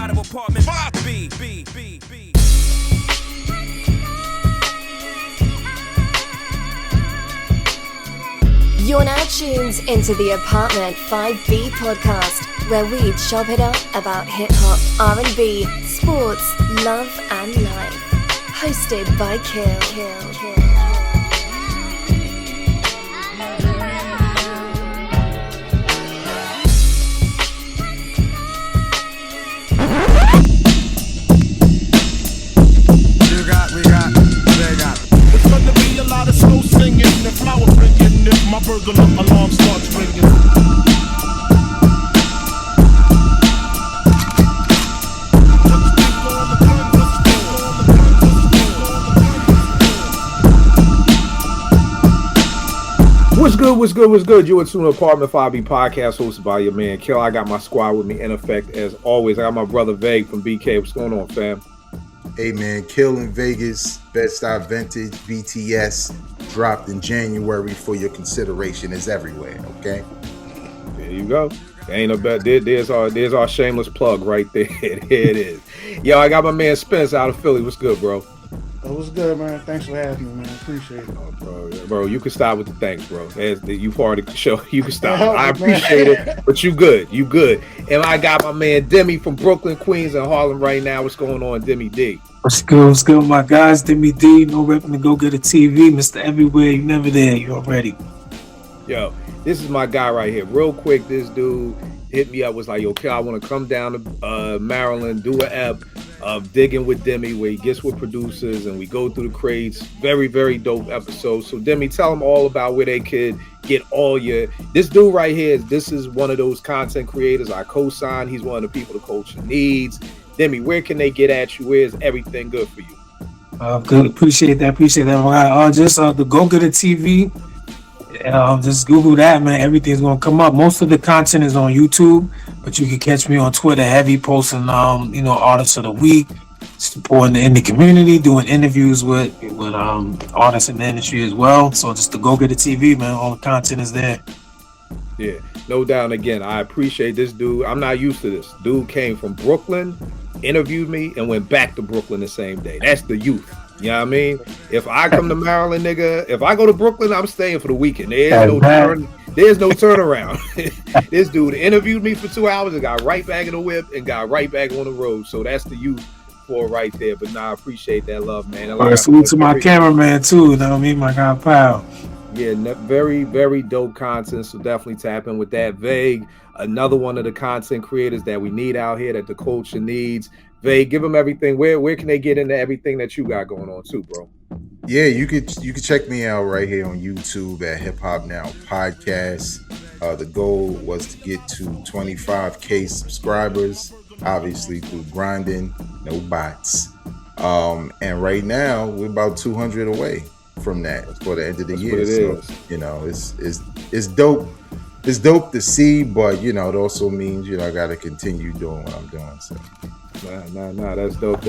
out of apartment 5B. You're now tuned into the Apartment 5B podcast, where we chop it up about hip-hop, R&B, sports, love and life. Hosted by Kill. It's gonna be a lot of slow singing and flower bringing if my burglar alarm starts ringing. What's good? You are to an Apartment 5B podcast hosted by your man Kill. I got my squad with me in effect as always. I got my brother Vague from BK. What's going on, fam? Hey man, Kill in Vegas, Bed-Stuy Vintage, BTS, dropped in January for your consideration. Is everywhere, okay? There you go. Ain't a bet. There's our shameless plug right there. There it is. Yo, I got my man Spence out of Philly. What's good, bro? What's good, man? Thanks for having me, man. Appreciate it. Oh, bro, you can stop with the thanks, bro. You part of the show. You can stop. I appreciate it, but you good. And I got my man Demi from Brooklyn, Queens, and Harlem right now. What's going on, Demi D? What's good, my guys? Demi D, no repping to go get a TV. Mr. Everywhere, you never there. You already. Yo, this is my guy right here. Real quick, this dude hit me up, was like, yo, Kill, I want to come down to Maryland, do an ep of Digging with Demi, where he gets with producers and we go through the crates. Very, very dope episode. So Demi, tell them all about where they could get all your, this dude right here, this is one of those content creators I co-sign. He's one of the people the culture needs. Demi, where can they get at you? Where's everything good for you? Good. Appreciate that. All right. Just the Go Get a TV. Just Google that, man. Everything's gonna come up. Most of the content is on YouTube, but you can catch me on Twitter, heavy posting, artists of the week, supporting in the community, doing interviews with artists in the industry as well. So just the Go Get a TV, man. All the content is there. Yeah, no doubt. And again, I appreciate this dude. I'm not used to this. Dude came from Brooklyn, interviewed me, and went back to Brooklyn the same day. That's the youth. You know what I mean? If I come to Maryland, nigga, if I go to Brooklyn, I'm staying for the weekend. There's no turnaround. This dude interviewed me for 2 hours and got right back in the whip and got right back on the road. So that's the youth for right there. But nah, I appreciate that love, man. Like, salute to my cameraman too. You know what I mean? My guy Pal. Yeah, very, very dope content. So definitely tap in with that. Vague, another one of the content creators that we need out here that the culture needs. Vague, give them everything. Where can they get into everything that you got going on too, bro? Yeah, you could check me out right here on YouTube at Hip Hop Now Podcast. The goal was to get to 25K subscribers, obviously through grinding, no bots. And right now we're about 200 away from that for the end of the year. So, it's dope. It's dope to see, but it also means I got to continue doing what I'm doing. So. Nah. That's dope.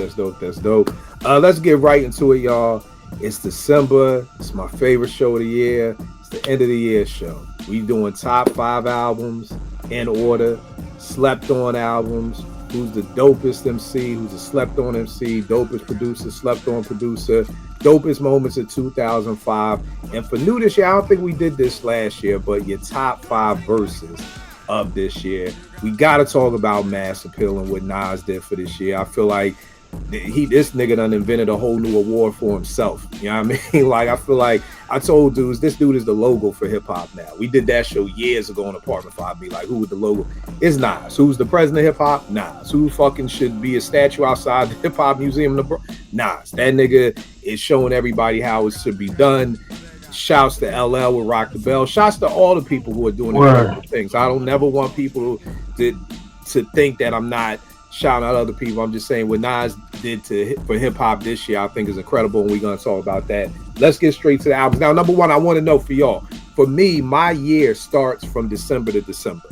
Let's get right into it, y'all. It's December. It's my favorite show of the year. It's the end of the year show. We doing top 5 albums in order, slept on albums. Who's the dopest MC? Who's the slept on MC? Dopest producer, slept on producer. Dopest moments of 2005. And for new this year, I don't think we did this last year, but your top 5 verses of this year. We got to talk about Mass Appeal and what Nas did for this year. I feel like this nigga done invented a whole new award for himself. You know what I mean? Like, I feel like I told dudes, this dude is the logo for hip hop now. We did that show years ago on Apartment 5B. Like, who was the logo? It's Nas. Who's the president of hip hop? Nas. Who fucking should be a statue outside the hip hop museum? Nas. That nigga is showing everybody how it should be done. Shouts to LL with Rock the Bell. Shouts to all the people who are doing incredible things. I don't never want people to think that I'm not shouting out other people. I'm just saying what Nas did for hip hop this year, I think is incredible, and we're gonna talk about that. Let's get straight to the albums. Now, number one, I want to know for y'all. For me, my year starts from December to December.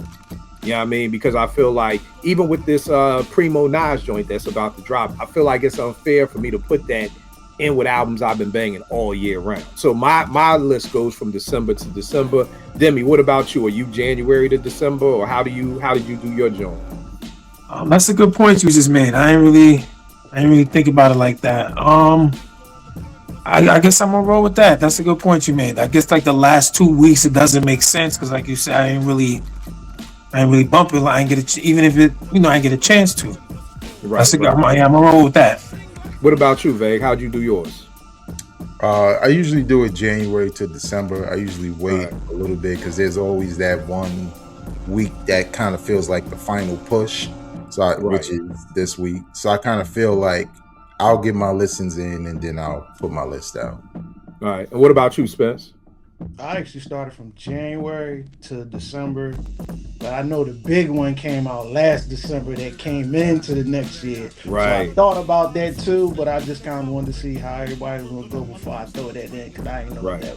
You know what I mean? Because I feel like even with this Primo Nas joint that's about to drop, I feel like it's unfair for me to put that in with albums I've been banging all year round. So my list goes from December to December. Demi, what about you? Are you January to December, or how did you do your joint? That's a good point you just made. I ain't really think about it like that. I guess I'm gonna roll with that. That's a good point you made. I guess like the last 2 weeks it doesn't make sense because like you said, I ain't really bump it. I ain't get even if it, I ain't get a chance to. Right. That's a good. right. I'm gonna roll with that. What about you, Vague? How'd you do yours? I usually do it January to December. I usually wait Right. a little bit because there's always that 1 week that kind of feels like the final push. Which is this week. So I kind of feel like I'll get my listens in and then I'll put my list out. All right. And what about you, Spence? I actually started from January to December, but I know the big one came out last December that came into the next year. Right. So I thought about that too, but I just kind of wanted to see how everybody was gonna go before I throw that in because I ain't know Right. that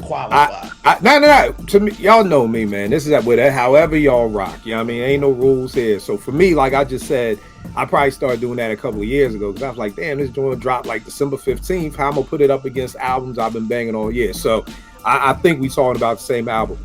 qualified. No. To me, y'all know me, man. This is that with it. However y'all rock. You know what I mean? Ain't no rules here. So for me, like I just said, I probably started doing that a couple of years ago because I was like, damn, this joint dropped like December 15th. How I'm gonna put it up against albums I've been banging all year? So I think we talking about the same album.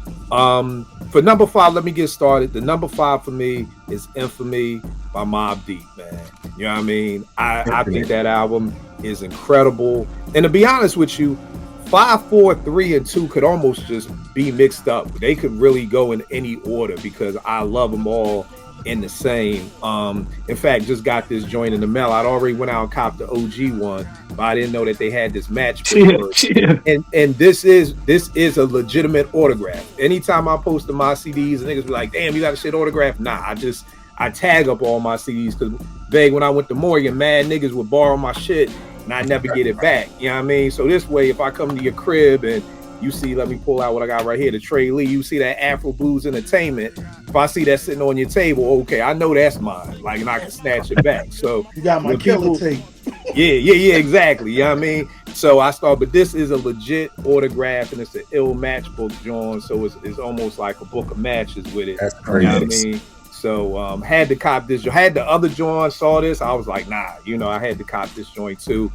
For number 5, let me get started. The number 5 for me is Infamy by Mobb Deep, man. You know what I mean? I think that album is incredible. And to be honest with you, 5, 4, 3, and 2 could almost just be mixed up. They could really go in any order because I love them all in the same. In fact, just got this joint in the mail. I'd already went out and copped the OG one, but I didn't know that they had this match. And this is a legitimate autograph. Anytime I post my CDs, and niggas be like, "Damn, you got a shit autograph?" Nah, I tag up all my CDs because Vague, when I went to Morgan, mad niggas would borrow my shit and I never get it back. You know what I mean? So this way, if I come to your crib and you see, let me pull out what I got right here, the Trey Lee. You see that Afro Blues Entertainment. If I see that sitting on your table, okay, I know that's mine. Like, and I can snatch it back. So You got my killer tape. Yeah, exactly. You know what I mean? So I start, but this is a legit autograph and it's an ill matchbook, John. So it's almost like a book of matches with it. That's crazy. You know what I mean? So had to cop this. Had the other joint, saw this, I was like, nah, I had to cop this joint too.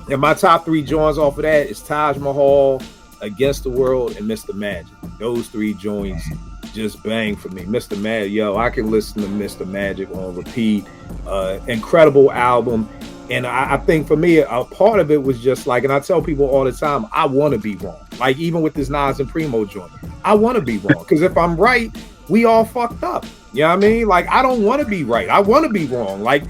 And my top 3 joints off of that is Taj Mahal, Against the World, and Mr. Magic. Those 3 joints just bang for me. Mr. Magic, I can listen to Mr. Magic on repeat. Incredible album. And I think for me, a part of it was just like, and I tell people all the time, I want to be wrong. Like even with this Nas and Primo joint, I want to be wrong. Because if I'm right, we all fucked up. You know what I mean? Like I don't want to be right. I want to be wrong. Like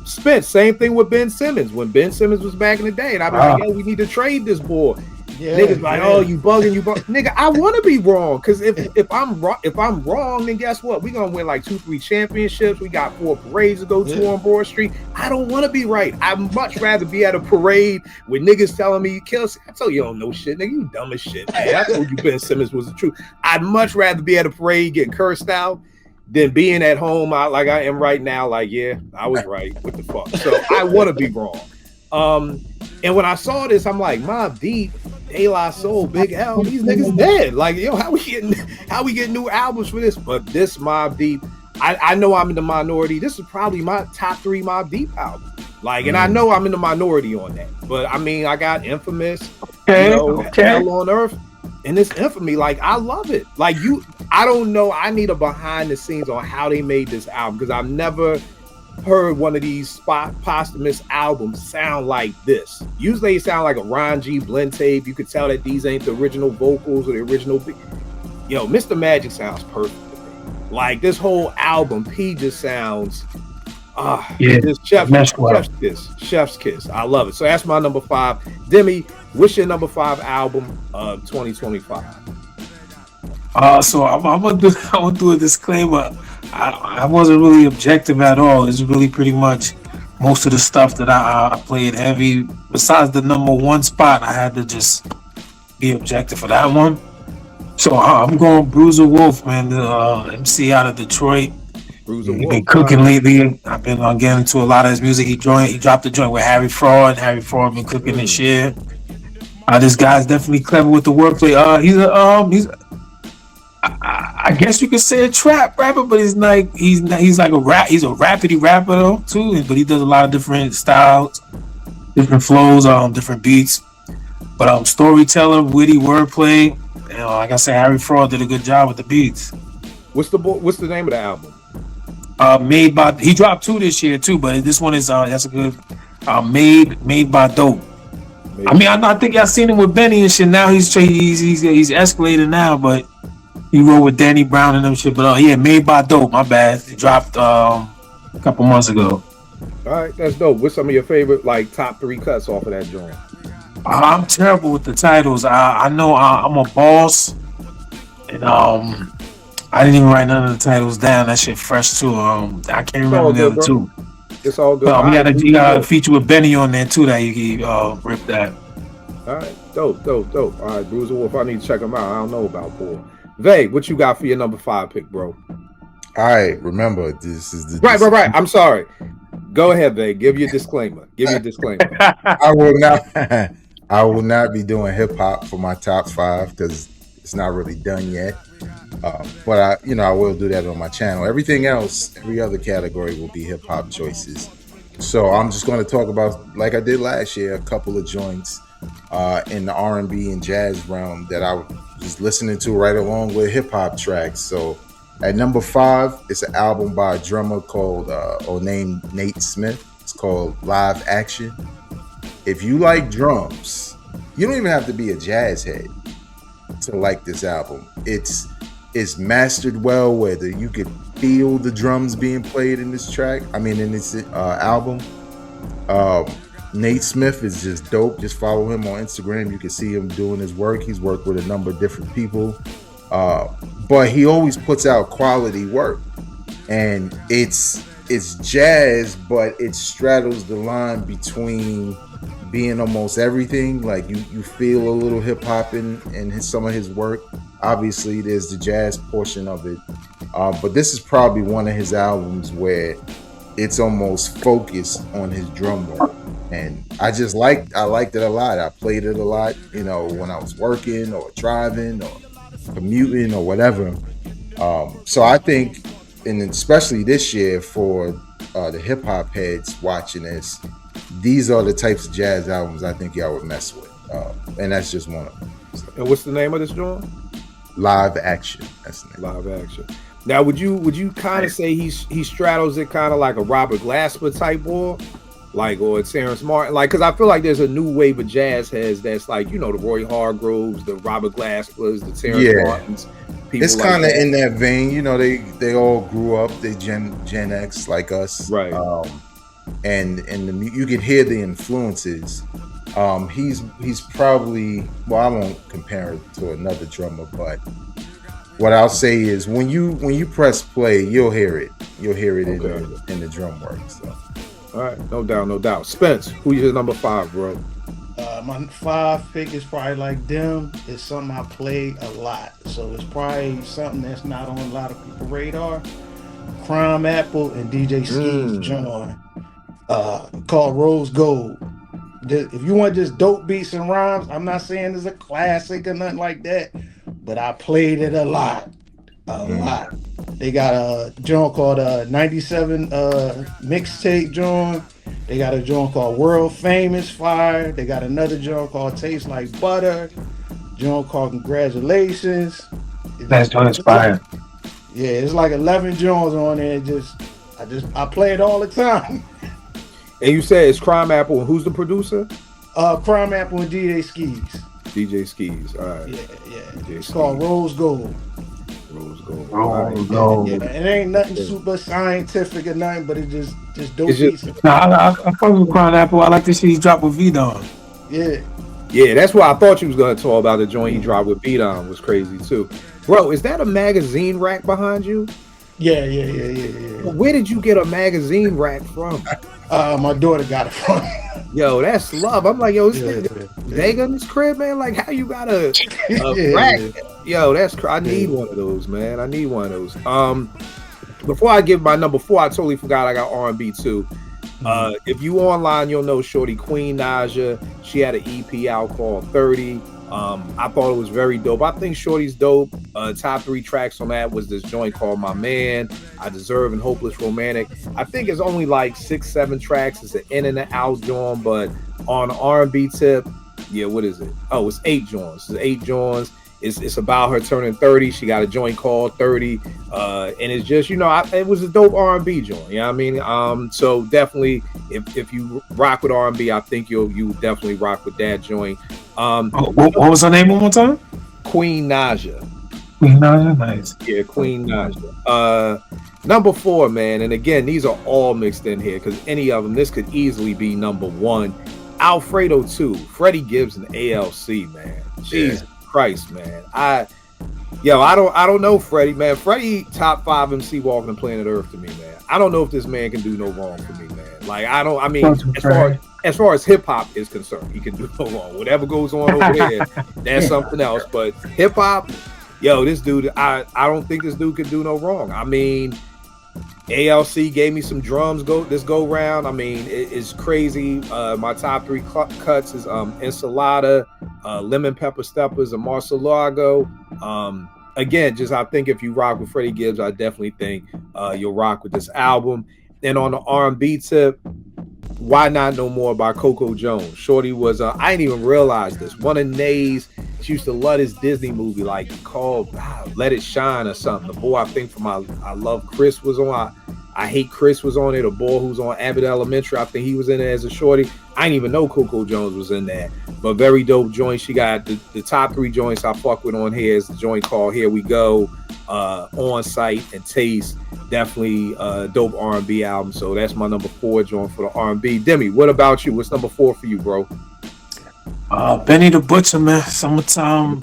Spence, same thing with Ben Simmons. When Ben Simmons was back in the day, and I'd be like, yo, we need to trade this boy. Yeah, niggas like, oh, you bugging. Nigga, I want to be wrong. Because if I'm wrong, then guess what? We're going to win like 2-3 championships. We got 4 parades to go to on Broad Street. I don't want to be right. I'd much rather be at a parade with niggas telling me, I told you don't know shit, nigga. You dumb as shit, man. I told you Ben Simmons was the truth. I'd much rather be at a parade getting cursed out than being at home like I am right now. Like, yeah, I was right. What the fuck? So I want to be wrong. And when I saw this, I'm like, Mobb Deep, De La Soul, Big L, these niggas dead. Like, how we getting new albums for this? But this Mobb Deep, I know I'm in the minority. This is probably my top 3 Mobb Deep album. Like, and I know I'm in the minority on that. But I mean, I got Infamous, Hell on Earth, and this Infamy. Like, I love it. Like I don't know. I need a behind the scenes on how they made this album because I've never heard one of these posthumous albums sound like this. Usually it sound like a Ron G blend tape. You could tell that these ain't the original vocals or the original Mr. Magic sounds perfect to me. Like this whole album, P just sounds just chef's kiss. I love it. So that's my number 5. Demi, what's your number 5 album of 2025? So I'm gonna do a disclaimer. I wasn't really objective at all. It's really pretty much most of the stuff that I played heavy. Besides the number 1 spot, I had to just be objective for that one. So I'm going Bruiser Wolf, man, the MC out of Detroit. Bruiser Wolf. Been cooking lately. I've been getting into a lot of his music. He dropped the joint with Harry Fraud, and Harry Fraud been cooking this year. This guy's definitely clever with the wordplay. I guess you could say a trap rapper, but he's like a rap. He's a rapidy rapper though too, but he does a lot of different styles, different flows, different beats. But storyteller, witty wordplay. Like I said, Harry Fraud did a good job with the beats. What's the name of the album? Made by, he dropped 2 this year too, but this one is that's a good made by Dope. Maybe. I mean, I think y'all seen him with Benny and shit. Now he's escalated now, but he wrote with Danny Brown and them shit. But yeah, made by Dope. My bad. It dropped a couple months ago. All right, that's dope. What's some of your favorite like top 3 cuts off of that joint? I'm terrible with the titles. I know I'm a boss, and I didn't even write none of the titles down. That shit fresh too. I can't remember the other 2. It's all good. But you got a feature with Benny on there too that you can rip that. All right, dope. All right, Bruiser Wolf, I need to check him out. I don't know about Paul. Vay, what you got for your number 5 pick, bro? All right, remember this is the Right. I'm sorry. Go ahead, Vay. Give your disclaimer. I will not be doing hip hop for my top 5 because it's not really done yet. But I will do that on my channel. Everything else, every other category will be hip hop choices. So I'm just going to talk about, like I did last year, a couple of joints in the R&B and jazz realm that I was listening to right along with hip hop tracks. So at number 5, it's an album by a drummer named Nate Smith. It's called Live Action. If you like drums, you don't even have to be a jazz head to like this album. It's mastered well, whether you could feel the drums being played in this album. Nate Smith is just dope. Just follow him on Instagram. You can see him doing his work. He's worked with a number of different people, but he always puts out quality work, and it's jazz, but it straddles the line between being almost everything. Like you feel a little hip hop in some of his work. Obviously, there's the jazz portion of it, but this is probably one of his albums where it's almost focused on his drum work, and I liked it a lot. I played it a lot, when I was working or driving or commuting or whatever. So I think, and especially this year for the hip hop heads watching this, these are the types of jazz albums I think y'all would mess with, and that's just one of them. So. And what's the name of this joint? Live Action. That's the name. Live Action. Now, would you kind of say he straddles it kind of like a Robert Glasper type boy, or Terrence Martin, because I feel like there's a new wave of jazz heads that's like the Roy Hargroves, the Robert Glaspers, the Terrence Martins. It's kind of in that vein, they all grew up, they Gen X like us, right? And you could hear the influences. He's probably, I won't compare it to another drummer, but what I'll say is when you press play, you'll hear it in the drum work. So. All right, no doubt. Spence, who's your number 5, bro? My 5 pick is probably like them. It's something I play a lot, so it's probably something that's not on a lot of people's radar. Crime Apple and DJ Skee's joint called Rose Gold. If you want just dope beats and rhymes, I'm not saying it's a classic or nothing like that, but I played it a lot. They got a joint called 97 mixtape joint. They got a joint called World Famous Fire. They got another joint called Taste Like Butter. Joint called Congratulations. That joint's fire. Yeah, it's like 11 joints on there. I play it all the time. And you said it's Crime Apple. Who's the producer? Crime Apple and DJ Skees. DJ Skees. All right. Yeah. It's called Rose Gold. Rose Gold. Rose Gold. Yeah, it ain't nothing super scientific or nothing, but it just dope beats. I fuck with Crime Apple. I like the shit he dropped with V-Don. Yeah. Yeah, that's what I thought you was gonna talk about. The joint he dropped with V-Don was crazy too. Bro, is that a magazine rack behind you? Yeah. Where did you get a magazine rack from? My daughter got it from. Yo, that's love. I'm like, yo, they got in this crib, man. Like, how you got a rack? Yo, I need one of those, man. I need one of those. Before I give my number 4, I totally forgot I got R&B too. If you online, you'll know Shorty Queen Naja. She had an EP out called 30. I thought it was very dope. I think Shorty's dope. Top 3 tracks on that was this joint called My Man, I Deserve, and Hopeless Romantic. I think it's only like 6-7 tracks. It's an in and an out joint, but on R&B tip, yeah, what is it? Oh, it's 8 joints. It's 8 joints. it's about her turning 30. She got a joint called 30, and it's just it was a dope R&B joint. You know what I mean? So definitely, if you rock with R&B, I think you definitely rock with that joint. What was her name one more time? Queen Naja. Queen Naja, nice. Yeah, Queen Naja. Number 4, man, and again, these are all mixed in here because any of them, this could easily be number 1. Alfredo 2, Freddie Gibbs and ALC, man. Jesus Christ, man. I don't know Freddie, man. Freddie top 5 MC walking the planet Earth to me, man. I don't know if this man can do no wrong for me, man. Like as far as hip hop is concerned, he can do no wrong. Whatever goes on over there, that's something else. But hip hop, this dude, I don't think this dude can do no wrong. I mean, ALC gave me some drums this go round. I mean, it's crazy. My top 3 cuts is Ensalada, Lemon Pepper Steppers, and Marcelago. Again, I think if you rock with Freddie Gibbs, I definitely think you'll rock with this album. And on the R&B tip, Why Not No More by Coco Jones. Shorty was, I didn't even realize this. One of Nay's, she used to love this Disney movie like called Let It Shine or something. The boy I think from I Love Chris was on. I Hate Chris was on it. A boy who's on Abbott Elementary, I think he was in there as a shorty. I didn't even know Coco Jones was in there. But very dope joint. She got the top 3 joints I fuck with on here is the joint called Here We Go, On Sight, and Taste. Definitely dope R&B album. So that's my number 4 joint for the R&B. Demi, what about you? What's number 4 for you, bro? Benny the Butcher, man. Summertime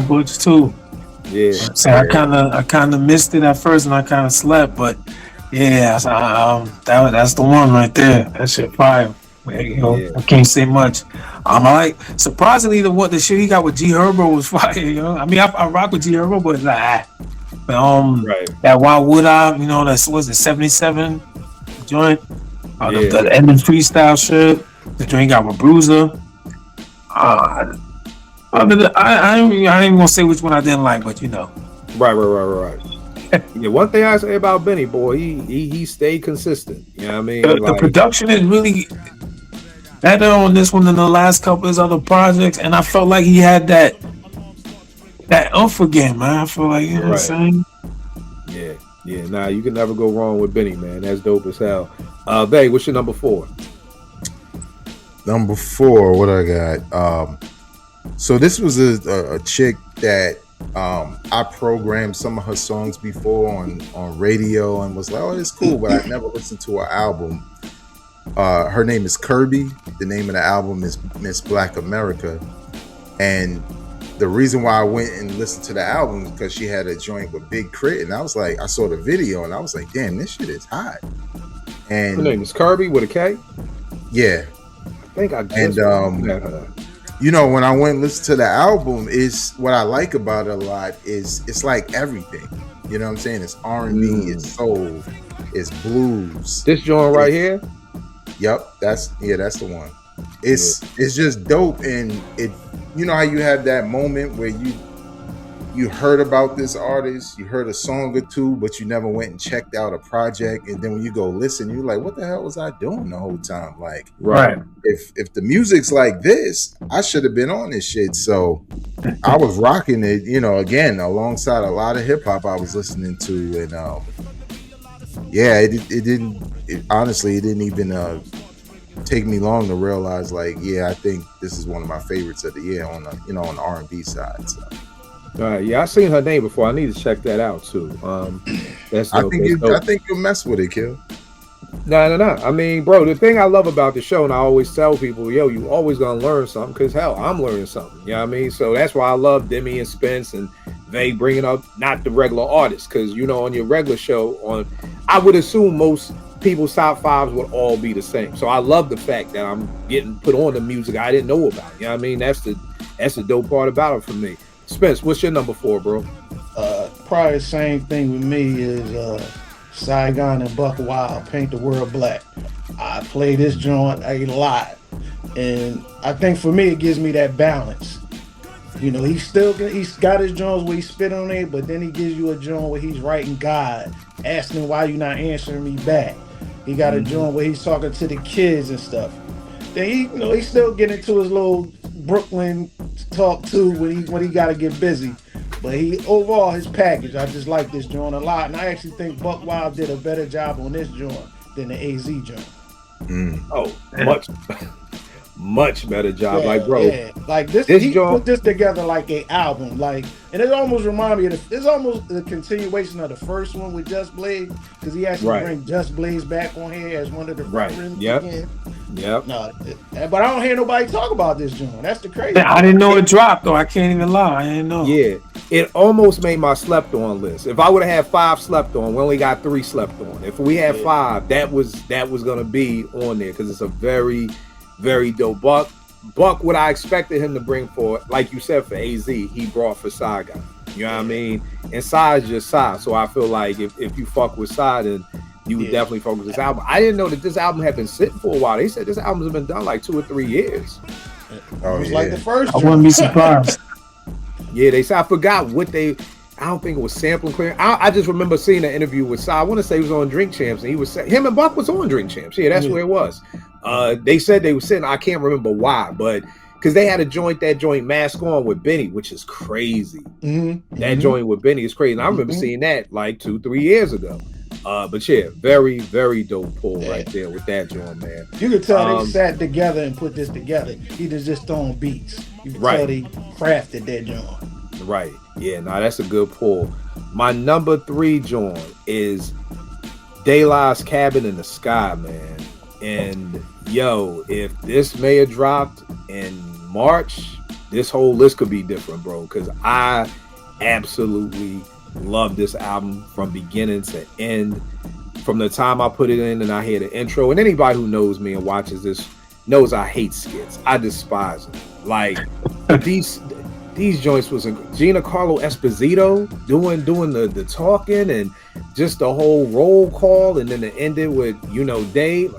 Butch too. Yeah. So I kind of missed it at first, and I kind of slept, but yeah, that's the one right there. That shit fire. I can't say much. I like surprisingly the shit he got with G Herbo was fire. I mean, I rock with G Herbo, but right. That Why Would I? That was the 77 joint. The ending freestyle shit. The joint got with Bruiser. I ain't even gonna say which one I didn't like, but Right. Yeah, one thing I say about Benny, boy, he stayed consistent. You know what I mean? The production is really better on this one than the last couple of his other projects, and I felt like he had that oomph again, man. I feel like, you know what I'm saying? Yeah. Nah, you can never go wrong with Benny, man. That's dope as hell. Babe, what's your number 4? Number 4, what I got? So this was a chick that I programmed some of her songs before on radio and was like, oh, it's cool, but I never listened to her album. Her name is Kirby. The name of the album is Miss Black America. And the reason why I went and listened to the album is because she had a joint with Big Crit, and I was like, I saw the video and I was like, damn, this shit is hot. And her name is Kirby with a K? Yeah. I think I just met her. When I went and listened to the album, is what I like about it a lot is it's like everything. You know what I'm saying? It's R&B, it's soul, it's blues. This joint right here? Yep, that's the one. It's just dope, and it. You know how you have that moment where you heard about this artist, you heard a song or two, but you never went and checked out a project, and then when you go listen, you're like, what the hell was I doing the whole time? Like, right. If the music's like this, I should have been on this shit. So I was rocking it, again, alongside a lot of hip hop I was listening to, and honestly, it didn't even take me long to realize, like, I think this is one of my favorites of the year on the on the R&B side. So. I seen her name before. I need to check that out too. That's dope. I think you'll mess with it, Kill. No. I mean, bro, the thing I love about the show, and I always tell people, you always gonna learn something, because hell, I'm learning something. You know what I mean? So that's why I love Demi and Spence and they bringing up not the regular artists, because on your regular show, I would assume most people's top 5s would all be the same. So I love the fact that I'm getting put on the music I didn't know about. You know what I mean? That's the dope part about it for me. Spence, what's your number 4, bro? Probably the same thing with me is Saigon and Buck Wild, Paint the World Black. I play this joint a lot, and I think for me it gives me that balance. He's got his joints where he spit on it, but then he gives you a joint where he's writing God, asking why you not answering me back. He got a joint where he's talking to the kids and stuff. Then he still getting into his little Brooklyn talk to when he got to get busy. But he overall his package, I just like this joint a lot, and I actually think Buck Wild did a better job on this joint than the AZ joint. Oh, much better job. Yeah, like, bro, yeah. Like this he put this together like a album, like, and it almost reminded me of it's almost the continuation of the first one with Just Blaze, because he actually bring Just Blaze back on here as one of the friends again. Yep. No, but I don't hear nobody talk about this joint. That's the crazy. I didn't know it dropped though. I can't even lie. I didn't know. Yeah, it almost made my slept on list. If I would have had 5 slept on, we only got 3 slept on. If we had 5, that was gonna be on there because it's a very, very dope. Buck, what I expected him to bring for, like you said, for AZ, he brought for Saga. You know what I mean? And Sai is just Sai. So I feel like if you fuck with Sai, then you would definitely fuck with this album. I didn't know that this album had been sitting for a while. They said this album's been done like 2 or 3 years. Oh, it's like the first. I wouldn't be surprised. Yeah, they said, I forgot what I don't think it was sampling clear. I just remember seeing an interview with Sai. I want to say he was on Drink Champs, and he was him and Buck was on Drink Champs. Yeah, that's where it was. They said they were sitting. I can't remember why, but because they had that joint Mask On with Benny, which is crazy. That joint with Benny is crazy. And I remember seeing that like 2-3 years ago. But yeah, very, very dope pull right there with that joint, man. You could tell they sat together and put this together. He just throwing beats. You could tell they crafted that joint. Right. Yeah, that's a good pull. My number 3 joint is De La's Cabin in the Sky, man. And yo, if this may have dropped in March, this whole list could be different, bro. Because I absolutely love this album from beginning to end. From the time I put it in and I hear the intro, and anybody who knows me and watches this knows I hate skits. I despise them. Like these joints was Gina Carlo Esposito doing the talking and just the whole roll call, and then it ended with Dave.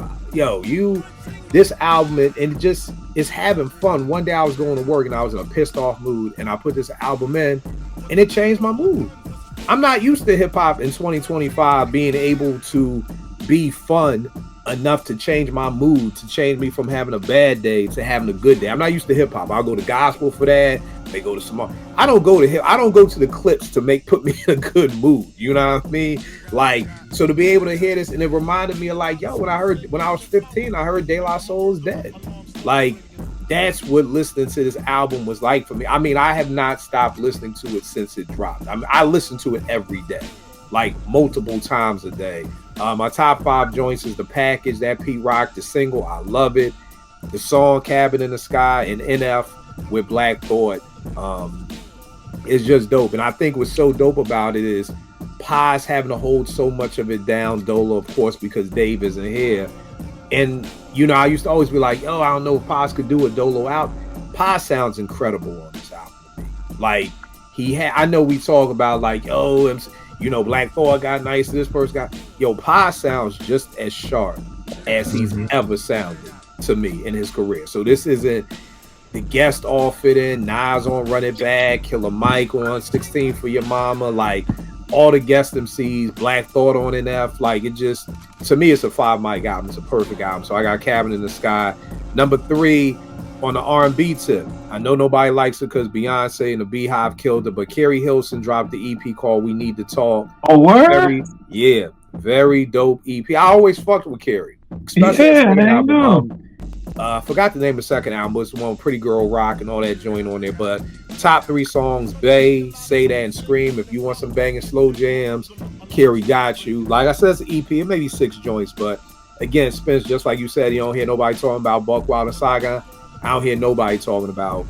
This album and just is having fun. One day I was going to work and I was in a pissed off mood, and I put this album in, and it changed my mood. I'm not used to hip hop in 2025 being able to be fun enough to change my mood, to change me from having a bad day to having a good day. I'm not used to hip hop. I'll go to gospel for that. They go to some. I don't go to the clips to put me in a good mood. You know what I mean? Like, so to be able to hear this, and it reminded me of like, when I was 15, I heard De La Soul is dead. Like, that's what listening to this album was like for me. I mean, I have not stopped listening to it since it dropped. I listen to it every day, like multiple times a day. My top 5 joints is The Package, that Pete Rock, the single, I love it. The song Cabin in the Sky and NF with Black Thought is just dope. And I think what's so dope about it is Paz having to hold so much of it down. Dolo, of course, because Dave isn't here. And, I used to always be like, I don't know if Paz could do a Dolo out. Paz sounds incredible on this album to me. Like, I know we talk about like, Black Thought got nice, this person got, Paz sounds just as sharp as he's ever sounded to me in his career. So this isn't the guest all fit in, Nas on Run It Back, Killer Mike on 16 for Your Mama, like all the guest MCs, Black Thought on NF, like it just, to me, it's a 5 mic album. It's a perfect album. So I got Cabin in the Sky. Number 3 on the R&B tip. I know nobody likes it because Beyonce and the Beehive killed it, but Carrie Hilson dropped the EP called We Need to Talk. Oh, word? Very dope EP. I always fucked with Carrie. Especially the second album. I forgot the name of the second album, but it's one with Pretty Girl Rock and all that joint on there. But top 3 songs, Bay, Say That, and Scream. If you want some banging slow jams, Carrie got you. Like I said, it's an EP. It may be 6 joints, but again, Spence, just like you said, you don't hear nobody talking about Buck Wild and Saga. I don't hear nobody talking about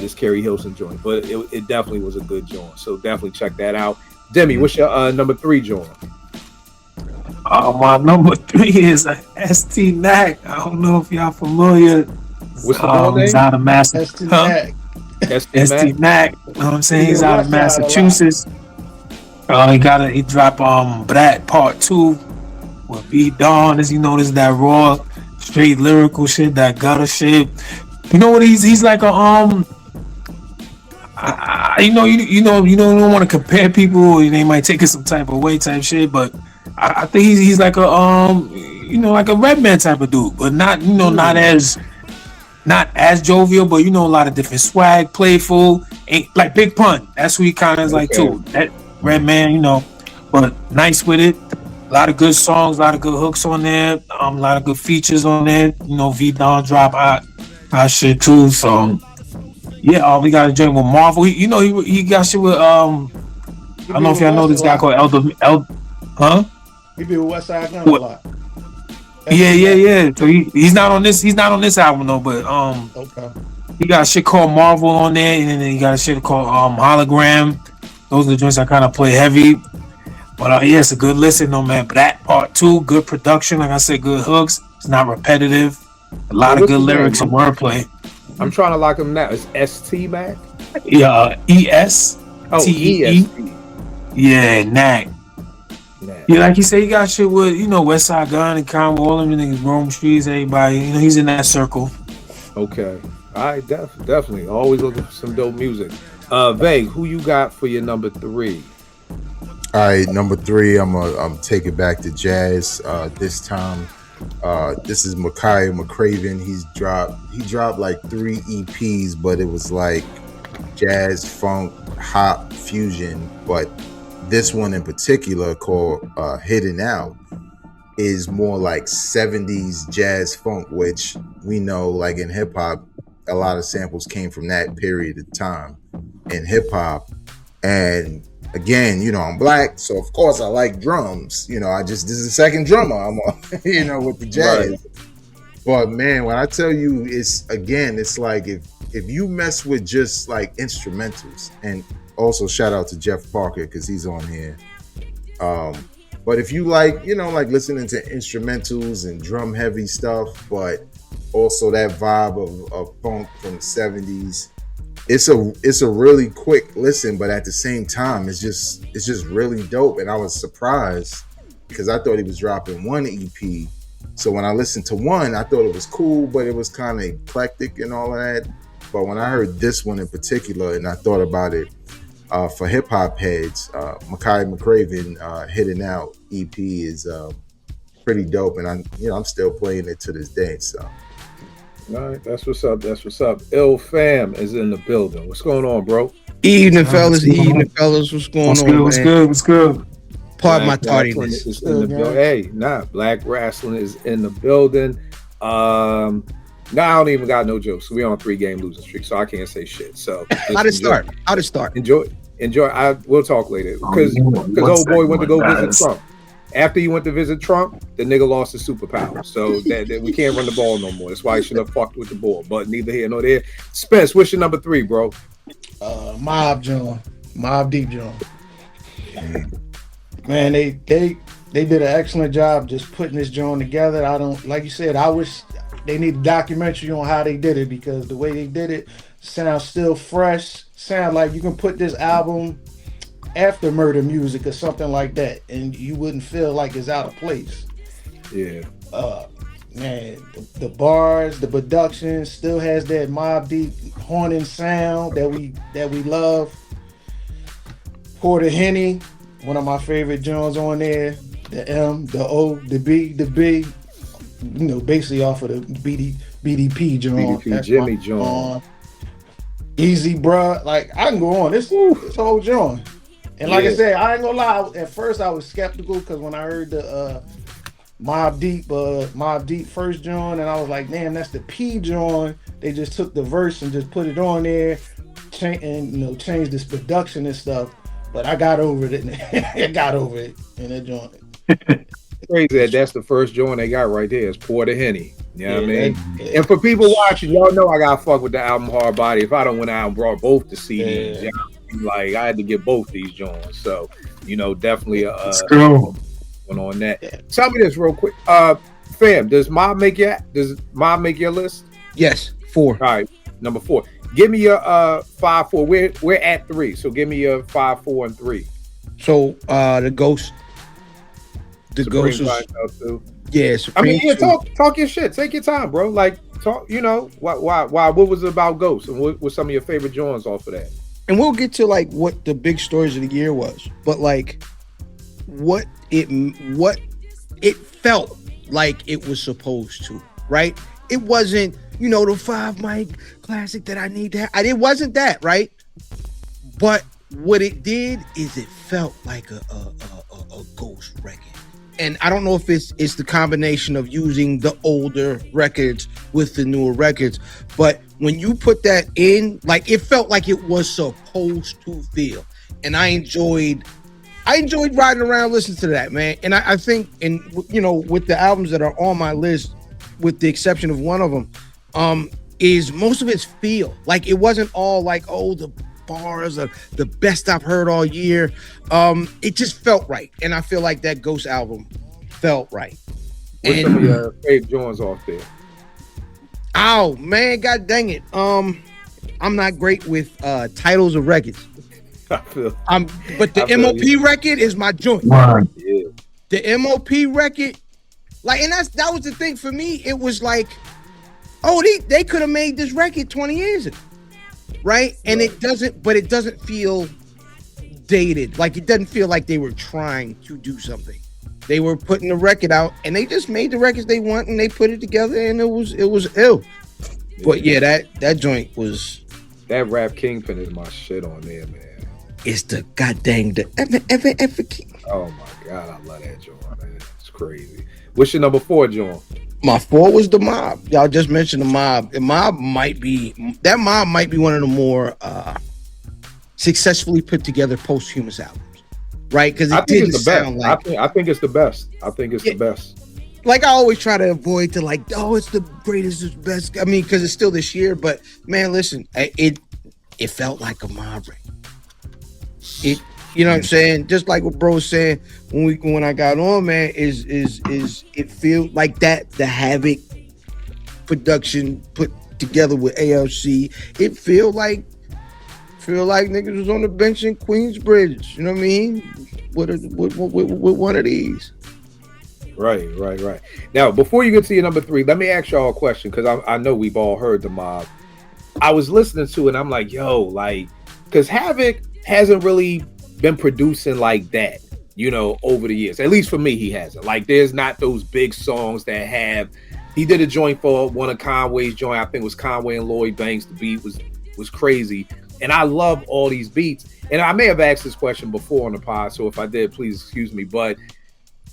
this Carrie Hilson joint, but it definitely was a good joint. So definitely check that out. Demi, what's your number 3 joint? My number 3 is ST Nack. I don't know if y'all familiar. What's the name? He's out of Massachusetts. ST Nack. You know what I'm saying? He's out of Massachusetts. He dropped Brat Part 2 with B Dawn. As you know, this is that raw, straight lyrical shit, that gutter shit. You know what? He's like a you don't want to compare people. They might take it some type of way type shit, but I think he's like a like a Redman type of dude, but not not not as jovial, but you know, a lot of different swag, playful, ain't like Big Pun. That's who he kind of is like too. That Redman, you know, but nice with it. A lot of good songs, a lot of good hooks on there. A lot of good features on there. You know, V Don drop hot shit too. So yeah, we got a joint with Marvel. He got shit with I don't know if y'all know this guy called huh? He be with West Side Gun a lot. Yeah. So he's not on this. He's not on this album though. But okay. He got shit called Marvel on there, and then he got a shit called Hologram. Those are the joints I kind of play heavy. But yeah, it's a good listen, though, man. But that part 2, good production. Like I said, good hooks. It's not repetitive. A lot of good lyrics and wordplay. I'm trying to lock him now. It's ST Mac. Yeah, ES. Oh, EST. Yeah, Knack. Yeah, like you say, he got shit with, you know, West Side Gun and Conway, all them niggas, Rome Streets, everybody. You know, he's in that circle. Okay. All right, definitely. Always looking for some dope music. Vague, who you got for your number 3? All right, number 3, I'm taking back to jazz. This time, this is Micaiah McCraven. He dropped like 3 EPs, but it was like jazz, funk, hop, fusion. But this one in particular, called Hidden Out, is more like 70s jazz funk, which we know, like in hip hop, a lot of samples came from that period of time in hip hop. And again, you know, I'm black, so of course I like drums. You know, this is the second drummer I'm on, you know, with the jazz. Right. But man, when I tell you, it's like if you mess with just like instrumentals, and also shout out to Jeff Parker because he's on here. But if you like, you know, like listening to instrumentals and drum heavy stuff, but also that vibe of funk from the 70s, it's a really quick listen, but at the same time, it's just really dope. And I was surprised because I thought he was dropping 1 EP. So when I listened to 1, I thought it was cool, but it was kind of eclectic and all of that. But when I heard this one in particular, and I thought about it, for hip hop heads, Micaiah McCraven Hidden Out EP is pretty dope, and I'm still playing it to this day. So. All right, that's what's up. Ill Fam is in the building. What's going on, bro? Evening, fellas. What's going on? What's good? Pardon my tardiness. Hey, Black Wrestling is in the building. I don't even got no jokes. We on a 3-game losing streak, so I can't say shit. So How to start? Enjoy. We'll talk later because old boy went to go visit Trump. After he went to visit Trump, the nigga lost his superpower. So that we can't run the ball no more. That's why he should have fucked with the ball. But neither here nor there. Spence, what's your number 3, bro? Mobb Deep John. Man, they did an excellent job just putting this joint together. Like you said, I wish they need a documentary on how they did it, because the way they did it sounds still fresh. Sound like you can put this album after Murder Music or something like that, and you wouldn't feel like it's out of place. Yeah. Man, the bars, the production still has that Mobb Deep haunting sound that we love. Porter Henny, one of my favorite joints on there. The M, the O, the B. You know, basically off of the BDP joint. BDP Jimmy joint. Easy, bruh. Like, I can go on. This whole joint. And like I said, I ain't gonna lie. At first, I was skeptical because when I heard the Mobb Deep first joint, and I was like, damn, that's the P joint. They just took the verse and just put it on there, changed this production and stuff. But I got over it. I got over it in that joint. Crazy that's the first joint they got right there. It's Porter Henny. You know what I mean? And for people watching, y'all know I got fuck with the album Hard Body. If I don't went out and brought both the CDs, you know, like I had to get both these joints. So, you know, definitely one on that. Yeah. Tell me this real quick. Fam, does Mobb make your list? Yes, 4. All right, number 4. Give me your 5, 4. We're at 3, so give me your 5, 4, and 3. So the Ghost. The Ghost is, yeah. Supreme, talk your shit. Take your time, bro. Like talk. You know why? What was it about Ghost, and what some of your favorite joints off of that? And we'll get to like what the big stories of the year was, but like what it felt like it was supposed to, right? It wasn't the 5 mic classic that I need to have. It wasn't that, right? But what it did is it felt like a ghost record. And I don't know if it's the combination of using the older records with the newer records, but when you put that in, like, it felt like it was supposed to feel. And I enjoyed riding around listening to that, man. And I think, and with the albums that are on my list, with the exception of one of them, is most of it's feel. Like, it wasn't all like, oh, the bars are the best I've heard all year. It just felt right. And I feel like that Ghost album felt right. What's some of your favorite joints off there? Oh, man, god dang it. I'm not great with titles of records. But the MOP record is my joint. Wow. Yeah. The MOP record, like, and that was the thing for me. It was like, oh, they could have made this record 20 years ago, right? And it doesn't feel dated. Like, it doesn't feel like they were trying to do something. They were putting the record out, and they just made the records they want, and they put it together, and it was ill. But yeah, that joint was. That Rap Kingpin is my shit on there, man. It's the goddamn ever king. Oh my god, I love that joint, man. It's crazy. What's your number 4 joint? My 4 was The Mob. Y'all just mentioned The Mob. The Mob might be one of the more successfully put together posthumous albums, right? Because it didn't sound like. I think it's the best. I think it's the best. Like, I always try to avoid to like, oh, it's the greatest, it's best. I mean, because it's still this year. But man, listen, it felt like a Mob record. You know what I'm saying? Just like what bro was saying when I got on, man, is it feels like that the Havoc production put together with ALC. It feel like niggas was on the bench in Queensbridge. You know what I mean? With one of these. Right. Now, before you get to your number 3, let me ask y'all a question, because I know we've all heard The Mob. I was listening to it, and I'm like, yo, like, because Havoc hasn't really been producing like that, over the years. At least for me, he hasn't. Like, there's not those big songs that have. He did a joint for one of Conway's joint. I think it was Conway and Lloyd Banks. The beat was crazy, and I love all these beats. And I may have asked this question before on the pod, so if I did, please excuse me. But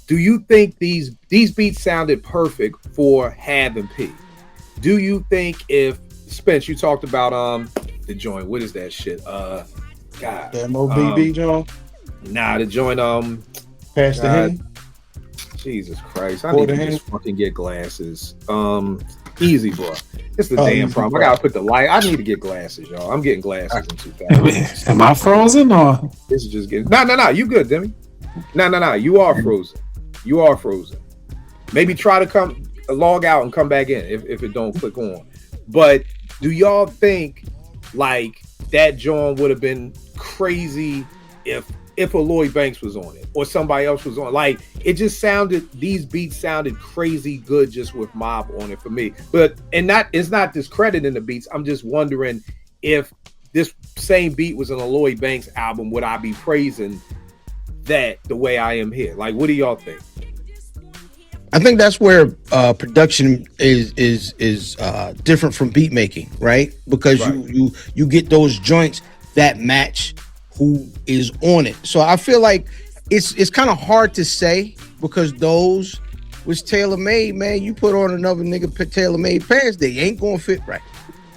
do you think these beats sounded perfect for Hav and P? Do you think if Spence, you talked about the joint? What is that shit? God, the MOBB joint. Nah, the joint. Past the Henny. Jesus Christ! I need to just fucking get glasses. Easy, bro. It's the damn problem. I gotta put the light. I need to get glasses, y'all. I'm getting glasses in 2000. Am I frozen or? This is just getting. No. You good, Demi? No. You are frozen. You are frozen. Maybe try to log out and come back in if it don't click on. But do y'all think like that joint would have been crazy if a Lloyd Banks was on it or somebody else was on? Like, it just sounded, these beats sounded crazy good just with Mob on it for me. But it's not discrediting the beats. I'm just wondering if this same beat was on a Lloyd Banks album, would I be praising that the way I am here? Like, what do y'all think? I think that's where production is different from beat making, right? Because you get those joints that match who is on it. So I feel like it's kind of hard to say, because those was tailor-made, man. You put on another nigga tailor-made pants, they ain't gonna fit right.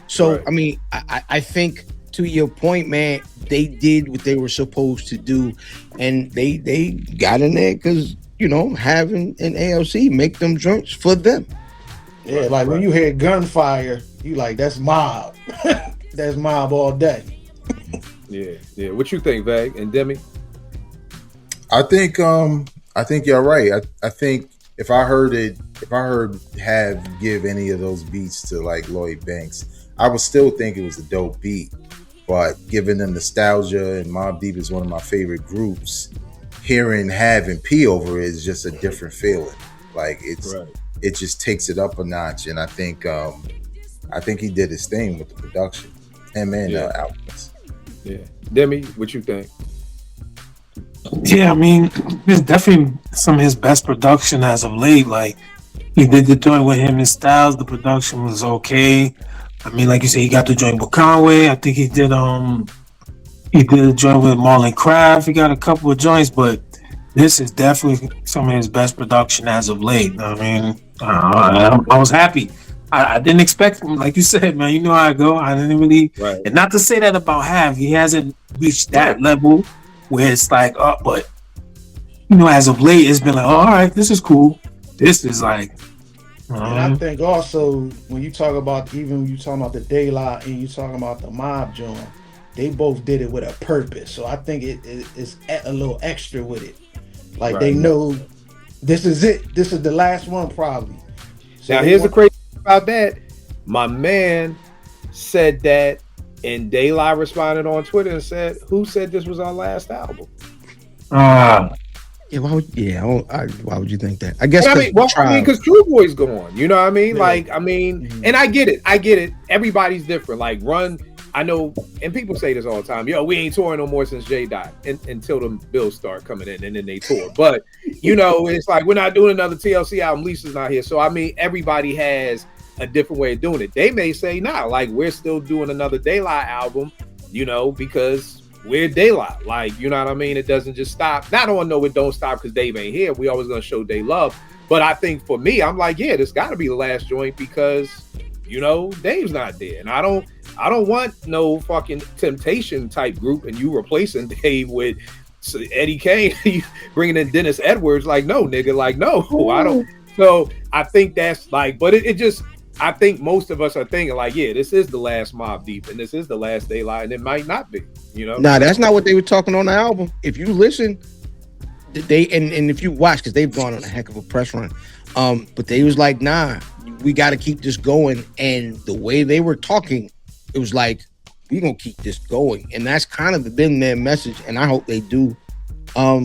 So right. I mean, I think to your point, man, they did what they were supposed to do, and they got in there because, having an ALC make them joints for them. Yeah, like when you hear gunfire, you like, that's Mob. That's Mob all day. Yeah. What you think, Vag and Demi? I think you're right. I think if I heard Have give any of those beats to like Lloyd Banks, I would still think it was a dope beat. But given the nostalgia, and Mobb Deep is one of my favorite groups, hearing Have and P over it is just a different feeling. Like it just takes it up a notch, and I think he did his thing with the production. Him and albums. Yeah, Demi, what you think? Yeah, I mean, it's definitely some of his best production as of late. Like, He did the joint with him and Styles. The production was okay. I mean, like you said, he got the joint with Conway. I think he did a joint with Marlon Craft. He got a couple of joints, but this is definitely some of his best production as of late. I mean, I was happy. I didn't expect him, like you said, man. You know how I go. I didn't really, Right. and not to say that about Have. He hasn't reached that level where it's like, but you know, as of late, it's been like, all right, this is cool. This is like, And I think also when you talk about the daylight and you talking about the mob joint, they both did it with a purpose. So I think it's a little extra with it. Like Right. they know this is it. This is the last one probably. So Now they here's the want- crazy thing about that. My man said that, and Daylight responded on Twitter and said, "Who said this was our last album?" Yeah, why would you think that? I guess I mean, Tribe. because True Boy's gone. You know what I mean? Yeah. Like, I mean, and I get it. Everybody's different. Like, Run, I know, and people say this all the time. Yo, we ain't touring no more since Jay died, until the bills start coming in, and then they tour. But you know, it's like we're not doing another TLC album. Lisa's not here, so I mean, everybody has a different way of doing it. They may say, nah, like we're still doing another Daylight album, you know, because we're Daylight. Like, you know what I mean? It doesn't just stop. Not on no, it don't stop because Dave ain't here. We always gonna show Day love. But I think for me, I'm like, yeah, this got to be the last joint because, you know, Dave's not there, and I don't want no fucking Temptation type group and you replacing Dave with Eddie Kane, bringing in Dennis Edwards. Like, no, nigga, like, no, I don't. So I think that's like, but it just, I think most of us are thinking like, yeah, this is the last Mobb Deep and this is the last Daylight, and it might not be, you know. Nah, that's not what they were talking on the album. If you listen, they and if you watch, because they've gone on a heck of a press run, but they was like, nah, we got to keep this going. And the way they were talking, it was like, we gonna keep this going, and that's kind of been their message. And I hope they do,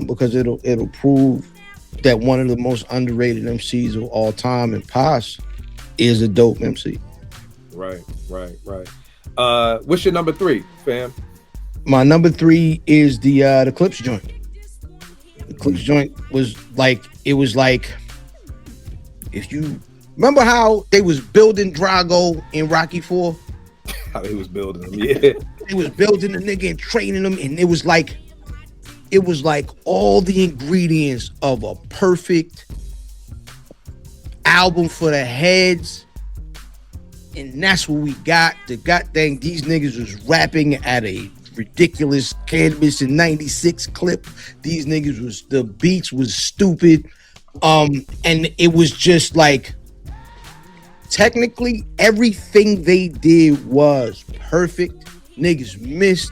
because it'll prove that one of the most underrated MCs of all time, and Paz is a dope MC. Right. What's your number 3, fam? My number 3 is the Clips joint. The Clips joint was like, it was like, if you remember how they was building Drago in Rocky 4. How he was building them, yeah. They was building the nigga and training him, and it was like all the ingredients of a perfect album for the heads, and that's what we got. The goddamn, these niggas was rapping at a ridiculous Cannabis in 96 clip. These niggas was, the beats was stupid, and it was just like, technically everything they did was perfect. Niggas missed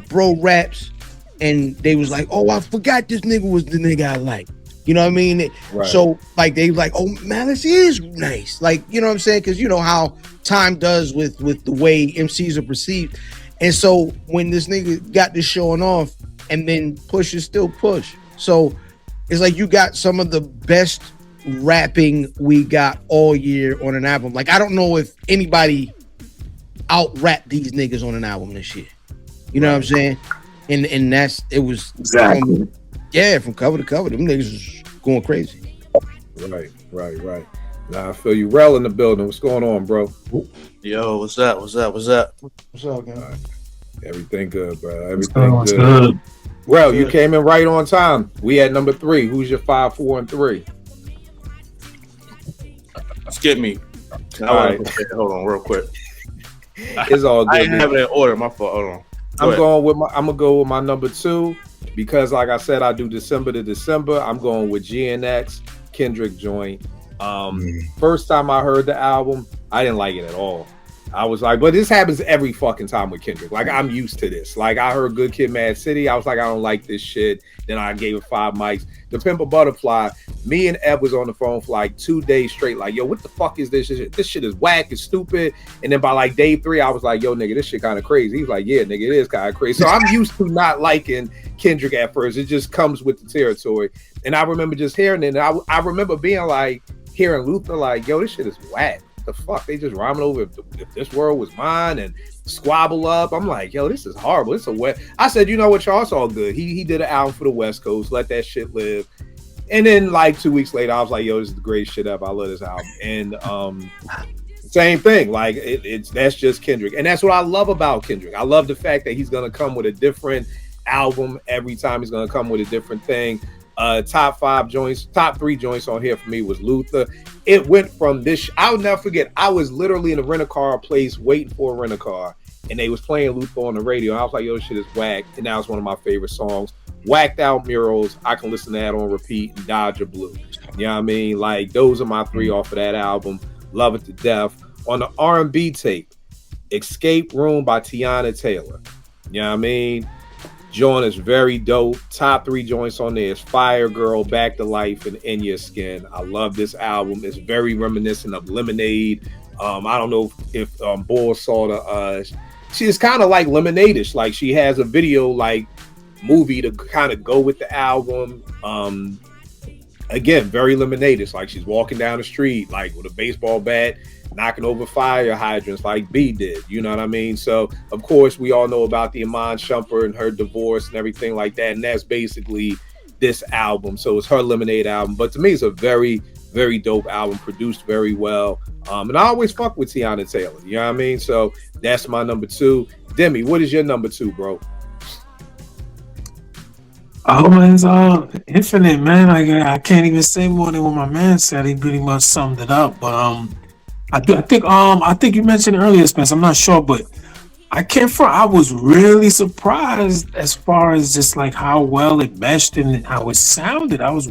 bro raps, and they was like, oh, I forgot this nigga was the nigga I like. You know what I mean? Right. So like they like, oh, Malice is nice. Like, you know what I'm saying? Because you know how time does with the way MCs are perceived. And so when this nigga got this showing off, and then Push is still Push. So it's like you got some of the best rapping we got all year on an album. Like, I don't know if anybody out rap these niggas on an album this year. You know what I'm saying? And that's, it was Exactly. from cover to cover, them niggas was going crazy. Right. Nah, I feel you. Rel in the building. What's going on, bro? Yo, what's up? What's up, man? Everything good, bro. What's Everything good. good? Rel, you came in right on time. We at number 3. Who's your 5, 4, and 3? Skip me. All right. Hold on, real quick. It's all good. I didn't have it in order. My fault. Hold on. I'm gonna go with my number 2 because, like I said, I do December to December. I'm going with GNX Kendrick joint. First time I heard the album, I didn't like it at all. I was like, but this happens every fucking time with Kendrick. Like, I'm used to this. Like, I heard Good Kid, Mad City. I was like, I don't like this shit. Then I gave it 5 mics. The Pimp a Butterfly, me and Ed was on the phone for like 2 days straight. Like, yo, what the fuck is this shit? This shit is whack. It's stupid. And then by like day 3, I was like, yo, nigga, this shit kind of crazy. He was like, yeah, nigga, it is kind of crazy. So I'm used to not liking Kendrick at first. It just comes with the territory. And I remember just hearing it. And I remember being like, hearing Luther like, yo, this shit is whack. The fuck, they just rhyming over if this world was mine and squabble up. I'm like, yo, this is horrible. It's a wet. I said, you know what, y'all, it's all good. He did an album for the West Coast. Let that shit live. And then like 2 weeks later, I was like, yo, this is the greatest shit ever. I love this album. And same thing. Like it's that's just Kendrick. And that's what I love about Kendrick. I love the fact that he's gonna come with a different album every time. He's gonna come with a different thing. Top 3 joints on here for me was Luther. It went from this. I'll never forget. I was literally in a rent-a-car place waiting for a rent-a-car, and they was playing Luther on the radio. And I was like, yo, this shit is whack. And that was one of my favorite songs. Whacked Out Murals. I can listen to that on repeat. And Dodger Blue. You know what I mean? Like, those are my 3 off of that album. Love it to death. On the R&B tape, Escape Room by Tiana Taylor. You know what I mean? Joint is very dope. Top 3 joints on there is Fire Girl, Back to Life, and In Your Skin. I love this album. It's very reminiscent of Lemonade. I don't know if Bull saw the she's kind of like Lemonade-ish. Like, she has a video like movie to kind of go with the album. Again, very Lemonade-ish. Like, she's walking down the street like with a baseball bat, knocking over fire hydrants like B did. You know what I mean? So, of course, we all know about the Iman Shumpert and her divorce and everything like that. And that's basically this album. So it's her Lemonade album. But to me, it's a very, very dope album, produced very well. And I always fuck with Tiana Taylor. You know what I mean? So that's my number 2. Demi, what is your number 2, bro? Oh man, it's infinite, man. I can't even say more than what my man said. He pretty much summed it up. But I think you mentioned earlier, Spence. I'm not sure, but I can't front. I was really surprised as far as just like how well it meshed and how it sounded. I was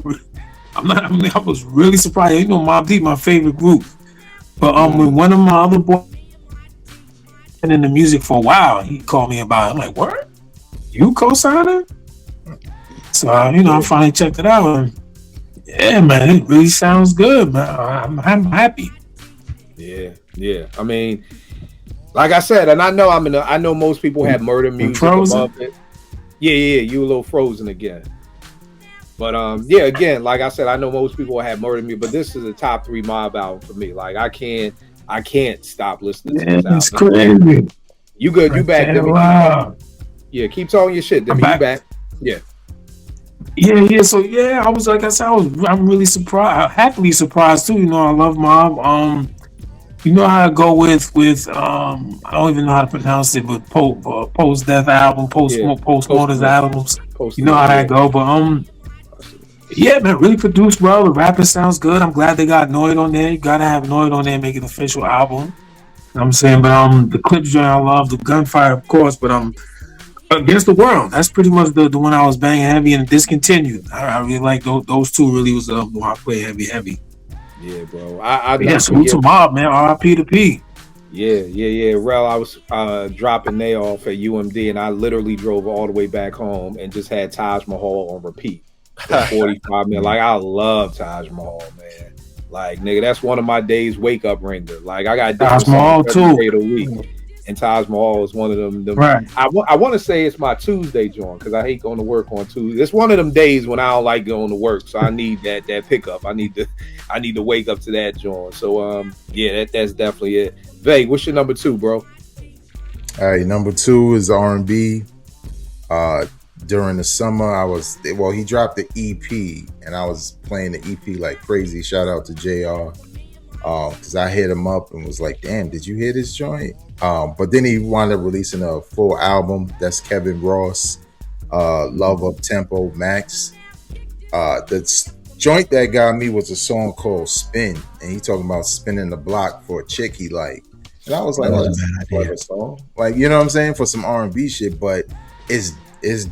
really surprised. You know, Mobb Deep, my favorite group. But when one of my other boys been in the music for a while, he called me about it. I'm like, what? You co-signing? So I finally checked it out. And yeah, man, it really sounds good, man. I'm happy. Yeah. I mean, like I said, and I know most people have murder music above it. Yeah, you a little frozen again. But again, like I said, I know most people have murder music, but this is a top 3 Mob album for me. Like, I can't stop listening to this album. It's crazy. You good? You back? Wow. Yeah, keep talking your shit. Demi, you back? Yeah. Yeah. So yeah, I was like I said, I'm really surprised, happily surprised too. You know, I love Mob. You know how I go with I don't even know how to pronounce it, but post death album, post mortem albums. You know how that go, but yeah, man, really produced well. The rapping sounds good. I'm glad they got Noid on there. You gotta have Noid on there, make an official album. You know what I'm saying, but the clips joint I love, the gunfire of course, but Against the World, that's pretty much the one I was banging heavy and discontinued. I really like those 2. Really was more I play heavy. Yeah, bro. Salute to Mob, man. R.I.P. to P. Yeah. Rel, I was dropping they off at UMD, and I literally drove all the way back home and just had Taj Mahal on repeat for 45 minutes. Like, I love Taj Mahal, man. Like, nigga, that's one of my days wake up ringer. Like, I got Taj Mahal too. Day of the week. And Taj Mahal is one of them. Right. I want to say it's my Tuesday joint because I hate going to work on Tuesday. It's one of them days when I don't like going to work, so I need that pickup. I need to wake up to that joint. So that's definitely it. Vay, what's your number 2, bro? All right, number 2 is R&B. During the summer, he dropped the EP, and I was playing the EP like crazy. Shout out to JR. Because I hit him up and was like, damn, did you hear this joint? But then he wound up releasing a full album. That's Kevin Ross, Love Up Tempo Max. The joint that got me was a song called Spin. And he talking about spinning the block for a chick he like. And I was like, oh, that's a clever song. Like, you know what I'm saying? For some R&B shit, but it's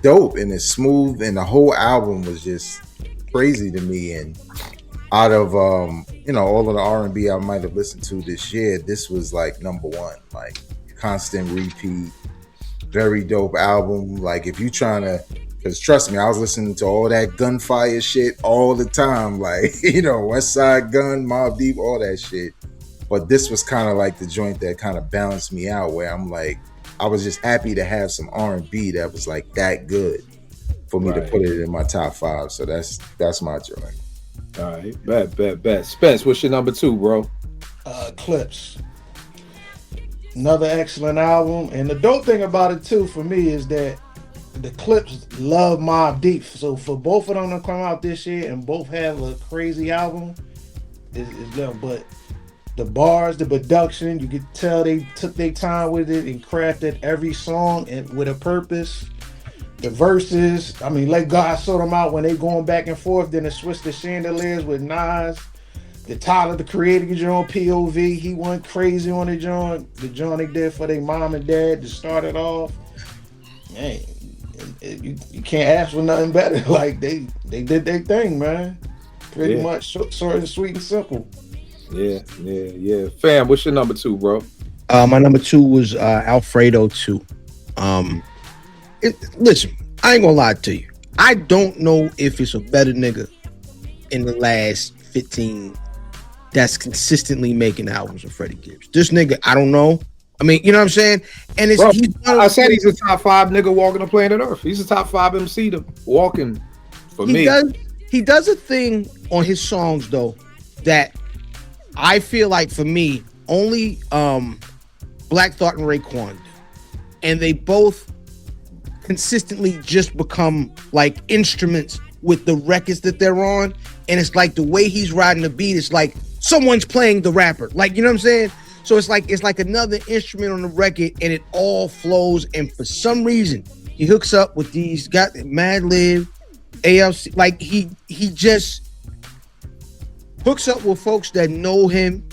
dope and it's smooth. And the whole album was just crazy to me. And out of all of the R&B I might have listened to this year, this was like number 1, like constant repeat, very dope album. Like, if you trying to, because trust me, I was listening to all that gunfire shit all the time, like, West Side Gun, Mobb Deep, all that shit. But this was kind of like the joint that kind of balanced me out, where I'm like, I was just happy to have some R&B that was like that good for me to put it in my top 5. So that's my joint. All right, bet. Spence, what's your number 2, bro? Clips. Another excellent album. And the dope thing about it too for me is that the Clips love Mobb Deep, so for both of them to come out this year and both have a crazy album is them. But the bars, the production, you could tell they took their time with it and crafted every song and with a purpose. The verses, I mean, let God sort them out when they going back and forth. Then the Switch the Chandeliers with Nas. The Tyler, the creator joint, POV, he went crazy on the joint. The joint they did for their mom and dad to start it off. Man, you can't ask for nothing better. Like they did their thing, man. Pretty much short and sweet and simple. Yeah. Fam, what's your number 2, bro? My number 2 was Alfredo 2. Listen, I ain't gonna lie to you. I don't know if it's a better nigga in the last 15 that's consistently making albums with Freddie Gibbs. This nigga, I don't know. I mean, you know what I'm saying? And it's I said he's a top 5 nigga walking the planet Earth. He's a top 5 MC to walking for me. He does a thing on his songs though that I feel like for me only Black Thought and Raekwon do. And they both consistently just become like instruments with the records that they're on. And it's like the way he's riding the beat, it's like someone's playing the rapper. Like, you know what I'm saying? So it's like another instrument on the record and it all flows. And for some reason, he hooks up with these got Mad Lib, ALC, like he just hooks up with folks that know him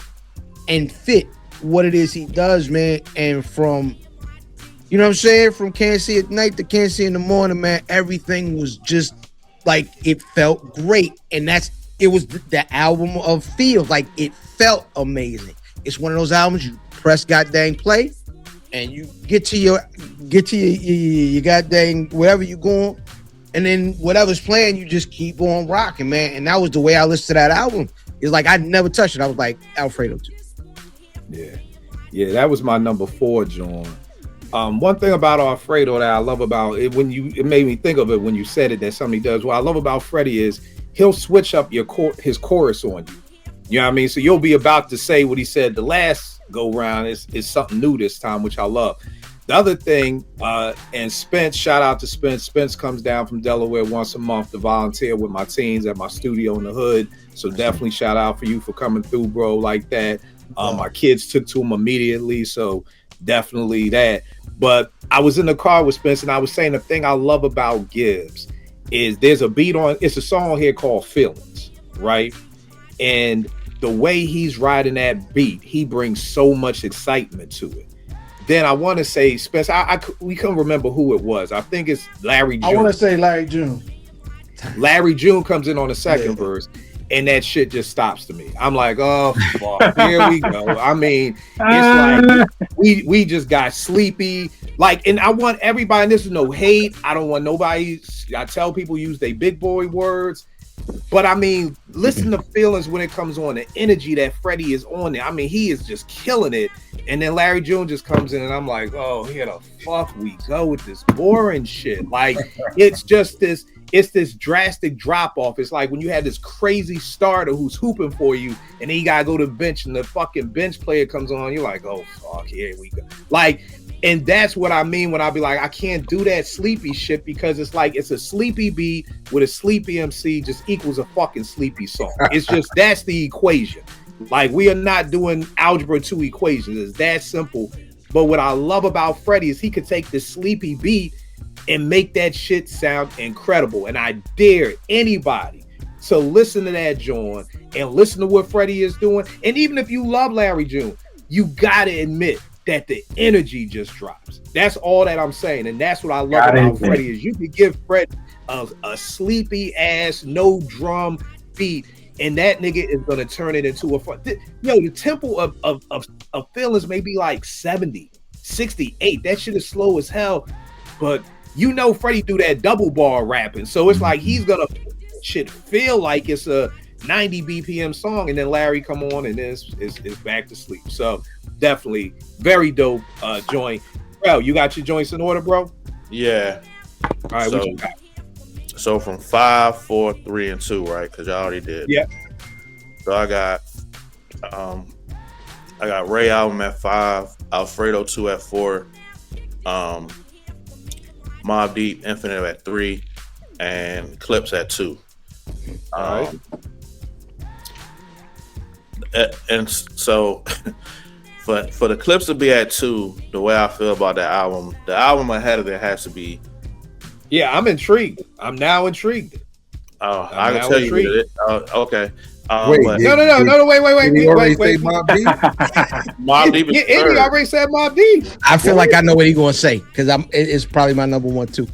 and fit what it is he does, man. And from, you know what I'm saying, from Can't See at Night to Can't See in the Morning, man, everything was just like, it felt great. And it was the album of feel. Like, it felt amazing. It's one of those albums you press goddamn play and you get to your goddamn wherever you going, and then whatever's playing, you just keep on rocking, man. And that was the way I listened to that album. It's like I never touched it. I was like, Alfredo 2. Yeah, that was my number 4, John. One thing about Alfredo that I love about it, it made me think of it when you said it, that something he does. What I love about Freddie is he'll switch up his chorus on you. You know what I mean? So you'll be about to say what he said the last go round is something new this time, which I love. The other thing, and Spence, shout out to Spence. Spence comes down from Delaware once a month to volunteer with my teens at my studio in the hood. So definitely shout out for you for coming through, bro, like that. My kids took to him immediately, so definitely that. But I was in the car with Spence and I was saying the thing I love about Gibbs is there's a beat on, it's a song here called Feelings, right? And the way he's riding that beat, he brings so much excitement to it. Then I want to say, Spence, we couldn't remember who it was. I think it's Larry June. I want to say Larry June. Larry June comes in on the second verse, and that shit just stops to me. I'm like, oh, fuck, here we go. I mean, it's like we just got sleepy. Like, and I want everybody, and this is no hate. I don't want nobody, I tell people use their big boy words. But I mean, listen to Feelings when it comes on, the energy that Freddie is on there. I mean, he is just killing it. And then Larry June just comes in and I'm like, oh, here the fuck we go with this boring shit. Like, it's this drastic drop off. It's like when you had this crazy starter who's hooping for you and then you gotta go to the bench and the fucking bench player comes on. You're like, oh, fuck, here we go. Like, and that's what I mean when I be like, I can't do that sleepy shit, because it's like it's a sleepy beat with a sleepy MC just equals a fucking sleepy song. It's just, that's the equation. Like, we are not doing algebra 2 equations. It's that simple. But what I love about Freddie is he could take this sleepy beat and make that shit sound incredible. And I dare anybody to listen to that, John, and listen to what Freddie is doing. And even if you love Larry June, you gotta admit that the energy just drops. That's all that I'm saying. And that's what I love about Freddie is you can give Fred a sleepy ass, no drum beat, and that nigga is gonna turn it into a fun. The tempo of Feelings may be like 70, 68. That shit is slow as hell. But you know Freddie do that double bar rapping. So it's like he's gonna shit feel like it's a 90 BPM song, and then Larry come on and then it's back to sleep. So definitely very dope joint. Bro, you got your joints in order, bro? Yeah. All right, what you got? So from 5, 4, 3, and 2, right? Because y'all already did. Yeah. So I got Ray album at 5, Alfredo 2 at 4, Mobb Deep, Infinite at 3, and Clips at 2. All right. And so for the Clips to be at 2, the way I feel about that album, the album ahead of it has to be. Yeah, I'm intrigued. I'm now intrigued. I can tell intrigued. You that. Okay. Wait, but, no, wait. Did he already say Mobb Deep? Mobb Deep is Eddie third. already said Mobb Deep. I feel like I know what he's gonna say because it's probably my number one too.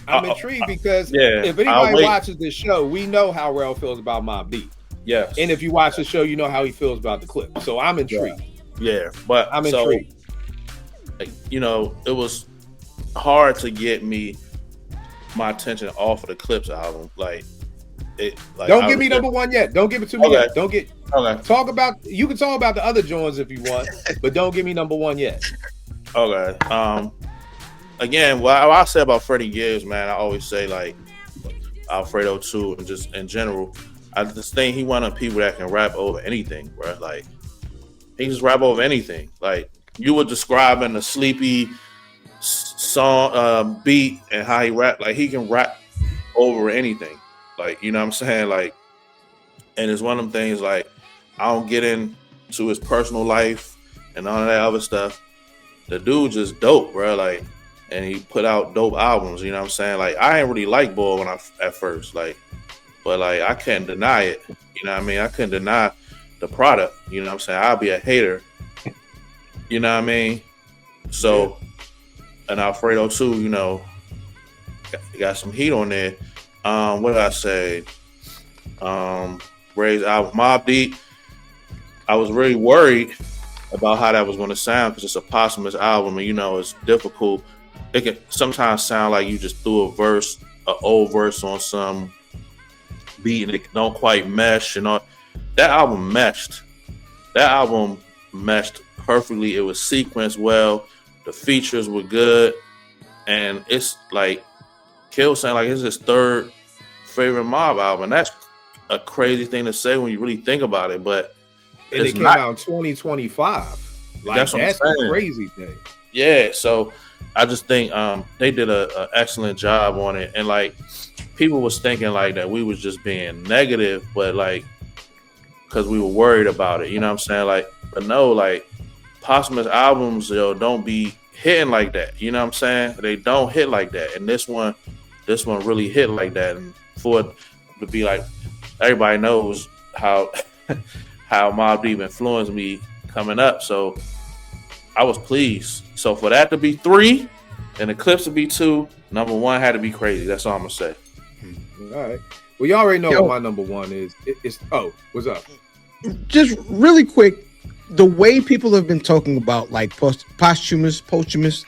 I'm intrigued because yeah, if anybody watches this show, we know how Rel feels about Mobb Deep. Yes. And if you watch the show, you know how he feels about the clip. So I'm intrigued. Yeah, but I'm intrigued. You know, it was hard to get my attention off of the Clips album. Don't give me number one yet. Don't give it to me yet. Don't get. Okay. You can talk about the other joints if you want, but don't give me number one yet. Okay. Again, what I say about Freddie Gibbs, man, I always say like Alfredo too, and just in general, I just think he one of the people that can rap over anything, bro. Like he just rap over anything. Like you were describing the Sleepy song beat and how he rap, like he can rap over anything. Like, you know what I'm saying? Like, and it's one of them things like I don't get into his personal life and all of that other stuff. The dude just dope, bro. Like, and he put out dope albums, you know what I'm saying? Like, I ain't really like Boy when at first, like, but like I can't deny it. You know what I mean? I couldn't deny the product, you know what I'm saying? I'll be a hater. You know what I mean? So, and Alfredo too, you know, got some heat on there. What did I say? Ray's album, Mobb Deep. I was really worried about how that was going to sound because it's a posthumous album, and you know it's difficult. It can sometimes sound like you just threw an old verse on some beat and it don't quite mesh. And all that album meshed. That album meshed perfectly. It was sequenced well. The features were good, and it's like Kill saying like it's his third favorite Mob album. That's a crazy thing to say when you really think about it, but and it came out in 2025. Like that's a crazy thing. Yeah, so I just think they did a excellent job on it, and like people was thinking like that we was just being negative, but like because we were worried about it, you know what I'm saying? Like, but no, like posthumous albums, don't be hitting like that. You know what I'm saying? They don't hit like that, and this one really hit like that. And for it to be like, everybody knows how Mobb Deep influenced me coming up, so I was pleased. So for that to be 3 and the Clips to be 2, number 1 had to be crazy. That's all I'm gonna say. All right. Well, you already know what my number 1 is. What's up? Just really quick, the way people have been talking about like posthumous,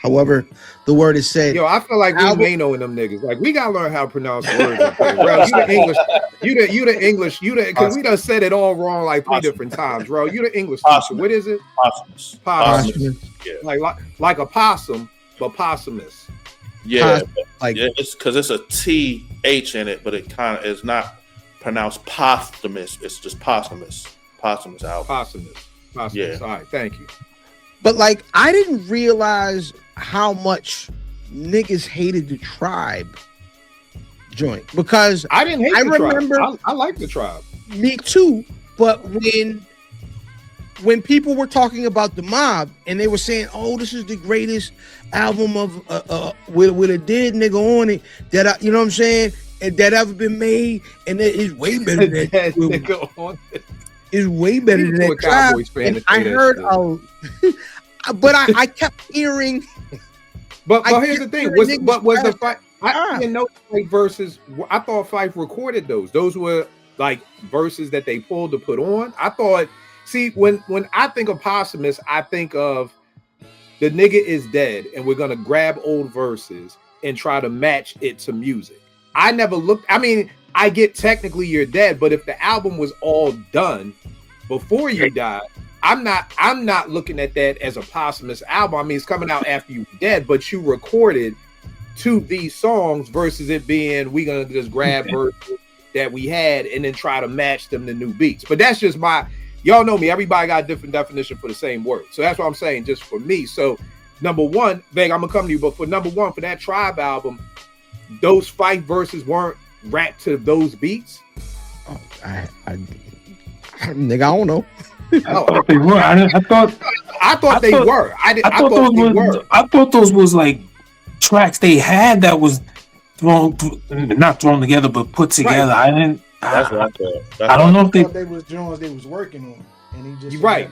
however the word is said. Yo, I feel like we may know them niggas. Like we gotta learn how to pronounce words. Bro, you the English, you the English, because we done said it all wrong like 3 different times, bro. You the English teacher. What is it? Posthumous. Yeah. Like a possum, but posthumous. Yeah, it's because it's a TH in it, but it kind of is not pronounced posthumous. It's just posthumous. Posthumous album. Posthumous. Yeah. All right, thank you. But like, I didn't realize how much niggas hated the Tribe joint because I didn't hate the remember, Tribe. I like the Tribe. Me too. But when people were talking about the Mob and they were saying, "Oh, this is the greatest album of with a dead nigga on it that you know what I'm saying, and that ever been made, and it is way better than that nigga on it." Is way better than that Tribe. And I heard, but I kept hearing. But here's the thing: was the fight? I didn't know like verses. I thought Fife recorded those. Those were like verses that they pulled to put on. I thought. See, when I think of posthumous, I think of the nigga is dead, and we're gonna grab old verses and try to match it to music. I never looked. I mean, I get technically you're dead, but if the album was all done before you died, I'm not looking at that as a posthumous album. I mean, it's coming out after you're dead, but you recorded to these songs versus it being we gonna just grab verses that we had and then try to match them to new beats. But that's just y'all know me. Everybody got a different definition for the same word. So that's what I'm saying, just for me. So number one, Veg, I'm gonna come to you, but for number one, for that Tribe album, those Fife verses weren't rapped to those beats. Oh, nigga, I don't know. I thought they were. I thought they were. I thought they were. I thought those was like tracks they had that was not thrown together, but put together. Right. I didn't. That's what I thought. I don't know if they was Jones they was working on, and he just right.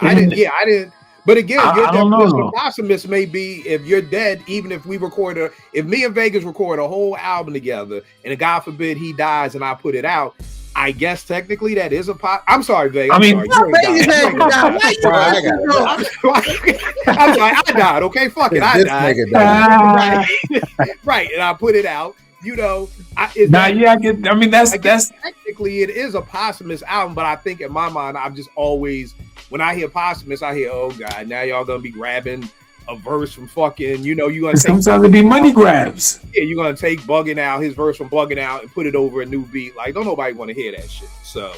I didn't. But again, your definition of posthumous may be if you're dead, even if if me and Vegas record a whole album together, and God forbid he dies and I put it out, I guess technically that is a I'm sorry, Vegas. I'm sorry, I died. Okay, fuck it, I died. Right, and I put it out. You know, that's technically it is a posthumous album, but I think in my mind, I've just always, when I hear posthumous, I hear, oh god, now y'all gonna be grabbing a verse from fucking, you know, you gonna take sometimes it be money grabs. Yeah, you're gonna take Bugging Out, his verse from Bugging Out, and put it over a new beat. Like, don't nobody want to hear that shit. So,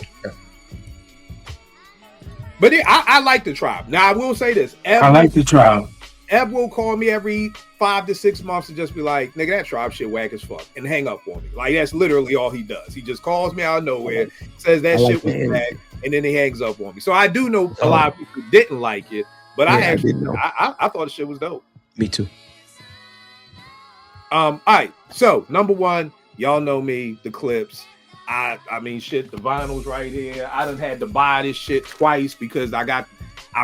but yeah, I like the Tribe. Now I will say this: I like the Tribe. Ev will call me every 5 to 6 months and just be like, nigga, that Tribe shit whack as fuck, and hang up on me. Like, that's literally all he does. He just calls me out of nowhere, says that shit was whack, and then he hangs up on me. So I do know a lot of people didn't like it, but I thought the shit was dope. Me too. All right, so number one, y'all know me, the clips. I mean, shit, the vinyl's right here. I done had to buy this shit twice because I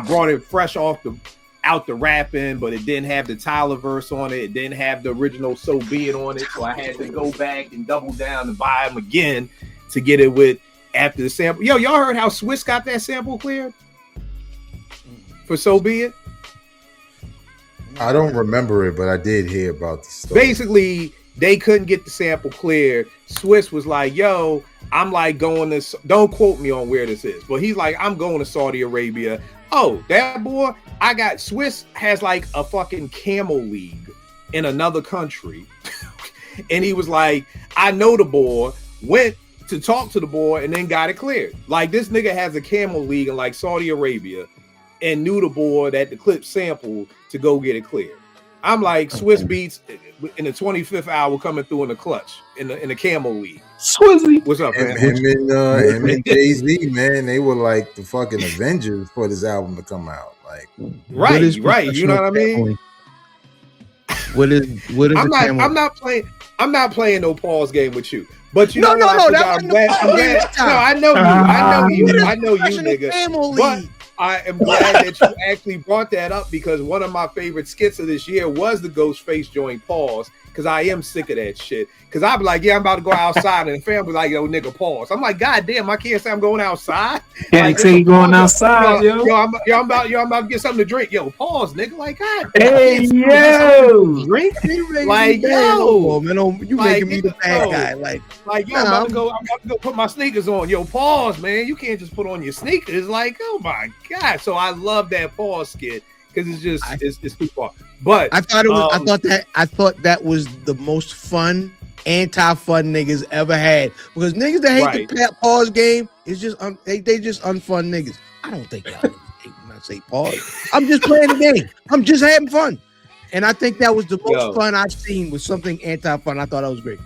brought it fresh out the rapping, but it didn't have the Tyler verse on it. It didn't have the original So Be It on it. So I had to go back and double down and buy them again to get it with after the sample. Yo, y'all heard how Swiss got that sample cleared for So Be It? I don't remember it, but I did hear about the story. Basically, they couldn't get the sample cleared. Swiss was like, yo, I'm like going to, don't quote me on where this is, but he's like, I'm going to Saudi Arabia. Oh, that boy, Swiss has like a fucking camel league in another country. And he was like, I know the boy, went to talk to the boy and then got it cleared. Like, this nigga has a camel league in like Saudi Arabia and knew the boy that the clip sample to go get it cleared. I'm like, Swiss Beats in the 25th hour coming through in the clutch in the camel league. Swizzy. What's up, man? Him and Jay-Z, man, they were like the fucking Avengers for this album to come out. Like, right. You know what I mean? What is I'm not playing no pause game with you. But you know no. I'm glad. No, I know you, nigga. But I am glad that you actually brought that up because one of my favorite skits of this year was the Ghostface joint Pause, because I am sick of that shit. Because I'd be like, yeah, I'm about to go outside, and the family like, yo, nigga, pause. I'm like, God damn, I can't say I'm going outside. Can't say you going outside, yo. I'm about to get something to drink. Yo, pause, nigga. Like, God. Hey, yo. Drink? Like, yo. Man, you making me the bad guy. Like, yo, I'm about to go put my sneakers on. Yo, pause, man. You can't just put on your sneakers. Like, oh my God. So I love that pause skit because it's just it's too far. But I thought that was the most fun, anti-fun niggas ever had. Because niggas that hate the pause game is just they just unfun niggas. I don't think y'all hate when I say pause. I'm just playing the game. I'm just having fun. And I think that was the most fun I've seen with something anti-fun. I thought that was great.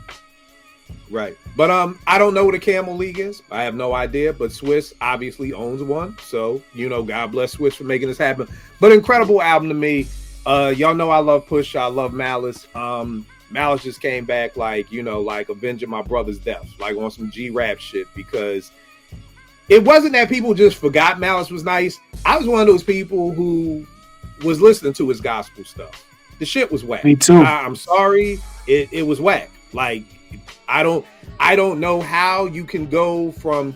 Right. But I don't know what a Camel League is. I have no idea. But Swiss obviously owns one. So, you know, God bless Swiss for making this happen. But incredible album to me. Y'all know I love Push. I love Malice. Malice just came back like, you know, like avenging my brother's death, like on some G-rap shit, because it wasn't that people just forgot Malice was nice. I was one of those people who was listening to his gospel stuff. The shit was whack. Me too. I'm sorry. It was whack. Like, I don't know how you can go from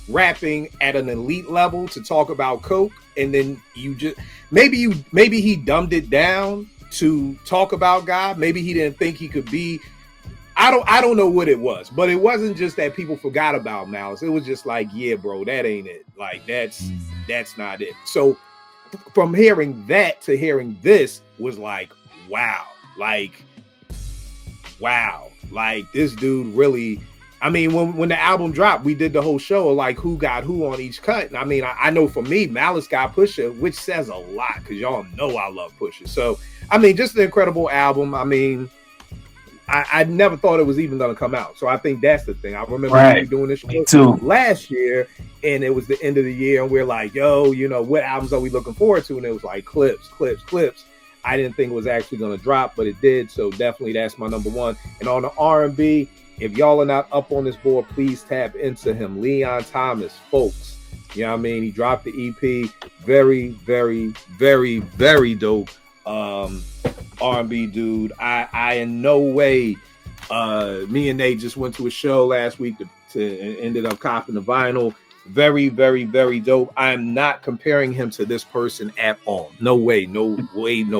rapping at an elite level to talk about coke, and then you just maybe he dumbed it down to talk about God. Maybe he didn't think he could be. I don't know what it was, but it wasn't just that people forgot about Malice. It was just like, yeah, bro, that ain't it. Like that's not it. So from hearing that to hearing this was like, wow, like this dude really I mean, when the album dropped, we did the whole show of like who got who on each cut. And I mean, I know for me, Malice got Pusha, which says a lot because y'all know I love Pusha. So, I mean, just an incredible album. I mean, I never thought it was even going to come out. So I think that's the thing. I remember we doing this show last year, and it was the end of the year, and we're like, yo, you know, what albums are we looking forward to? And it was like clips. I didn't think it was actually going to drop, but it did. So definitely that's my number one. And on the R&B, if y'all are not up on this board, please tap into him. Leon Thomas, folks. You know what I mean? He dropped the EP. Very, very, very, very dope R&B dude. I in no way, me and Nate just went to a show last week to ended up copping the vinyl. Very, very, very dope. I am not comparing him to this person at all. No way, no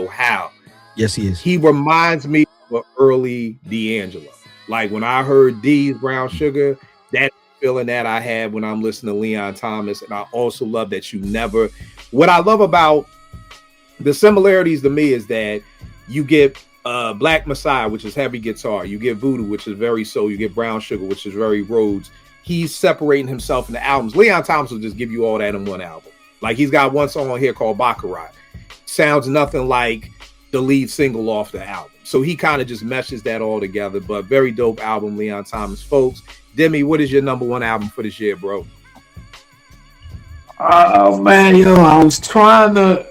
how. Yes, he is. He reminds me of an early D'Angelo. Like when I heard D's Brown Sugar, that feeling that I had when I'm listening to Leon Thomas. And I also love that what I love about the similarities to me is that you get Black Messiah, which is heavy guitar. You get Voodoo, which is very soul. You get Brown Sugar, which is very Rhodes. He's separating himself in the albums. Leon Thomas will just give you all that in one album. Like he's got one song on here called Baccarat. Sounds nothing like the lead single off the album. So he kind of just meshes that all together. But very dope album, Leon Thomas, folks. Demi, what is your number one album for this year, bro? Oh man, I was trying to,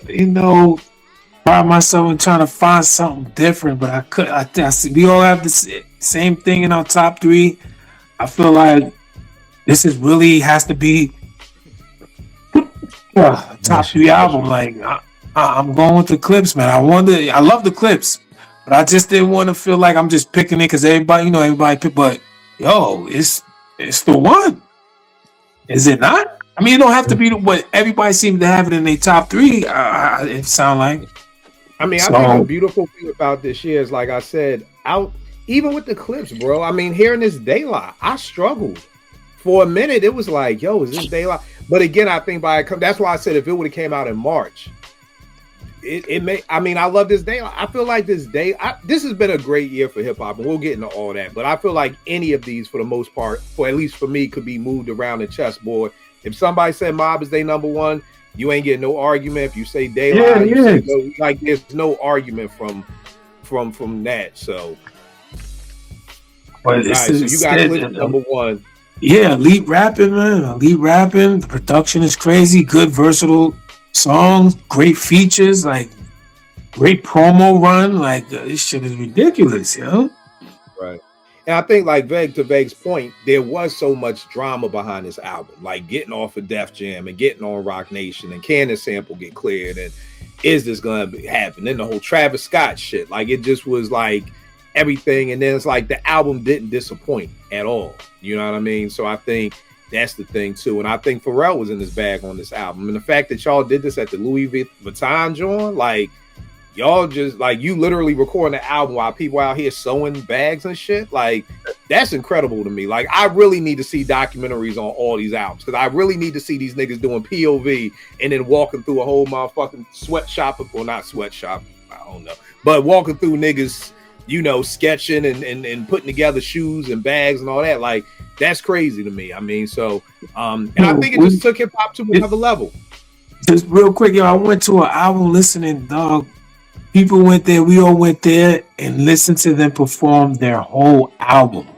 try myself and trying to find something different, but I could. I see we all have the same thing in our top three. I feel like this has to be top three album. Like I'm going with the Clips, man. I love the Clips, but I just didn't want to feel like I'm just picking it because everybody pick. But it's the one. Is it not? I mean, it don't have to be what everybody seems to have it in their top three. It sound like. I mean, I think the beautiful thing about this year is, like I said, even with the Clips, bro. I mean, hearing this Daylight, I struggled for a minute. It was like, yo, is this Daylight? But again, I think that's why I said if it would have came out in March, it may. I mean, I love this Daylight. I feel like this has been a great year for hip hop, and we'll get into all that. But I feel like any of these, for the most part, for at least for me, could be moved around the chessboard. If somebody said Mob is their number one, you ain't getting no argument. If you say Daylight, like there's no argument from that. So, but so you got Clips number one. Yeah, elite rapping, man. Elite rapping. The production is crazy. Good, versatile songs. Great features. Like great promo run. Like this shit is ridiculous, Right. And I think, like to Veg's point, there was so much drama behind this album, like getting off of Def Jam and getting on Rock Nation, and can this sample get cleared, and is this gonna happen? Then the whole Travis Scott shit, like it just was like everything, and then it's like the album didn't disappoint at all. You know what I mean? So I think that's the thing too, and I think Pharrell was in his bag on this album, and the fact that y'all did this at the Louis Vuitton joint, like. Y'all just like you literally recording the album while people out here sewing bags and shit. Like that's incredible to me. Like I really need to see documentaries on all these albums because I really need to see these niggas doing POV and then walking through a whole motherfucking sweatshop, or not sweatshop, I don't know, but walking through niggas, sketching and putting together shoes and bags and all that. Like that's crazy to me. I mean, so and I think it just took hip hop to another level. Just real quick, I went to an album listening, dog. People went there, we all went there and listened to them perform their whole album.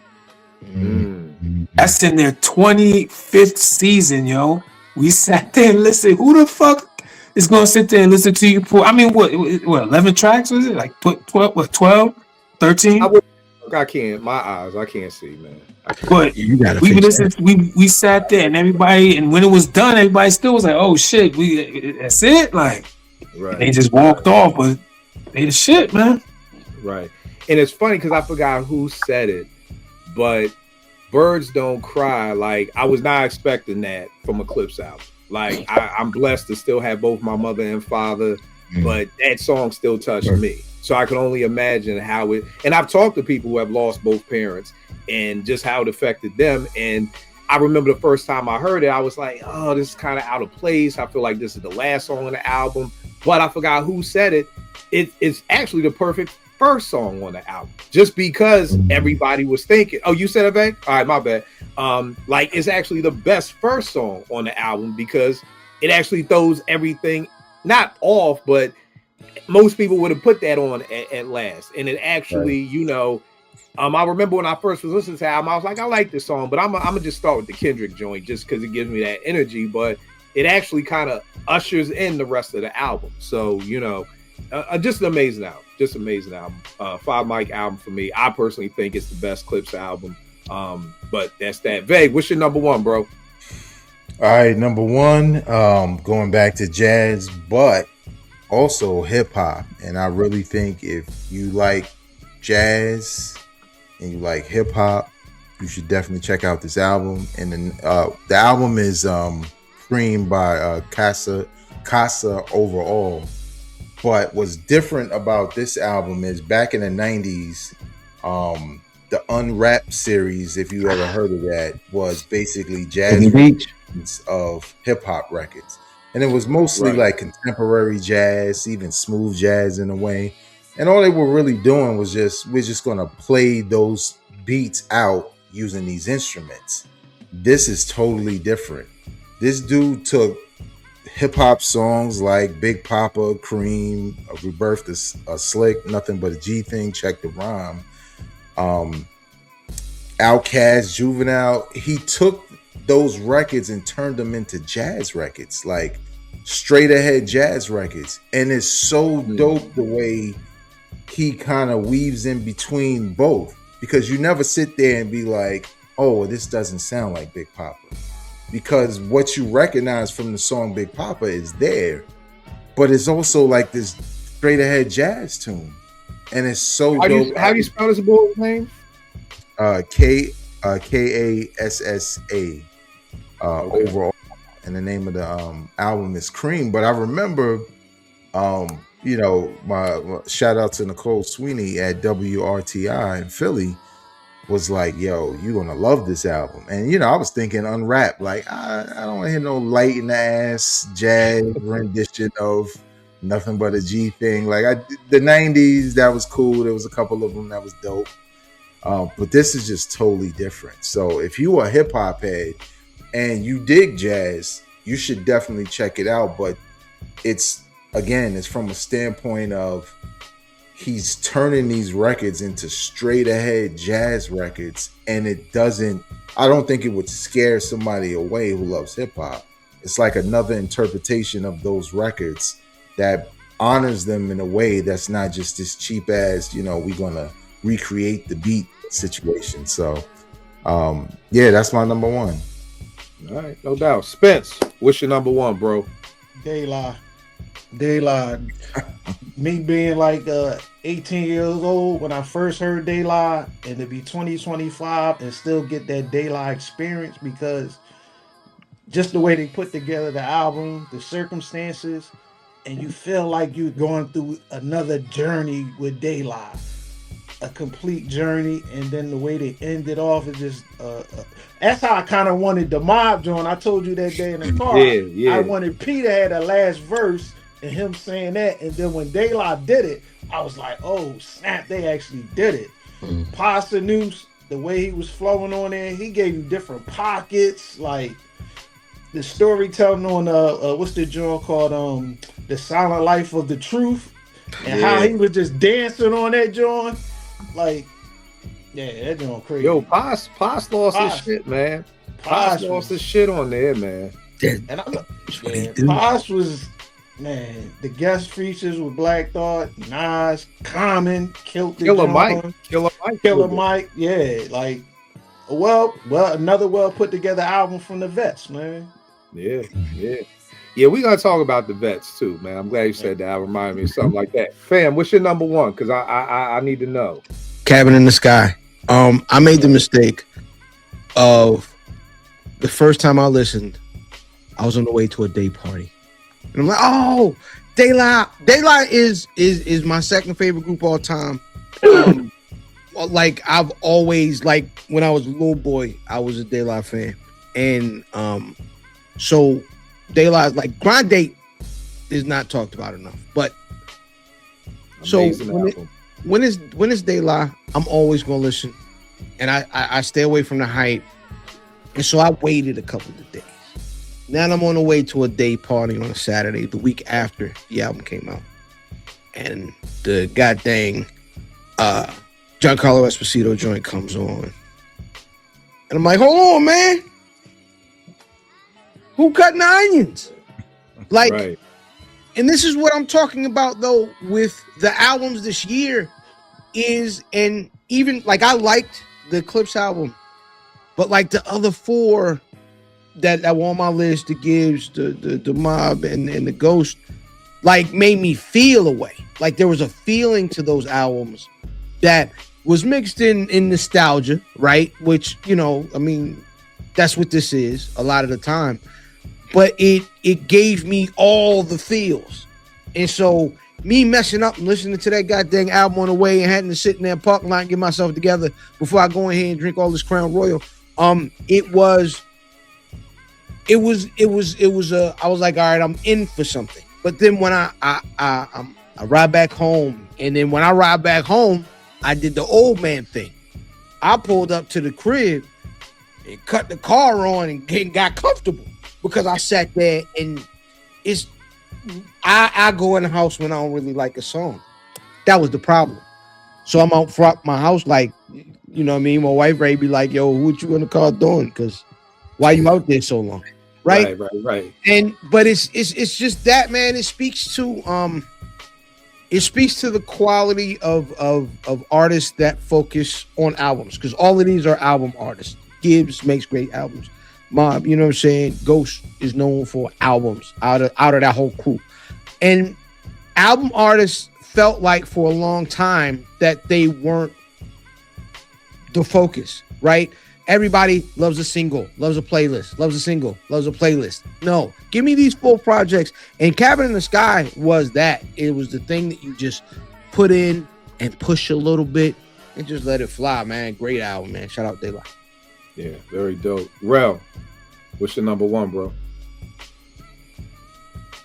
That's in their 25th season, yo. We sat there and listened. Who the fuck is going to sit there and listen to you? I mean, what 11 tracks was it? Like 12, 13? I can't, my eyes, I can't see, man. But you gotta we listened, we sat there and everybody, and when it was done, everybody still was like, oh shit, that's it? Like, right. They just walked off, but they the shit, man. Right. And it's funny because I forgot who said it, but Birds Don't Cry, like I was not expecting that from a Clips album. Like I'm blessed to still have both my mother and father, but that song still touched me. So I can only imagine how it, and I've talked to people who have lost both parents and just how it affected them. And I remember the first time I heard it, I was like, oh, this is kind of out of place. I feel like this is the last song on the album, but I forgot who said it. It's actually the perfect first song on the album, just because everybody was thinking, oh, you said it back? All right, my bad. Like it's actually the best first song on the album because it actually throws everything not off, but most people would have put that on at last. And it actually, you know, I remember when I first was listening to the album, I was like, I like this song, but I'm gonna just start with the Kendrick joint just because it gives me that energy. But it actually kind of ushers in the rest of the album. So, you know, just an amazing album. Just amazing album. 5 Mic album for me. I personally think it's the best Clips album. But that's that. Vague, what's your number one, bro? All right, number one, going back to jazz, but also hip hop. And I really think if you like jazz and you like hip hop, you should definitely check out this album. And then the album is Cream by Casa overall. But what's different about this album is back in the 90s, the Unwrapped series, if you ever heard of that, was basically jazz of hip hop records. And it was mostly like contemporary jazz, even smooth jazz in a way. And all they were really doing was we're just going to play those beats out using these instruments. This is totally different. This dude took hip hop songs like Big Papa, Cream, Rebirth, a Slick, Nothing But a G Thing, Check the Rhyme, Outkast, Juvenile. He took those records and turned them into jazz records, like straight ahead jazz records. And it's so dope the way he kind of weaves in between both, because you never sit there and be like, oh, this doesn't sound like Big Papa, because what you recognize from the song Big Papa is there, but it's also like this straight ahead jazz tune, and it's so dope. How do you spell this boy's name? Kassa overall, and the name of the album is Cream. But I remember, you know, my shout out to Nicole Sweeney at WRTI in Philly was like, yo, you're gonna love this album. And you know, I was thinking Unwrapped, like I don't want to hear no light in the ass jazz rendition of Nothing But a G Thing. Like the 90s, that was cool. There was a couple of them that was dope. But this is just totally different. So if you are a hip hop head and you dig jazz, you should definitely check it out. But it's from a standpoint of he's turning these records into straight ahead jazz records, and I don't think it would scare somebody away who loves hip hop. It's like another interpretation of those records that honors them in a way that's not just this cheap ass, you know, we're gonna recreate the beat situation. So yeah, that's my number one. All right, no doubt. Spence, what's your number one, bro? De La. Me being like 18 years old when I first heard De La, and to be 2025 and still get that De La experience, because just the way they put together the album, the circumstances, and you feel like you're going through another journey with De La, a complete journey. And then the way they ended off is just that's how I kind of wanted the Mob joint. I told you that day in the car. Yeah. I wanted Peter had a last verse and him saying that, and then when De La did it, I was like, oh snap, they actually did it. Pasta Noose, the way he was flowing on there, he gave you different pockets, like the storytelling on what's the joint called, The Silent Life of the Truth, and how he was just dancing on that joint, like, yeah, that joint crazy. Yo, Paz lost his shit, man. Paz lost his shit on there, man. And Paz was, man, the guest features with Black Thought, Nas, Common, Killer Mike, yeah, like, well, another well put together album from the Vets, man. Yeah. We're gonna talk about the Vets too, man. I'm glad you said that. It reminded me of something like that. Fam, what's your number one? Because I need to know. Cabin in the Sky. I made the mistake of the first time I listened, I was on the way to a day party. And I'm like, oh, De La is my second favorite group all time. Like I've always, like when I was a little boy, I was a De La fan. And so De La is like, Grind Date is not talked about enough. But Amazing album. when it's De La, I'm always gonna listen, and I stay away from the hype, and so I waited a couple of days. Now I'm on the way to a day party on a Saturday, the week after the album came out, and the goddamn Giancarlo Esposito joint comes on, and I'm like, hold on, man, who cutting the onions? Like, Right. and this is what I'm talking about though with the albums this year is, and even like I liked the Eclipse album, but like the other four that were on my list, the Gibbs, the Mob, and the Ghost, like made me feel a way. Like there was a feeling to those albums that was mixed in nostalgia, right? Which, you know, I mean, that's what this is a lot of the time. But it gave me all the feels. And so me messing up and listening to that goddamn album on the way and having to sit in that parking lot and get myself together before I go in here and drink all this Crown Royal. It was I was like, all right, I'm in for something. But then when I ride back home, and then when I ride back home, I did the old man thing. I pulled up to the crib and cut the car on and got comfortable because I sat there and I go in the house when I don't really like a song. That was the problem. So I'm out front my house, like, you know what I mean? My wife Ray be like, yo, what you in the car doing? Because why you out there so long? Right. And but it's just that, man. It speaks to the quality of artists that focus on albums, because all of these are album artists. Gibbs makes great albums. Mob, you know what I'm saying? Ghost is known for albums out of that whole crew. And album artists felt like for a long time that they weren't the focus, right? Everybody loves a single, loves a playlist, loves a single, loves a playlist. No, give me these full projects. And Cabin in the Sky was that. It was the thing that you just put in and push a little bit and just let it fly, man. Great album, man. Shout out De La. Yeah, very dope. Rel, what's your number one, bro?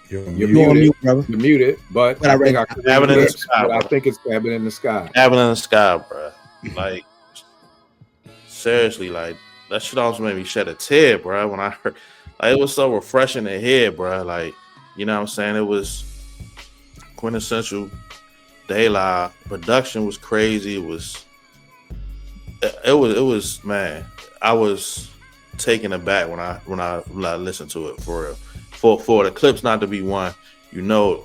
You're You're on mute, brother. You're muted, but But I read Cabin in the Sky, but I bro. think it's Cabin in the Sky. Cabin in the Sky, bro. Like, seriously, like that shit almost made me shed a tear, bro. When I heard, like, it was so refreshing to hear, bro. Like, you know what I'm saying? It was quintessential De La. Production was crazy. It was man. I was taken aback when I listened to it, for real. For the clips not to be one, you know,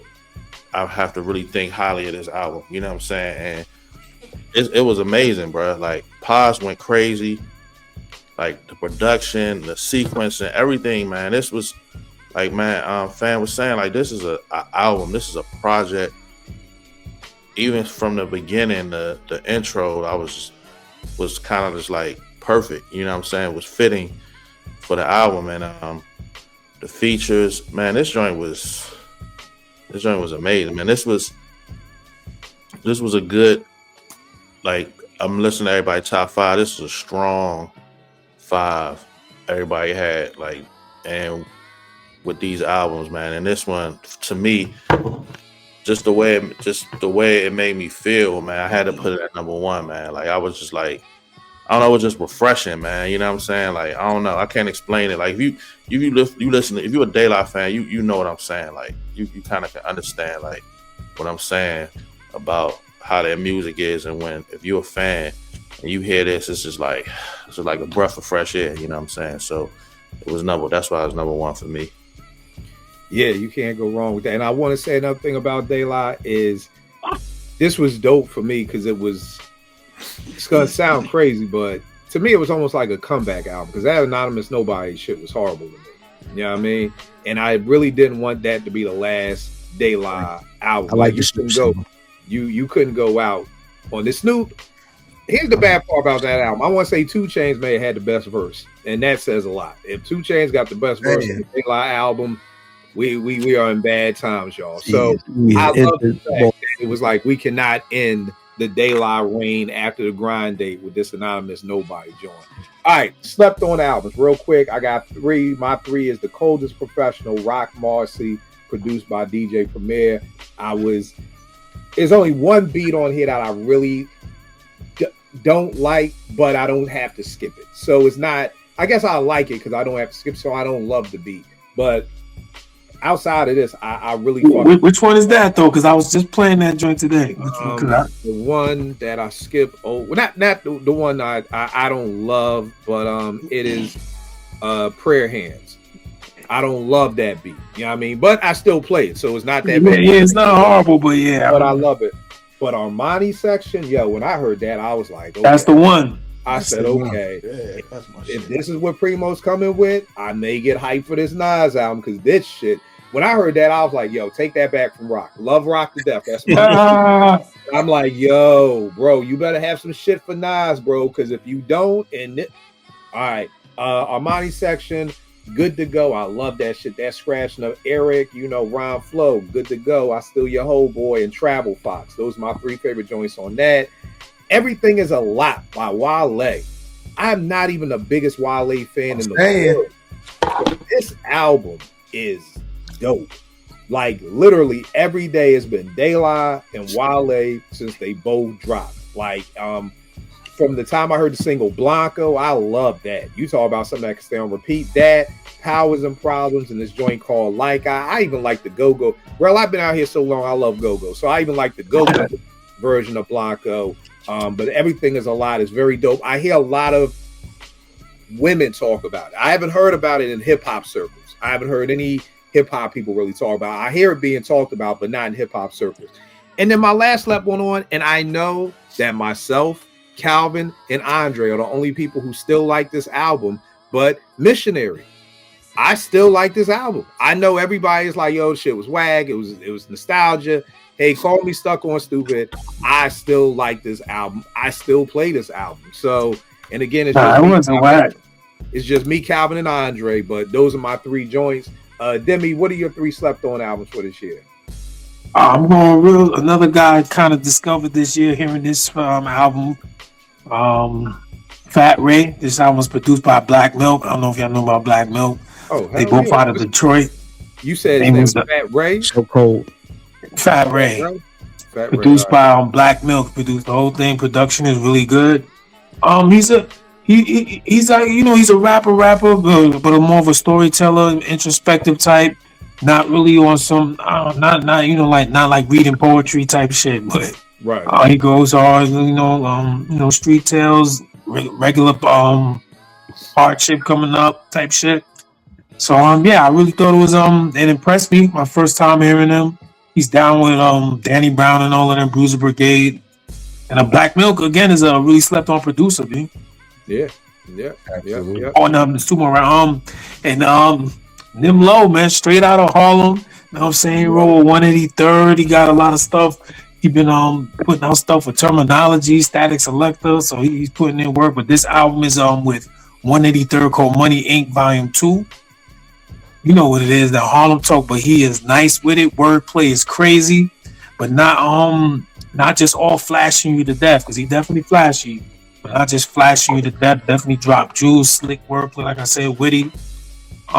I have to really think highly of this album. You know what I'm saying? And it was amazing, bro. Like, Paz went crazy. Like, the production, the sequence, and everything, man. This was like, man, Fan was saying, like, this is a album. This is a project. Even from the beginning, the intro, I was kind of just like perfect. You know what I'm saying? It was fitting for the album. And the features, man, this joint was amazing, man. This was a good, like, I'm listening to everybody top five. This is a strong 5 everybody had, like, and with these albums, man. And this one, to me, just the way it made me feel, man, I had to put it at number one, man. Like, I was just like, I don't know, it was just refreshing, man. You know what I'm saying? Like, I don't know, I can't explain it. Like, if you listen, if you're a De La fan, you know what I'm saying. Like, you kind of can understand, like, what I'm saying about how their music is, and if you're a fan and you hear this, it's just like a breath of fresh air. You know what I'm saying? So that's why it was number one for me. Yeah, you can't go wrong with that. And I want to say another thing about De La is this was dope for me because it's gonna sound crazy, but to me it was almost like a comeback album, because that Anonymous Nobody shit was horrible to me. You know what I mean? And I really didn't want that to be the last De La album. I like you couldn't go. You couldn't go out on this Snoop. Here's the bad part about that album. I want to say 2 Chainz may have had the best verse, and that says a lot. If 2 Chainz got the best verse on the De La album, we are in bad times, y'all. So I love the fact that it was like, we cannot end the De La reign after the grind date with this Anonymous Nobody joint. All right, slept on albums real quick. I got 3. My 3 is The Coldest Professional, Rock Marcy, produced by DJ Premier. I was there's only one beat on here that I really don't like, but I don't have to skip it. So it's not. I guess I like it because I don't have to skip. So I don't love the beat, but outside of this, I really. Which one is that though? Because I was just playing that joint today. The one that I skip. Oh, well, not the one I don't love, but it is Prayer Hands. I don't love that beat. You know what I mean? But I still play it, so it's not that bad. Yeah, it's not horrible, but yeah. But I love it. But Armani section, yo, when I heard that, I was like, okay. That's the one. I said, okay, if this is what Primo's coming with, I may get hyped for this Nas album because this shit. When I heard that, I was like, yo, take that back from Rock. Love Rock to death. That's my I'm like, yo, bro, you better have some shit for Nas, bro, because if you don't, all right, Armani section, good to go. I love that shit. That scratching of Eric, Ron Flo, good to go. I Still Your Whole Boy and Travel Fox. Those are my 3 favorite joints on that. Everything Is a Lot by Wale. I'm not even the biggest Wale fan in the world. But this album is dope. Like literally every day has been De La and Wale since they both dropped. Like from the time I heard the single Blanco, I love that. You talk about something that can stay on repeat. That, Powers and Problems, and this joint called Like I even like the Go-Go. Well, I've been out here so long, I love Go-Go. So I even like the Go-Go version of Blanco. But Everything Is a Lot is very dope. I hear a lot of women talk about it. I haven't heard about it in hip-hop circles. I haven't heard any hip-hop people really talk about it. I hear it being talked about, but not in hip-hop circles. And then my last slept one on, and I know that myself, Calvin, and Andre are the only people who still like this album, but Missionary. I still like this album. I know everybody is like, yo, shit was wag. It was nostalgia. Hey, call me stuck on stupid. I still like this album. I still play this album. So, and again, it's just me, Calvin, and Andre, but those are my 3 joints. Demi, what are your 3 slept on albums for this year? I'm going another guy kind of discovered this year hearing this album. Fat Ray. This album was produced by Black Milk. I don't know if y'all know about Black Milk. Oh, they both out of Detroit. You said his name Fat Ray? So cold. Fat Ray. Produced by Black Milk. Produced the whole thing. Production is really good. He's like, he's a rapper, but a more of a storyteller, introspective type. Not really on some, not like reading poetry type shit, but right. He goes hard, street tales, regular hardship coming up type shit. So I really thought it was it impressed me. My first time hearing him. He's down with Danny Brown and all of them, Bruiser Brigade, and Black Milk again is a really slept on producer, B. Yeah. Absolutely. Oh, no, there's 2 more around. And Nim Low, man, straight out of Harlem. You know what I'm saying? He wrote 183rd. He got a lot of stuff. He been putting out stuff with Terminology, Static Selector, so he's putting in work. But this album is with 183rd called Money Inc. Volume 2. You know what it is, the Harlem Talk, but he is nice with it. Wordplay is crazy, but not just all flashing you to death, because he definitely flashy, but not just flashing you to death. Definitely drop jewels, slick wordplay, like I said, witty.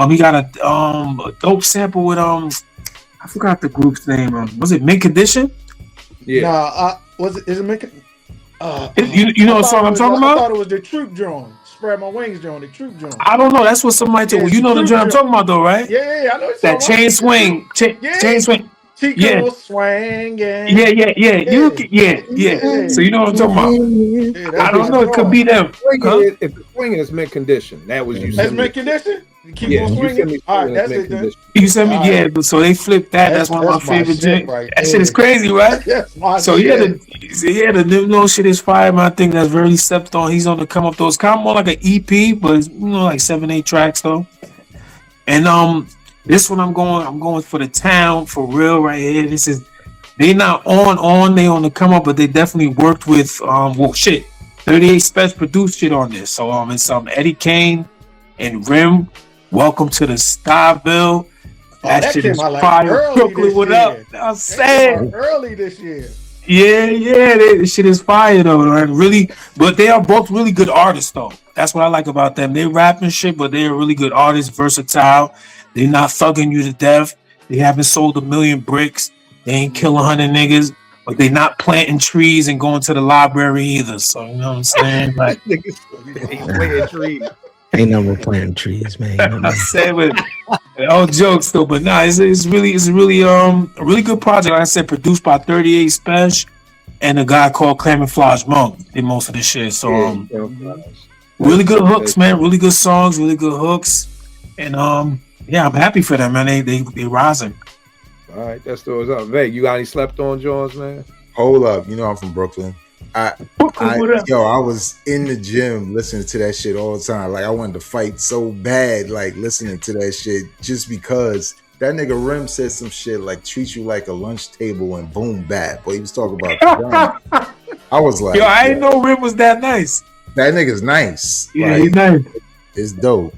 He got a dope sample with I forgot the group's name. Was it Mint Condition? Yeah. Is it Mint? You know what song I'm talking about? I thought it was the Troop Drone. Spread My Wings Drone, the Troop Drone. I don't know. That's what somebody told. Well, you know the joint I'm talking about, though, right? Yeah. I know that chain swing. Chain swing. Chico swing. Yeah. So you know what I'm talking about. I don't know. It could be them. If the swinging is Mint Condition, that was you. That's Mint Condition. Keep on swinging. All right, that's it then. You sent me, but so they flipped that. That's one of my favorite joints. That shit is crazy, right? So he had the no shit is fire. Man, I think that's very slept on. He's on the come up. Those kind of more like an EP, but it's, like 7-8 tracks though. And this one I'm going for the town for real right here. This is they not on they on the come up, but they definitely worked with 38 Special produced shit on this. So it's Eddie Kane and Rim. Welcome to the Starville. That shit is fire. Brooklyn, what up? I'm saying early this year. Yeah, this shit is fire though, right? Really, but they are both really good artists though. That's what I like about them. They rapping shit, but they're really good artists, versatile. They're not thugging you to death. They haven't sold 1 million bricks. They ain't kill 100 niggas. but they not planting trees and going to the library either. So you know what I'm saying? Like Niggas ain't planting trees. Ain't no more planting trees, man. Ain't no I more. said, but all jokes though. But nah, it's really a really good project. Like I said, produced by 38 Special and a guy called Camouflage Monk did most of the shit. So really good hooks, man. Really good songs, really good hooks, and yeah, I'm happy for them, man. They rising. All right, that's what's up. Veg, you got any slept on Jones, man? Hold up, you know I'm from Brooklyn. I was in the gym listening to that shit all the time. Like I wanted to fight so bad, like listening to that shit, just because that nigga Rim said some shit like treat you like a lunch table and boom bap. Boy, he was talking about I was like, yo, I didn't know Rim was that nice. That nigga's nice. Yeah, like, he's nice. It's dope.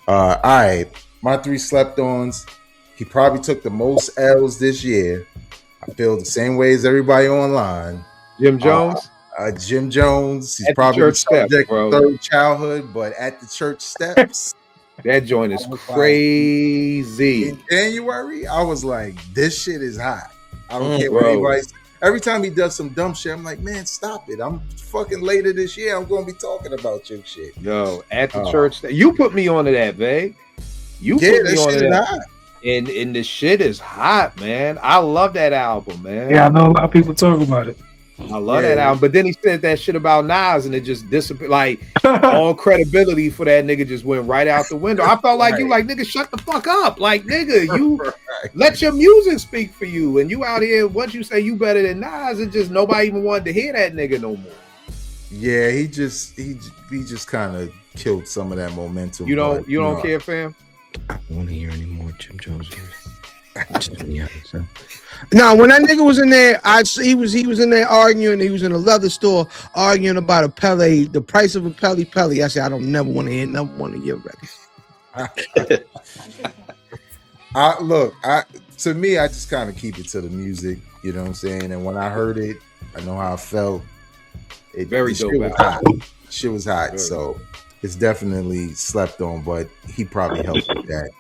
All right, my 3 slept-ons. He probably took the most L's this year. I feel the same way as everybody online. Jim Jones? Jim Jones. He's at probably the church subject steps, bro. third childhood, but at the church steps. That joint is crazy. In January, I was like, this shit is hot. I don't care what bro. anybody's. Every time he does some dumb shit, I'm like, man, stop it. I'm fucking later this year. I'm going to be talking about your shit. Yo, at the church. You put me onto that, Veg. You put me that onto shit is that. hot. And the shit is hot, man. I love that album, man. Yeah, I know a lot of people talk about it. I love that album. But then he said that shit about Nas and it just disappeared. Like all credibility for that nigga just went right out the window. I felt like you like, nigga, shut the fuck up. Like, nigga, you let your music speak for you. And you out here, once you say you better than Nas, it just nobody even wanted to hear that nigga no more. Yeah, he just kind of killed some of that momentum. You don't care, fam? I don't want to hear any more Jim Jones. Just to be honest, huh? No, when that nigga was in there, he was in there arguing. He was in a leather store arguing about a Pele, the price of a Pele. I said, I don't never want to hear another one of your records. To me, I just kind of keep it to the music. You know what I'm saying? And when I heard it, I know how I felt. Very dope. Shit was hot. Shit was hot. Very so it's definitely slept on, but he probably helped with that.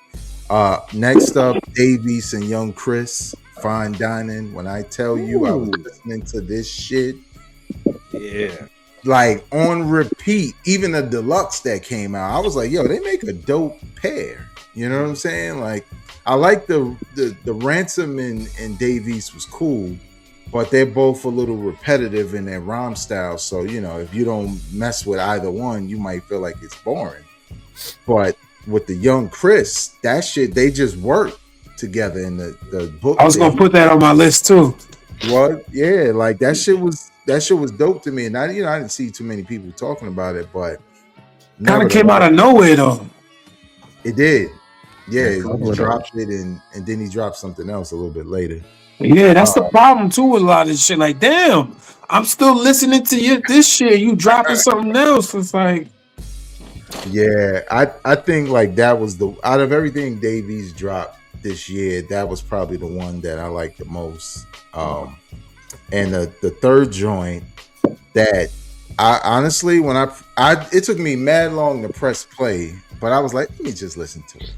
Next up, Davies and Young Chris, Fine Dining. When I tell you, I was listening to this shit, like on repeat. Even the deluxe that came out, I was like, yo, they make a dope pair. You know what I'm saying? Like, I like the Ransom and Davies was cool, but they're both a little repetitive in their rhyme style. So, you know, if you don't mess with either one, you might feel like it's boring. But with the Young Chris, that shit, they just work together in the book. I was gonna put that on my list too. What? Yeah, like that shit was dope to me. And I didn't see too many people talking about it, but kind of came out of nowhere though. It did. Yeah, he dropped it and then he dropped something else a little bit later. Yeah, that's the problem too with a lot of this shit. Like, damn, I'm still listening to this shit. You dropping something else. It's like, yeah, I think like that was out of everything Davies dropped this year, that was probably the one that I liked the most. And the third joint that I honestly, when it took me mad long to press play, but I was like, let me just listen to it.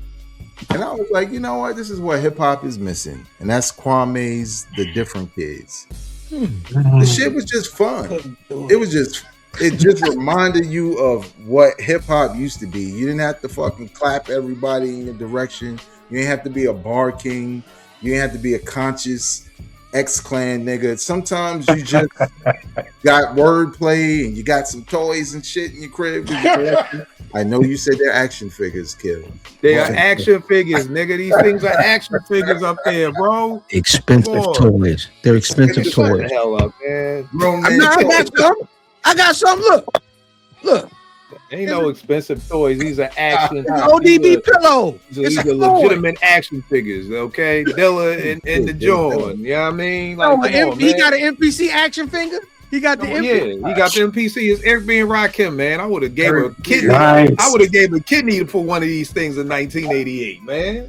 And I was like, you know what? This is what hip hop is missing. And that's Kwame's The Different Kids. The shit was just fun. It just reminded you of what hip hop used to be. You didn't have to fucking clap everybody in your direction. You didn't have to be a bar king. You didn't have to be a conscious X-Clan nigga. Sometimes you just got wordplay and you got some toys and shit in your crib. I know you said they're action figures, Kill. They are action figures, nigga. These things are action figures up there, bro. Expensive toys. They're expensive Shut toys. the hell up, man. I got some. Look. Ain't no expensive toys. These are action. ODB pillow. These are legitimate action figures, okay? Dilla and the John. You know what I mean? Like, he got an NPC action figure. He got the he got the NPC. It's Eric B. and Rakim, man. I would have gave a kidney. Nice. I would have gave a kidney for one of these things in 1988, man.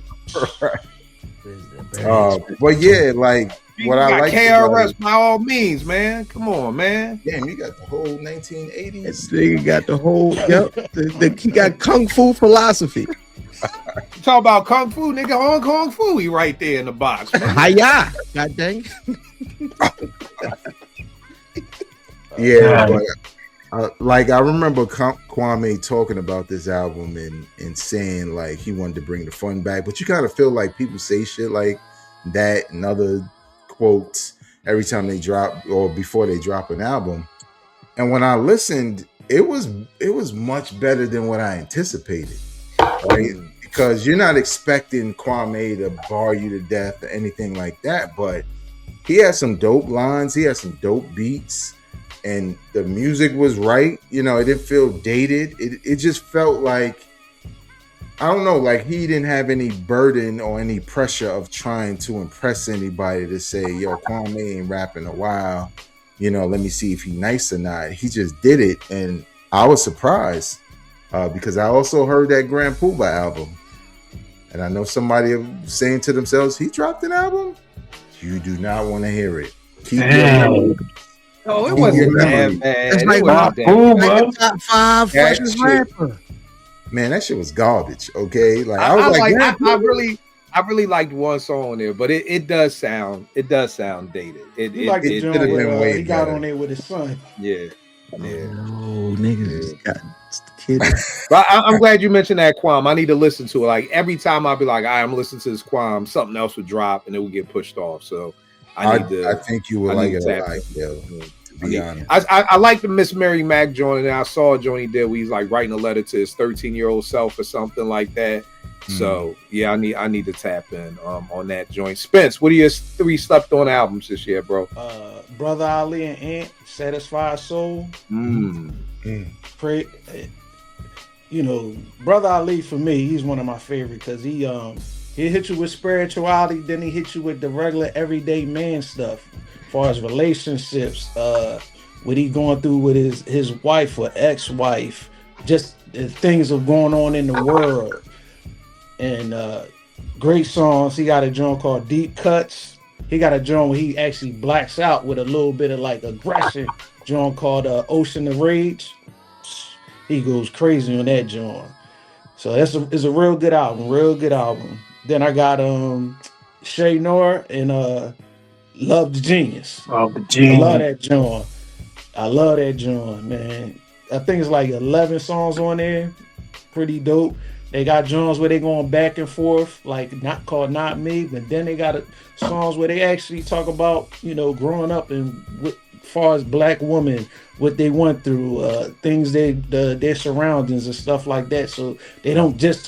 But yeah, like what I like KRS by all means, man. Come on, man. Damn, you got the whole 1980s. This nigga got the whole. Yep. He got kung fu philosophy. You talk about kung fu, nigga. Hong Kong Fu, he right there in the box. Hiya. God dang. Yeah, but like I remember Kwame talking about this album and saying like he wanted to bring the fun back, but you kind of feel like people say shit like that and other quotes every time they drop or before they drop an album. And when I listened, it was much better than what I anticipated, right? Because you're not expecting Kwame to bar you to death or anything like that, but he had some dope lines, he had some dope beats. And the music was right, you know. It didn't feel dated. It just felt like, I don't know, like he didn't have any burden or any pressure of trying to impress anybody to say, "Yo, Kwame ain't rapping a while, you know. Let me see if he nice or not." He just did it, and I was surprised because I also heard that Grand Puba album, and I know somebody was saying to themselves, "He dropped an album." You do not want to hear it. Keep your Oh, it wasn't that bad. It's like a top 5 freshest rapper. Man, that shit was garbage. Okay, like I really liked one song on there, but it does sound dated. It could have been way he got on there with his son. Yeah. Oh, niggas got kidding. But I'm glad you mentioned that Quam. I need to listen to it. Like every time I'll be like, I'm listening to this Quam, something else would drop and it would get pushed off. So I think you would like it a lot, to be honest. I like the Miss Mary Mac joint, and I saw a joint he did where he's like writing a letter to his 13-year-old self or something like that. So yeah, I need to tap in on that joint. Spence, what are your 3 slept on albums this year, bro? Brother Ali and Ant, Satisfied Soul. You know, Brother Ali for me, he's one of my favorite because he hit you with spirituality, then he hit you with the regular everyday man stuff, as far as relationships, what he going through with his wife or ex-wife, just the things are going on in the world. And great songs. He got a joint called Deep Cuts. He got a joint where he actually blacks out with a little bit of like aggression. Joint called Ocean of Rage. He goes crazy on that joint. So it's a real good album. Then I got Shay Noir and Love the Genius. I love that joint, man. I think it's like 11 songs on there. Pretty dope. They got joints where they going back and forth, like not called Not Me, but then they got songs where they actually talk about, you know, growing up and as far as black women, what they went through, things their surroundings and stuff like that. So they don't just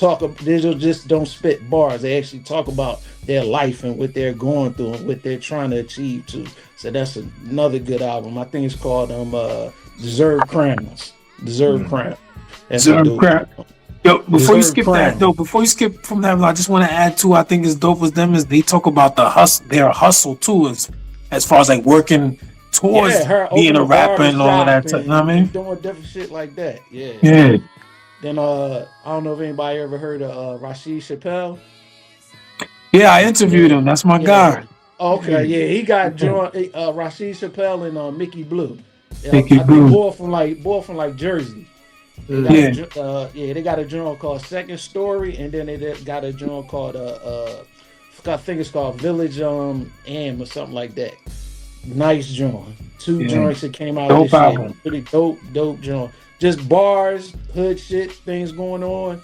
don't spit bars. They actually talk about their life and what they're going through and what they're trying to achieve too. So that's another good album. I think it's called Deserved Crowns. Deserved Crown. Deserved Crown. Yo, before you skip from that, I just want to add too. I think as dope as them is they talk about the hustle, their hustle too, as far as like working towards being a rapper and all of that. You know what I mean? Doing different shit like that. Yeah. Yeah. Then I don't know if anybody ever heard of Rashid Chappelle. Yeah, I interviewed him. That's my guy. Okay, yeah, he got Rashid Chappelle and Mickey Blue. Mickey Blue. Boy from like Jersey. They got a joint called Second Story, and then they got a joint called I think it's called Village Am or something like that. Nice joint. 2 joints that came out this year. Pretty dope joint. Just bars, hood shit, things going on.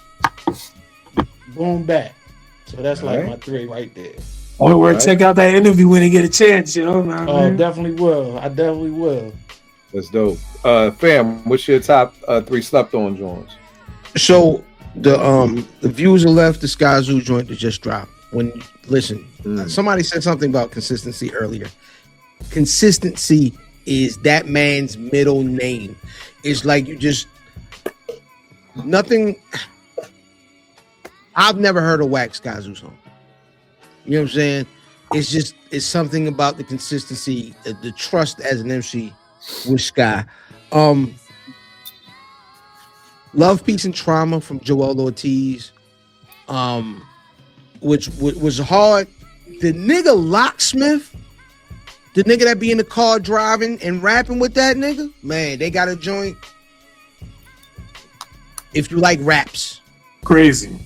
Boom back. So that's like my 3 right there. Check out that interview when you get a chance, you know. Definitely will. I definitely will. That's dope. Fam, what's your top 3 slept on joints? So the Views Are Left, the Sky Zoo joint that just dropped. Somebody said something about consistency earlier. Consistency is that man's middle name. It's like nothing. I've never heard a whack Sky Zoo song. You know what I'm saying? It's something about the consistency, the trust as an MC with Sky. Love, Peace, and Trauma from Joel Ortiz, which was hard. The nigga Locksmith, the nigga that be in the car driving and rapping with that nigga, man, they got a joint. If you like raps, crazy,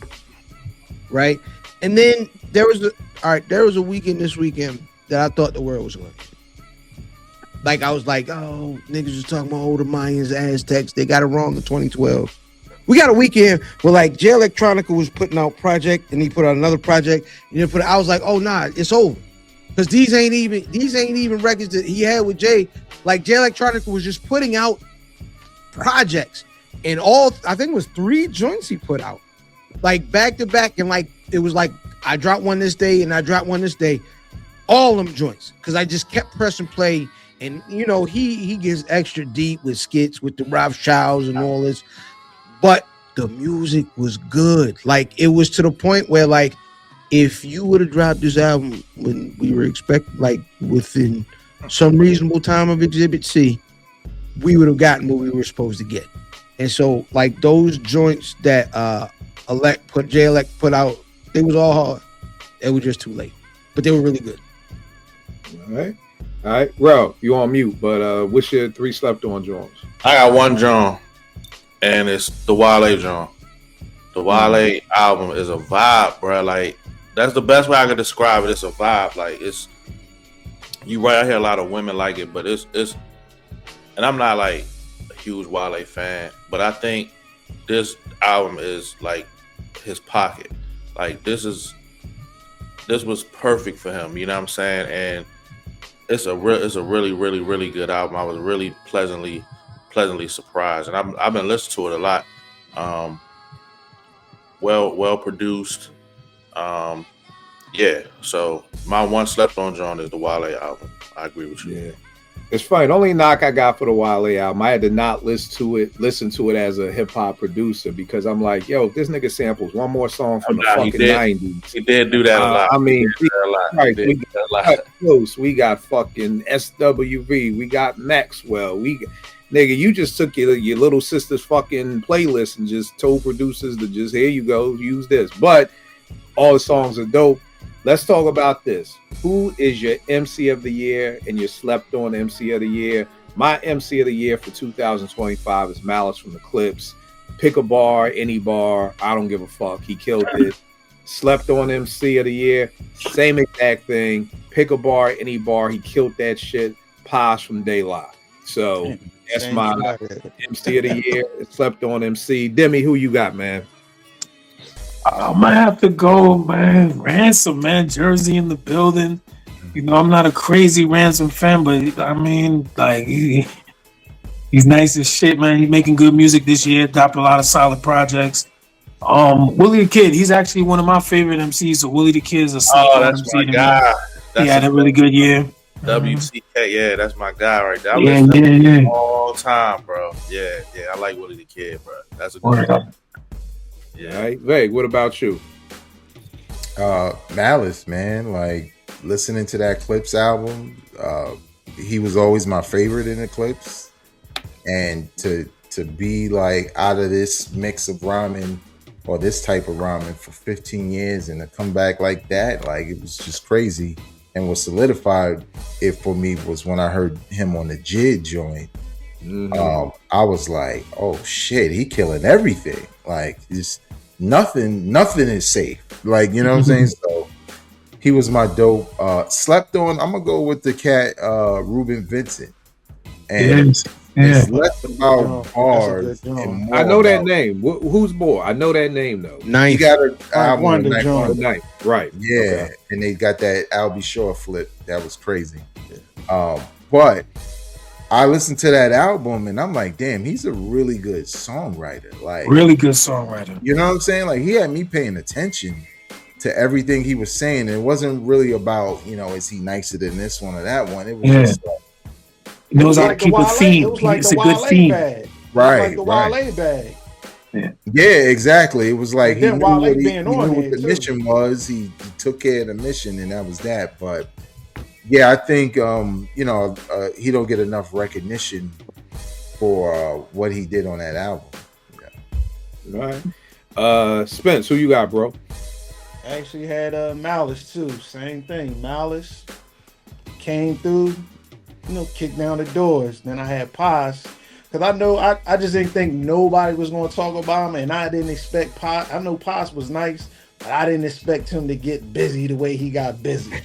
right? And then there was a weekend this weekend that I thought the world was going. Like I was like, oh, niggas was talking about older Mayans, Aztecs. They got it wrong in 2012. We got a weekend where like Jay Electronica was putting out project and he put out another project. And then I was like, oh nah, it's over. Because these ain't even records that he had with Jay. Like Jay Electronica was just putting out projects. And I think it was 3 joints he put out. Like back to back. And like it was like I dropped one this day and I dropped one this day. All them joints. Because I just kept pressing play. And you know, he gets extra deep with skits with the Rothschilds and all this. But the music was good. Like it was to the point where like if you would have dropped this album when we were expecting, like within some reasonable time of Exhibit C, we would have gotten what we were supposed to get. And so like those joints that Jay Elect put out, they was all hard. They were just too late. But they were really good. All right. Well, you on mute, but what's your 3 slept on joints? I got one joint, and it's the Wale joint. The Wale album is a vibe, bro. Like that's the best way I could describe it. It's a vibe. Like it's you right. I hear a lot of women like it, but it's and I'm not like a huge Wale fan, but I think this album is like his pocket. Like this was perfect for him. You know what I'm saying? And it's a really, really, really good album. I was really pleasantly surprised, and I've been listening to it a lot. Well produced. Yeah. So my one slept on joint is the Wale album. I agree with you. Yeah. It's funny. The only knock I got for the Wale album, I had to not listen to it as a hip hop producer because I'm like, yo, if this nigga samples one more song from the fucking 90s. He did do that a lot. I mean, we got Close. We got fucking SWV. We got Maxwell. Nigga, you just took your little sister's fucking playlist and just told producers to just, here you go, use this. But all the songs are dope. Let's talk about this. Who is your MC of the year and your slept on MC of the year? My MC of the year for 2025 is Malice from the Clips. Pick a bar, any bar. I don't give a fuck. He killed it. Slept on MC of the year. Same exact thing. Pick a bar, any bar. He killed that shit. Paz from Daylight. So that's my MC of the year. Slept on MC. Demi, who you got, man? I might have to go, man. Ransom, man. Jersey in the building. You know, I'm not a crazy Ransom fan, but I mean, like, he's nice as shit, man. He's making good music this year. Dropped a lot of solid projects. Willie the Kid, he's actually one of my favorite MCs. So Willie the Kid is a that's MC my guy. He had a really good year. WCK, yeah, that's my guy right there. Yeah. All time, bro. Yeah, I like Willie the Kid, bro. That's a good one. Yeah. All right, Veg, what about you? Malice, man. Like listening to that Clips album, he was always my favorite in the Clips, and to be like out of this mix of rhyming or this type of rhyming for 15 years and to come back like that, like it was just crazy. And what solidified it for me was when I heard him on the JID joint. Mm-hmm. I was like, oh shit, he killing everything. Like just nothing is safe. Like, you know what I'm saying? So he was my dope. Slept on, I'm gonna go with the cat Ruben Vincent. And it's less about bars and more. I know that name. Who's more? I know that name though. You got an album on Night. Right. Yeah. Okay. And they got that Albie Shore flip. That was crazy. But I listened to that album and I'm like, damn, he's a really good songwriter. Like really good songwriter. You know what I'm saying? Like he had me paying attention to everything he was saying. It wasn't really about, you know, is he nicer than this one or that one? It was just like, he knows how to keep a theme. It's a good theme. Right. Like the Wale bag. Yeah, exactly. It was like he knew Wale what the mission was. He took care of the mission, and that was that. But yeah, I think he don't get enough recognition for what he did on that album. Yeah. All right. Spence, who you got, bro? I actually had Malice too. Same thing. Malice came through, kicked down the doors. Then I had Paz. Because I just didn't think nobody was going to talk about him, and I didn't expect Paz. I know Paz was nice, I didn't expect him to get busy the way he got busy.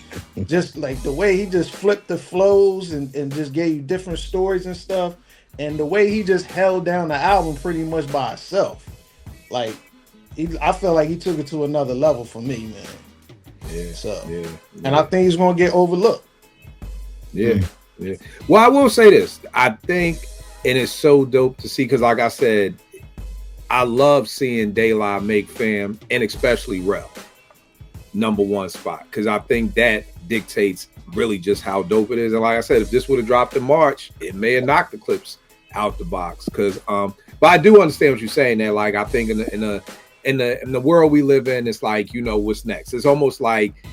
Just like the way he just flipped the flows and just gave you different stories and stuff. And the way he just held down the album pretty much by himself. Like, I felt like he took it to another level for me, man. Yeah. So, yeah. and I think he's going to get overlooked. Yeah. Yeah. Well, I will say this. I think it is so dope to see, because like I said, I love seeing De La make fam, and especially Rel number one spot, because I think that dictates really just how dope it is. And like I said, if this would have dropped in March, it may have knocked the Clips out the box. Because but I do understand what you're saying there. Like, I think in the world we live in, it's like, you know, what's next? It's almost like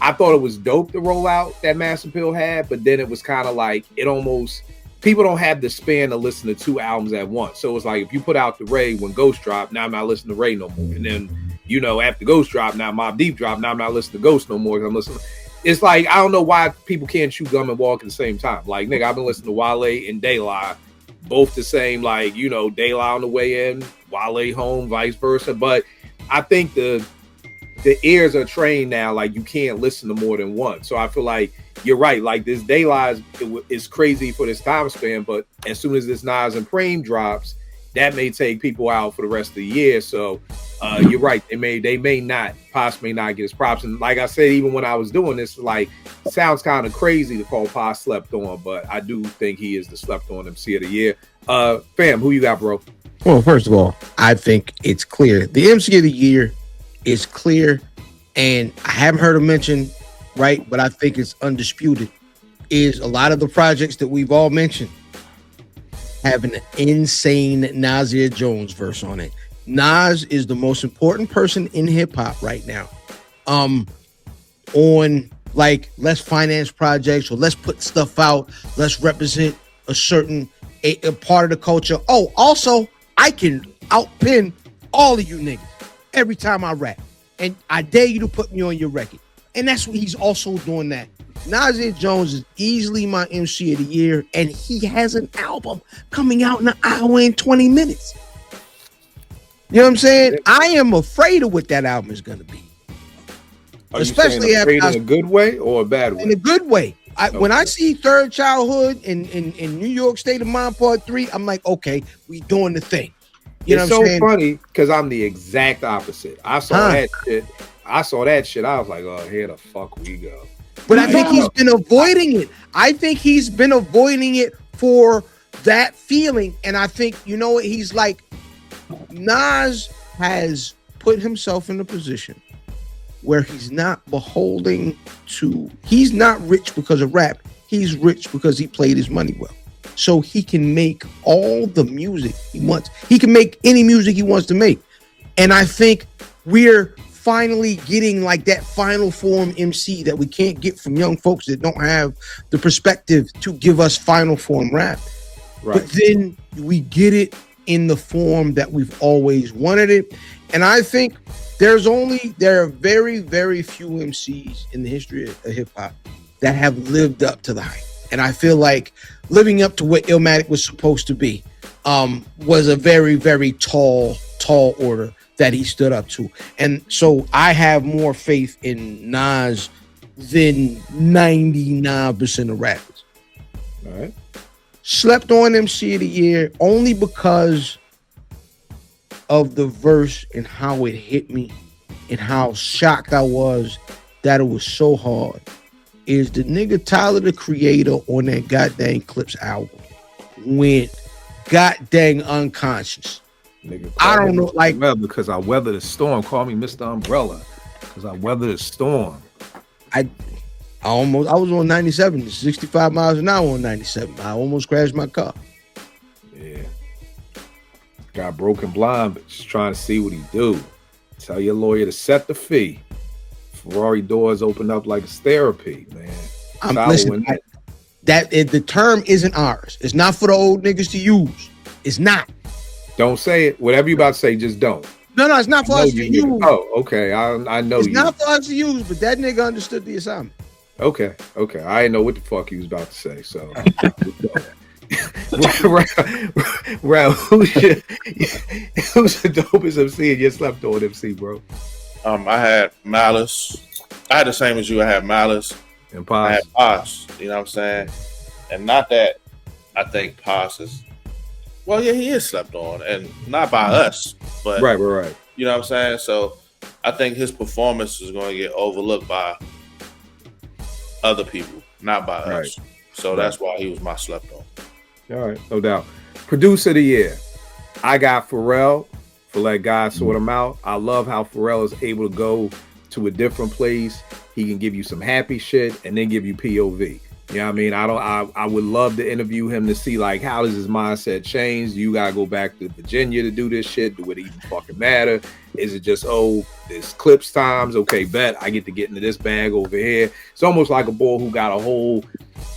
I thought it was dope to roll out that Mass Appeal had, but then it was kind of like it almost, people don't have the span to listen to two albums at once. So it's like if you put out the Ray when Ghost dropped, now I'm not listening to Ray no more. And then, you know, after Ghost dropped, now Mobb Deep dropped, now I'm not listening to Ghost no more. I'm listening. It's like, I don't know why people can't chew gum and walk at the same time. Like, nigga, I've been listening to Wale and De La, both the same, like, you know, De La on the way in, Wale home, vice versa. But I think the ears are trained now, like you can't listen to more than one. So I feel like you're right. Like, this De La is crazy for this time span, but as soon as this Nas and Preem drops, that may take people out for the rest of the year. So you're right. They may not, possibly not get his props. And like I said, even when I was doing this, like, it sounds kind of crazy to call Pa slept on, but I do think he is the slept on MC of the year. Fam, who you got, bro? Well, first of all, I think it's clear. The MC of the year is clear, and I haven't heard him mention, right, but I think it's undisputed, is a lot of the projects that we've all mentioned have an insane Nasir Jones verse on it. Nas is the most important person in hip-hop right now. On, like, let's finance projects, or let's put stuff out, let's represent a certain a part of the culture. Oh, also, I can outpin all of you niggas every time I rap, and I dare you to put me on your record. And that's what he's also doing that. Nasir Jones is easily my MC of the year, and he has an album coming out in an hour and 20 minutes. You know what I'm saying? I am afraid of what that album is going to be. Are Especially you saying afraid in a good way or a bad way? In a good way. When I see Third Childhood in New York State of Mind Part 3, I'm like, okay, we doing the thing. You know it's what I'm so saying? funny because I'm the exact opposite. I saw that shit. I was like, oh, here the fuck we go. But I think he's been avoiding it. I think he's been avoiding it for that feeling. And I think, you know what? He's like, Nas has put himself in a position where he's not beholden to, he's not rich because of rap. He's rich because he played his money well. So he can make all the music he wants. He can make any music he wants to make. And I think we're finally getting like that final form MC that we can't get from young folks that don't have the perspective to give us final form rap. Right. But then we get it in the form that we've always wanted it. And I think there are very, very few MCs in the history of hip hop that have lived up to the hype. And I feel like living up to what Illmatic was supposed to be was a very, very tall order that he stood up to. And so I have more faith in Nas than 99% of rappers. All right. Slept on MC of the year only because of the verse and how it hit me and how shocked I was that it was so hard. Is the nigga Tyler the Creator on that goddamn Clips album went goddamn unconscious. Nigga, I don't know, like, because I weathered the storm. Call me Mr. Umbrella because I weathered the storm. I was on 97, 65 miles an hour on 97. I almost crashed my car. Yeah. Got broken blind, but just trying to see what he do. Tell your lawyer to set the fee. Ferrari doors open up like it's therapy, man. The term isn't ours. It's not for the old niggas to use. It's not. Don't say it. Whatever you about to say, just don't. No, it's not for us to use. Oh, okay. I know it's not for us to use, but that nigga understood the assignment. Okay. I didn't know what the fuck he was about to say, so. Ralph, who's the dopest MC and you slept on MC, bro? I had Malice. I had the same as you. I had Malice. And I had Paz. Posh. You know what I'm saying? And not that I think Posh is. Well, yeah, he is slept on, and not by us, but Right. you know what I'm saying. So I think his performance is going to get overlooked by other people, not by Right. us. So that's why he was my slept on. All right, no doubt. Producer of the year, I got Pharrell for Let God Sort Him Out. I love how Pharrell is able to go to a different place. He can give you some happy shit and then give you POV. You know what I mean? I would love to interview him to see like how does his mindset change? You gotta go back to Virginia to do this shit. Do it even fucking matter? Is it just there's clips times? Okay, bet I get to get into this bag over here. It's almost like a boy who got a whole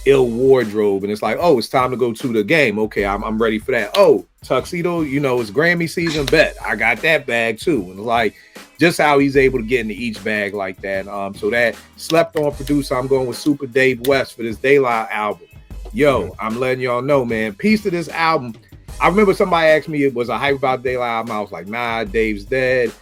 ill wardrobe and it's like, oh, it's time to go to the game. Okay, I'm ready for that. Oh, tuxedo, it's Grammy season. Bet I got that bag too. And like just how he's able to get into each bag like that. So that slept on producer, I'm going with Super Dave West for this Daylight album. Yo, I'm letting y'all know, man. Piece to this album. I remember somebody asked me, was I hype about Daylight album? I was like, nah, Dave's dead.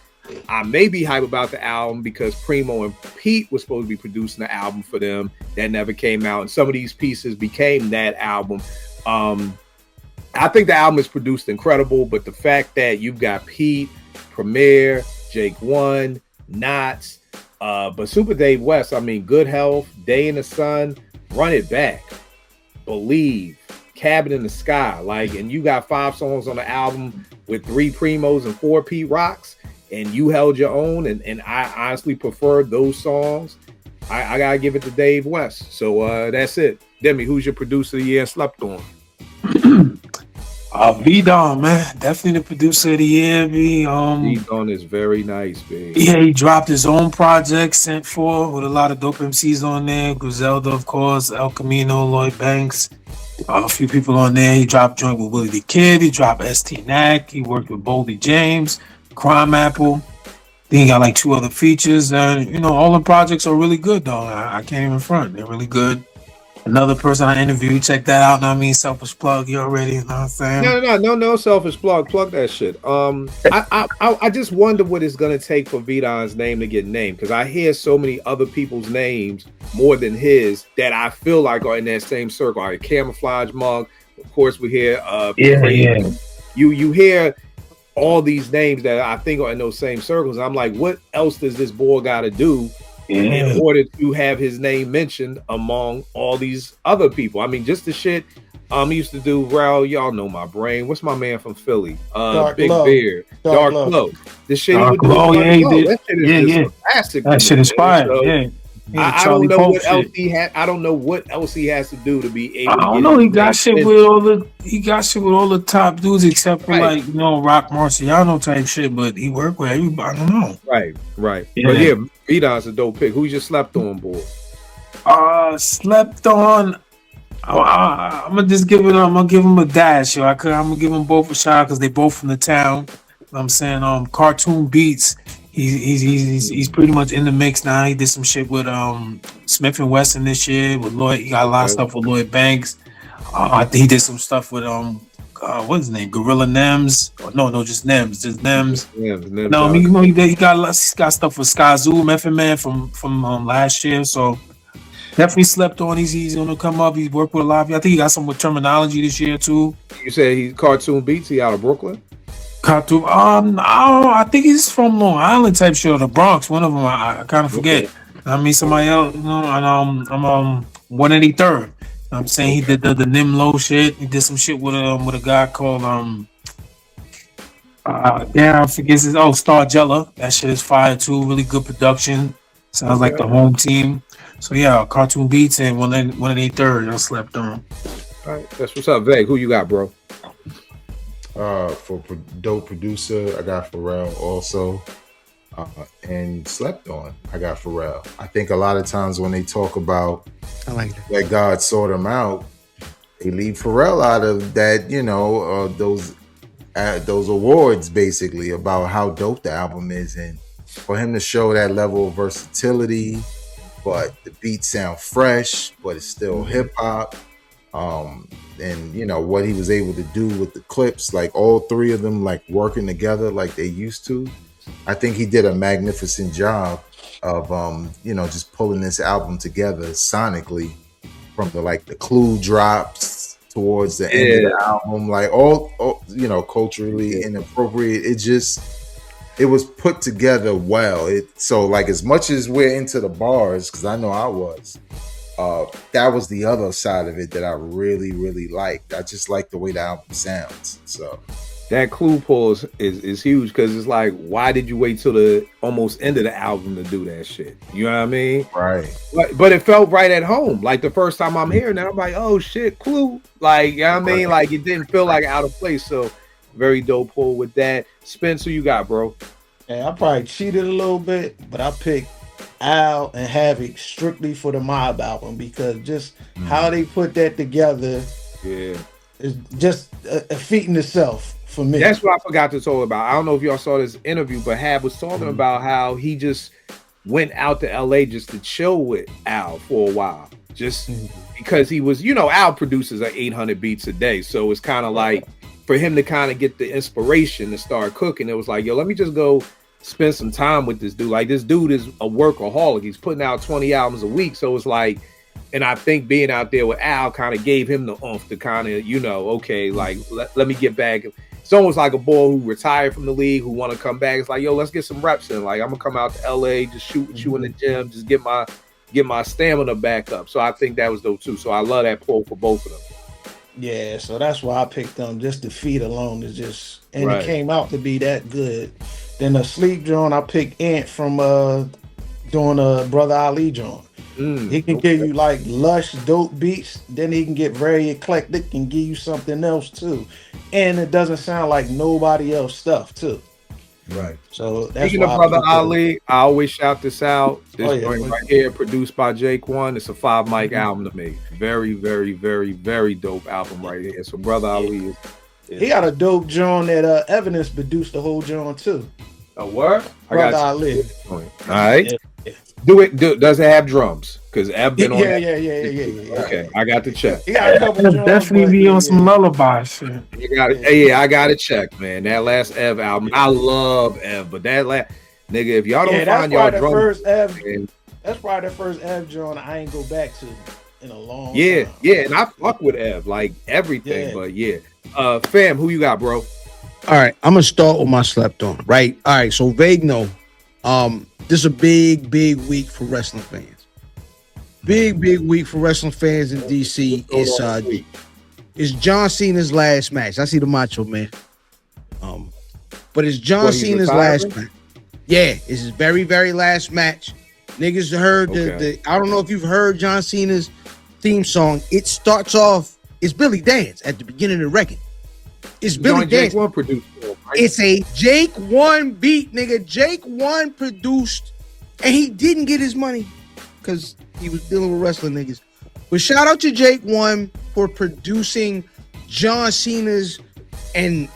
I may be hype about the album because Primo and Pete was supposed to be producing the album for them. That never came out. And some of these pieces became that album. I think the album is produced incredible, but the fact that you've got Pete, Premier, Jake One, Knots, but Super Dave West, I mean, Good Health, Day in the Sun, Run It Back, Believe, Cabin in the Sky, and you got 5 songs on the album with 3 Primos and 4 Pete Rocks, and you held your own, and I honestly prefer those songs. I gotta give it to Dave West. So that's it. Demi, who's your producer of the year and slept on? V-Don, man, definitely the producer of the year. V-Don is very nice, baby. Yeah, he dropped his own project, Sent For, with a lot of dope MCs on there. Griselda, of course, El Camino, Lloyd Banks, a few people on there. He dropped joint with Willie the Kid. He dropped ST Knack. He worked with Boldy James, Crime Apple. Then he got like 2 other features. And, all the projects are really good, though. I can't even front. They're really good. Another person I interviewed, check that out. I mean, selfish plug, you already, you know what I'm saying? No selfish plug. Plug that shit. I just wonder what it's gonna take for V-Don's name to get named, because I hear so many other people's names more than his that I feel like are in that same circle. Like Camouflage Mug, of course we hear You hear all these names that I think are in those same circles. I'm like, what else does this boy gotta do in order to have his name mentioned among all these other people? I mean, just the shit he used to do. Raul, y'all know my brain. What's my man from Philly? Big Love. Dark Glow. The shit he would do. That shit is just classic. That shit is fire. So, I don't know what else he had. I don't know what else he has to do to be able. I don't know. He got shit with all the top dudes except for Rock Marciano type shit. But he worked with everybody. I don't know. Right. But yeah, V-Don's a dope pick. Who's your slept on boy? Slept on. I'm gonna just give it. I'm gonna give him a dash. I'm gonna give them both a shot because they both from the town. I'm saying Cartoon Beats. He's pretty much in the mix now. He did some shit with Smith and Wesson this year with Lloyd. He got a lot of stuff with Lloyd Banks. I think he did some stuff with what's his name? Gorilla Nems. No, just Nems. Just Nems. No, he got stuff with Skyzoo, Method Man from last year. So definitely slept on. He's gonna come up. He's worked with a lot of people. I think he got some with Terminology this year too. You said he's Cartoon Beats. He out of Brooklyn. Cartoon. I think he's from Long Island type shit or the Bronx. One of them. I kind of forget. Okay. I mean somebody else. And I'm 183rd. I'm saying he did the Nimlo shit. He did some shit with a guy called I forget his Star Jella. That shit is fire too. Really good production. Sounds like the home team. So yeah, Cartoon Beats and 183rd. I slept on. All right, that's what's up, Veg. Who you got, bro? For dope producer, I got Pharrell also. And slept on, I got Pharrell. I think a lot of times when they talk about Let God Sort Him Out, they leave Pharrell out of that, those awards basically about how dope the album is, and for him to show that level of versatility, but the beats sound fresh, but it's still hip hop. And what he was able to do with the clips, like all 3 of them like working together like they used to. I think he did a magnificent job of just pulling this album together sonically from the clue drops towards the end of the album, like all culturally inappropriate. It was put together well. So like, as much as we're into the bars, because I know I was, that was the other side of it that I really, really liked. I just like the way the album sounds. So that clue pull is huge, because it's like, why did you wait till the almost end of the album to do that shit? You know what I mean? Right. But it felt right at home. Like the first time I'm hearing that, I'm like, oh shit, clue. Like, you know what I mean? Like, it didn't feel like out of place. So very dope pull with that. Spence, who you got, bro? Yeah, I probably cheated a little bit, but I picked Al and Havoc strictly for the Mob album, because just how they put that together is just a feat in itself for me. That's what I forgot to talk about. I don't know if y'all saw this interview, but Hab was talking about how he just went out to LA just to chill with Al for a while, just because he was, Al produces like 800 beats a day, so it's kind of like for him to kind of get the inspiration to start cooking. It was like, yo, let me just go spend some time with this dude. Like, this dude is a workaholic. He's putting out 20 albums a week. So it's like, and I think being out there with Al kind of gave him the oomph to kind of, okay, like, let me get back. It's almost like a boy who retired from the league, who want to come back. It's like, yo, let's get some reps in. Like, I'm gonna come out to LA, just shoot with you in the gym, just get my stamina back up. So I think that was dope too. So I love that pull for both of them. Yeah, so that's why I picked them. Just the feet alone is just, and it came out to be that good. Then the sleep joint, I picked Ant from doing a Brother Ali joint. He can give you like lush, dope beats. Then he can get very eclectic and give you something else too, and it doesn't sound like nobody else stuff too. Right. So that's Speaking of Brother Ali, I always shout this out. This joint right here, produced by Jake One. It's a 5 mic album to me. Very, very, very, very dope album right here. So Brother Ali is he got a dope joint that Evidence produced the whole joint too. A what? Brother Ali. All right. Does it have drums? Because Ev been on. Yeah. Okay, I got to check. He got a couple drums, definitely be on some lullaby shit. You got it. I got to check, man. That last Ev album, I love Ev, but that last nigga, if y'all don't find y'all drums, that's probably the first Ev joint I ain't go back to in a long time. Yeah, and I fuck with Ev, like everything, but yeah. Fam, who you got, bro? All right, I'm gonna start with my slept on. Right. All right. So Vagno, this is a big week for wrestling fans. Big week for wrestling fans in DC. It's John Cena's last match. I see the Macho Man. But it's John Cena's last match. Yeah, it's his very last match. Niggas heard the I don't know if you've heard John Cena's theme song. It starts off, it's Billy Dance at the beginning of the record. It's Billy Dance. It's a Jake One beat, nigga. Jake One produced, and he didn't get his money because he was dealing with wrestling niggas. But shout out to Jake One for producing John Cena's and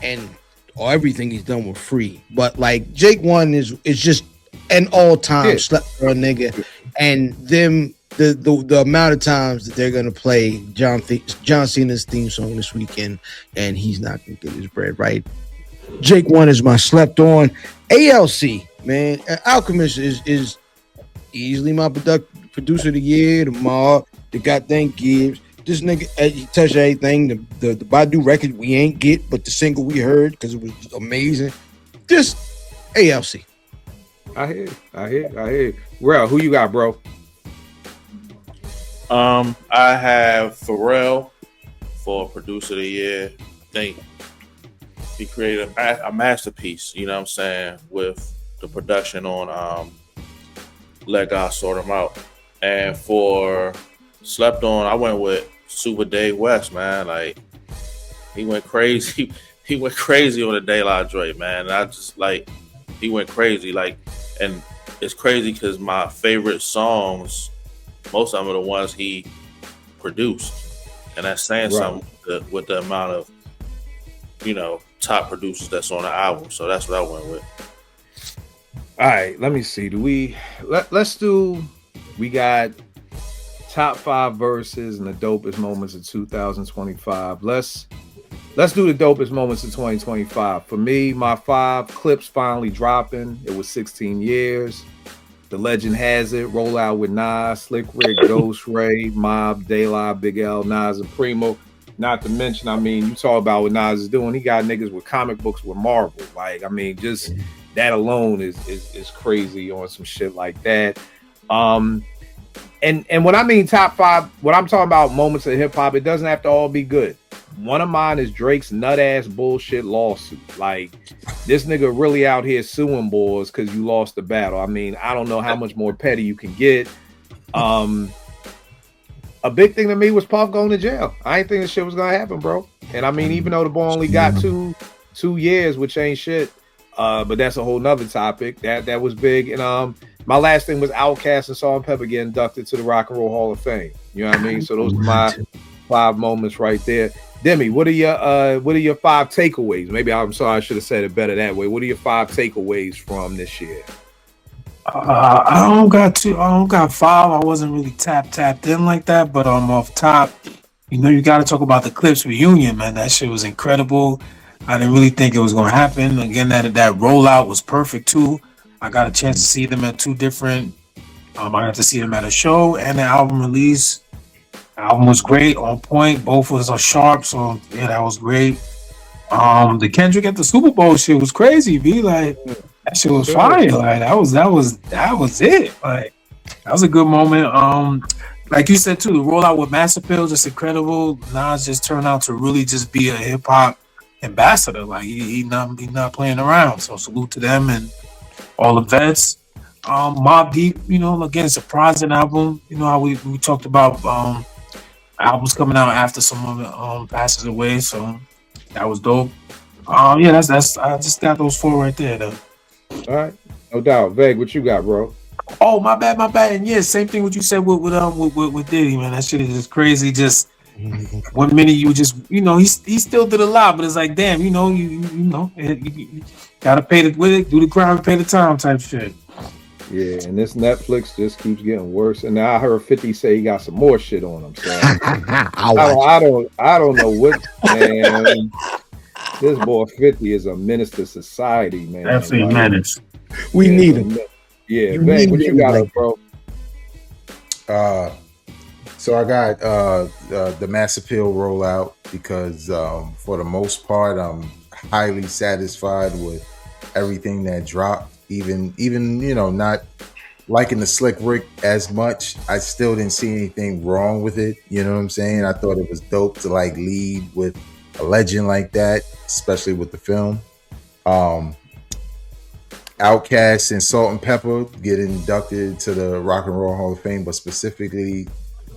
everything he's done with Free. But like Jake One is just an all-time slept for a nigga, and them the amount of times that they're gonna play John Cena's theme song this weekend, and he's not gonna get his bread right. Jake One is my slept on. ALC, man, Alchemist is easily my producer of the year. The Mob, the goddamn Gibbs. This nigga, he touched everything. The Badu record we ain't get, but the single we heard because it was amazing. Just ALC. I hear. Well, who you got, bro? I have Pharrell for producer of the year. I think he created a masterpiece, you know what I'm saying, with the production on Let God Sort Him Out. And for slept on, I went with Super Dave West, man. Like, he went crazy. He went crazy on the De La Dre, man. And I just, like, he went crazy. Like, and it's crazy because my favorite songs, most of them are the ones he produced. And that's saying something with the amount of, top producers that's on the album. So that's what I went with. All right, let me see. We got top 5 verses and the dopest moments of 2025. Let's let's do the dopest moments of 2025. For me, my 5 clips finally dropping. It was 16 years. The legend has it. Roll out with Nas, Slick Rick, Ghost Ray, Mob, De La, Big L, Nas, and Primo. Not to mention, I mean, you talk about what Nas is doing. He got niggas with comic books with Marvel. Like, I mean, just that alone is crazy on some shit like that. And when I mean top 5, what I'm talking about moments of hip hop, it doesn't have to all be good. One of mine is Drake's nut ass bullshit lawsuit. Like, this nigga really out here suing boys because you lost the battle. I mean, I don't know how much more petty you can get. A big thing to me was Puff going to jail. I ain't think this shit was gonna happen, bro. And I mean, even though the boy only got two years, which ain't shit, but that's a whole nother topic. That was big. And my last thing was Outkast and Salt and Pepper getting inducted to the Rock and Roll Hall of Fame. You know what I mean? So those are my 5 moments right there. Demi, what are your 5 takeaways? Maybe I'm sorry, I should have said it better that way. What are your 5 takeaways from this year? I don't got 5. I wasn't really tapped in like that, but off top, you got to talk about the Clips reunion, man. That shit was incredible. I didn't really think it was gonna happen. Again, that rollout was perfect too. I got a chance to see them at 2 different. I got to see them at a show and the album release. The album was great, on point. Both was sharp, so yeah, that was great. The Kendrick at the Super Bowl shit was crazy, B. Like, that shit was fire. Like, that was it. Like, that was a good moment. Like you said too, the rollout with Mass Appeal, just incredible. Nas just turned out to really just be a hip hop ambassador. Like, he not playing around. So salute to them and all the vets. Mobb Deep, again, surprising album. You know how we talked about albums coming out after someone passes away. So that was dope. Yeah, that's I just got those 4 right there though. All right, no doubt. Veg, what you got, bro? Oh, my bad. And yeah, same thing what you said with Diddy, man. That shit is just crazy. Just 1 minute you just, he still did a lot, but it's like, damn, you gotta pay do the crime, pay the time type shit. Yeah, and this Netflix just keeps getting worse. And now I heard 50 say he got some more shit on him. So I don't know what, man. This boy 50 is a menace to society, man. Definitely a menace. We need him. Yeah, man, what you got up, bro? So I got the Mass Appeal rollout because for the most part I'm highly satisfied with everything that dropped. Even not liking the Slick Rick as much, I still didn't see anything wrong with it. You know what I'm saying? I thought it was dope to like lead with a legend like that, especially with the film. Outkast and Salt and Pepper get inducted to the Rock and Roll Hall of Fame, but specifically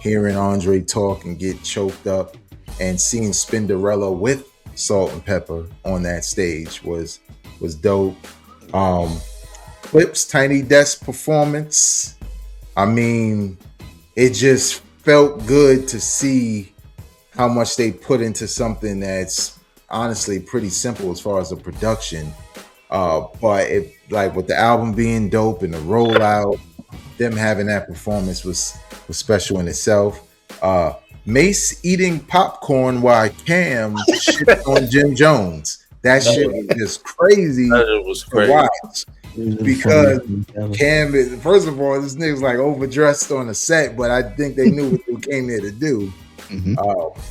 hearing Andre talk and get choked up and seeing Spinderella with Salt and Pepper on that stage was dope. Clips Tiny Desk performance, I mean, it just felt good to see how much they put into something that's honestly pretty simple as far as the production, but it, like, with the album being dope and the rollout, them having that performance was special in itself. Mace eating popcorn while Cam shit on Jim Jones. That shit was just crazy. That was crazy to watch. Because Cam, first of all, this nigga's like overdressed on the set, but I think they knew what they came there to do.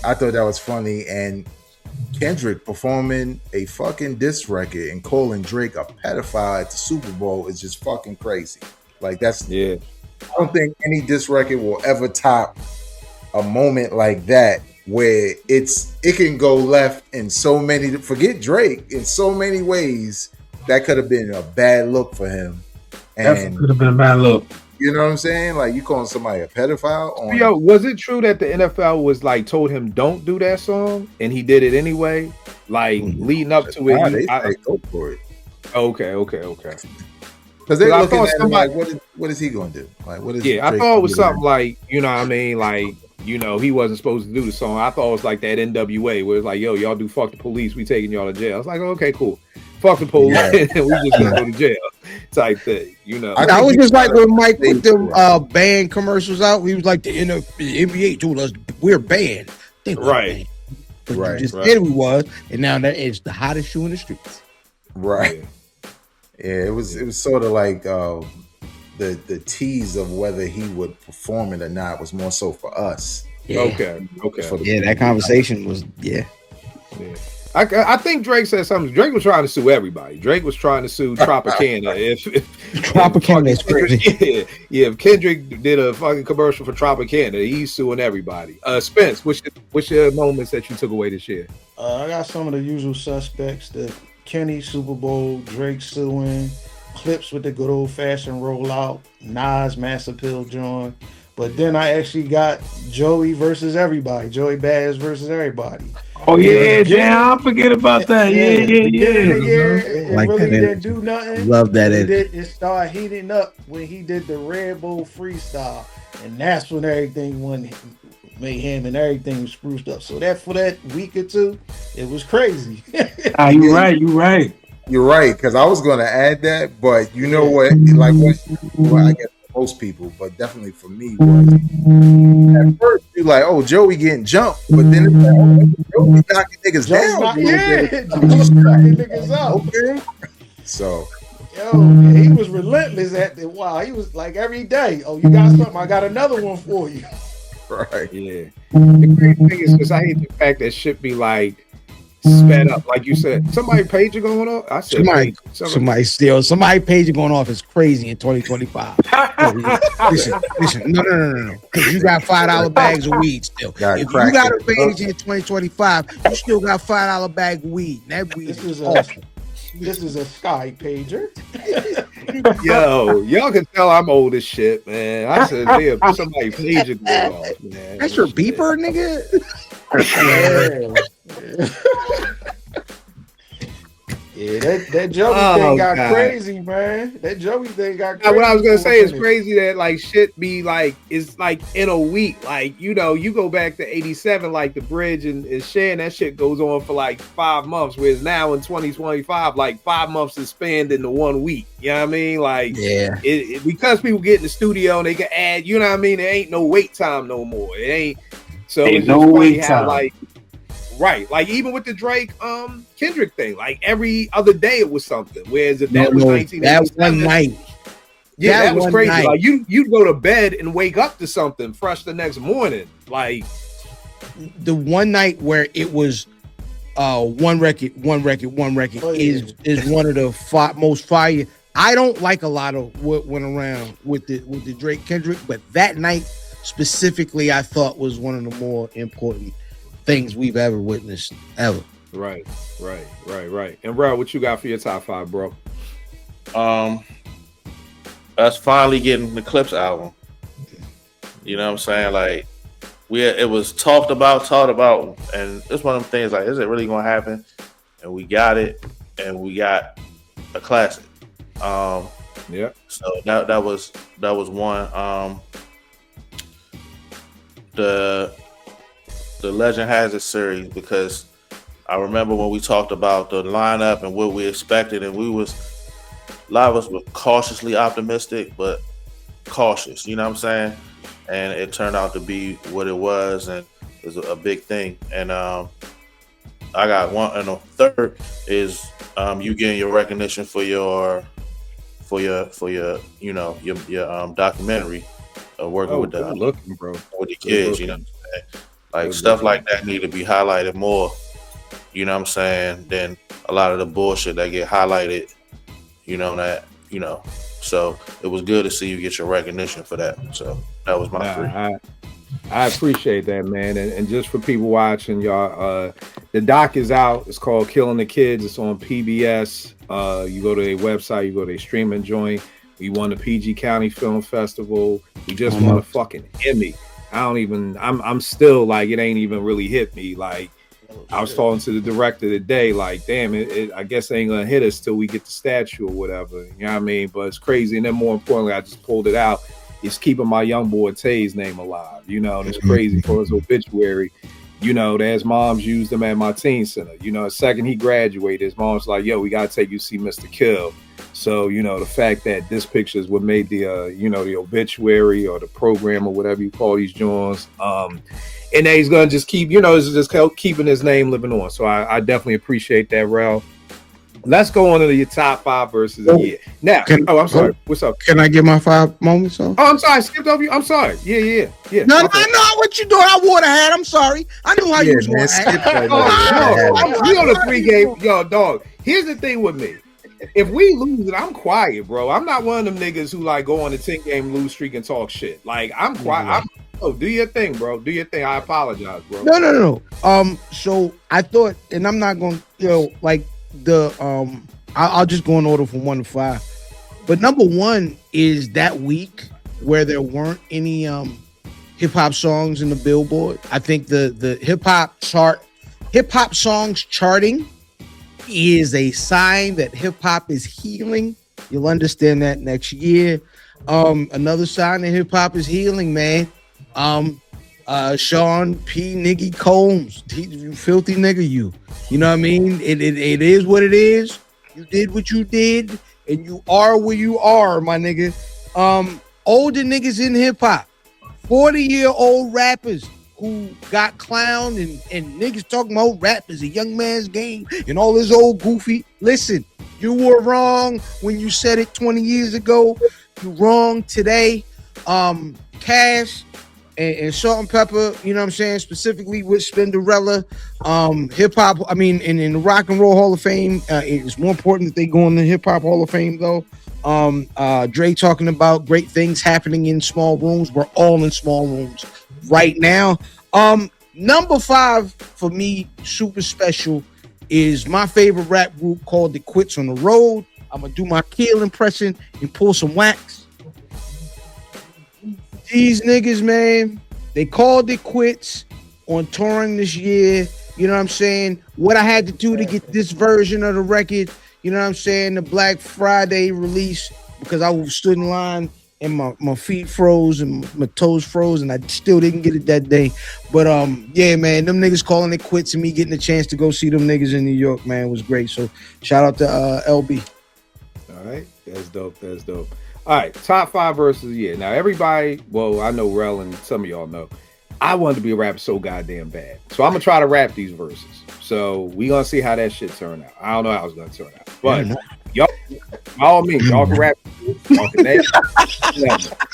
I thought that was funny. And Kendrick performing a fucking diss record and calling Drake a pedophile at the Super Bowl is just fucking crazy. Like, that's, I don't think any diss record will ever top a moment like that, where it can go left in so many, forget Drake, in so many ways. That could have been a bad look for him. And could have been a bad look. You know what I'm saying? Like, you calling somebody a pedophile? Yo, was it true that the NFL was like told him don't do that song and he did it anyway? Like, leading up to it, they go for it. Okay. Because they're looking at him like, what is he going to do? Like, what is? Yeah, I thought it was something like, you know what I mean, like, he wasn't supposed to do the song. I thought it was like that NWA where it's like, yo, y'all do fuck the police, we taking y'all to jail. I was like, okay, cool. Fuck the police, we just gonna go to jail type thing, I was just like when Mike put the band commercials out. He was like, the NBA told us we're banned. Right. But Right, you just right. said we was, and now that it's the hottest shoe in the streets. Right. Yeah, it was sort of like the tease of whether he would perform it or not was more so for us. Yeah. Okay. For the Yeah, that people. conversation was Yeah. I think Drake said something. Drake was trying to sue everybody. Drake was trying to sue Tropicana. if Tropicana is crazy. yeah, if Kendrick did a fucking commercial for Tropicana, he's suing everybody. Spence, what's your moments that you took away this year? I got some of the usual suspects: the Kenny Super Bowl, Drake suing, Clips with the good old fashioned rollout, Nas Mass Appeal joint. But then I actually got Joey versus everybody, Joey Baz versus everybody. Oh yeah, damn! I forget about that. Yeah. It Like really that didn't energy. do nothing. Love that It started heating up when he did the Red Bull freestyle, and that's when everything made him and everything spruced up. So that for that week or two, it was crazy. You right. You're right, because I was going to add that, but you know what? Like well, I guess for most people, but definitely for me, was at first you're like, "Oh, Joey getting jumped," but then it's like, "Oh, Joey knocking niggas down." Joey knocking niggas out. Okay, so He was relentless at the while. He was like every day, "Oh, you got something? I got another one for you." right, Yeah. The crazy thing is because I hate the fact that shit be like sped up, like you said. Somebody page are going off. I said Somebody page going off is crazy in 2025. Listen, no. Because you got $5 bags of weed still. Got If crack you got a it. page in 2025, you still got $5 bag of weed. And that weed This is is awful. This is a Sky pager. Yo, y'all can tell I'm old as shit, man. I said, yeah, somebody page it going off, man. That's your beeper, nigga. Yeah, that Joey thing got crazy, man. That Joey thing got crazy. What I was gonna say is crazy that like shit be like it's like in a week. Like, you know, you go back to 87, like the bridge and Shan, that shit goes on for like 5 months, whereas now in 2025, like 5 months is spanned into 1 week. You know what I mean? Like, yeah, it because people get in the studio and they can add, you know what I mean? There ain't no wait time no more. It ain't so Ain't it's no just funny wait how time. like right, like even with the Drake Kendrick thing, like every other day it was something. Whereas if that was that 1987, one night. yeah, that was one crazy. night. Like you'd go to bed and wake up to something fresh the next morning. Like The one night where it was one record is one of the most fire. I don't like a lot of what went around with the Drake Kendrick, but that night specifically I thought was one of the more important things we've ever witnessed ever. right. And bro, what you got for your top 5, bro? Us finally getting the Clips album. You know what I'm saying? Like, it was talked about, and it's one of them things like, is it really gonna happen? And we got it, and we got a classic. Yeah. So that was one. The Legend Has It series, because I remember when we talked about the lineup and what we expected, and a lot of us were cautiously optimistic, but cautious, you know what I'm saying? And it turned out to be what it was, and it was a big thing. And I got one, and the third is you getting your recognition for your documentary, working with the kids, you know what I'm saying? Like stuff like that need to be highlighted more, you know what I'm saying, than a lot of the bullshit that get highlighted, so it was good to see you get your recognition for that. So that was my three. I appreciate that, man. And just for people watching, y'all, the doc is out. It's called Killing the Kids. It's on PBS. You go to their website, you go to their streaming joint. We won the PG County Film Festival. We just won a fucking Emmy. I'm still like, it ain't even really hit me. Like, I was talking to the director today, like, damn, I guess it ain't gonna hit us till we get the statue or whatever. You know what I mean? But it's crazy. And then more importantly, I just pulled it out. It's keeping my young boy Tay's name alive. You know, and it's crazy for his obituary. You know, his mom's used him at my teen center. You know, the second he graduated, his mom's like, yo, we gotta take you to see Mr. Kill. So, you know, the fact that this picture is what made the, you know, the obituary or the program or whatever you call these joints. And that he's going to just keep, you know, it's just keeping his name living on. So I definitely appreciate that, Ralph. Let's go on to your top 5 verses a year. Now, I'm sorry. What's up? Can I get my 5 moments on? Oh, I'm sorry. I skipped over you. I'm sorry. Yeah. No, I know what you doing. I wore the hat. I'm sorry. I knew how you was going to act. We on a 3-game. Yo, dog. Here's the thing with me. If we lose it, I'm quiet, bro. I'm not one of them niggas who like go on a 10-game lose streak and talk shit. Like, I'm quiet. Do your thing, bro. Do your thing. I apologize, bro. No. So I thought, and I'm not going to, you know, like the I'll just go in order from 1 to 5. But number 1 is that week where there weren't any hip hop songs in the Billboard. I think the hip hop songs charting is a sign that hip hop is healing. You'll understand that next year. Another sign that hip hop is healing, man. Sean P. Niggy Combs, you filthy nigga, you know what I mean? It is what it is. You did what you did, and you are where you are, my nigga. Older niggas in hip hop, 40-year-old rappers who got clowned and niggas talking about rap is a young man's game and all this old goofy. Listen, you were wrong when you said it 20 years ago. You're wrong today. Cash and Salt and Pepper, you know what I'm saying, specifically with Spinderella, hip hop. I mean, in the Rock and Roll Hall of Fame, it's more important that they go in the Hip Hop Hall of Fame, though. Dre talking about great things happening in small rooms. We're all in small rooms right now. Number 5 for me, super special, is my favorite rap group called The Quits on the Road. I'm gonna do my Keel impression and pull some wax. These niggas, man, they called it quits on touring this year. You know what I'm saying? What I had to do to get this version of the record, you know what I'm saying? The Black Friday release, because I stood in line and my feet froze and my toes froze and I still didn't get it that day. But yeah, man, them niggas calling it quits and me getting a chance to go see them niggas in New York, man, was great. So shout out to LB. All right, that's dope. All right, top 5 verses a year. Now, everybody, well, I know Rel and some of y'all know, I wanted to be a rapper so goddamn bad. So I'm going to try to rap these verses. So we going to see how that shit turn out. I don't know how it's going to turn out. But y'all, by all means, y'all can rap. Y'all can name.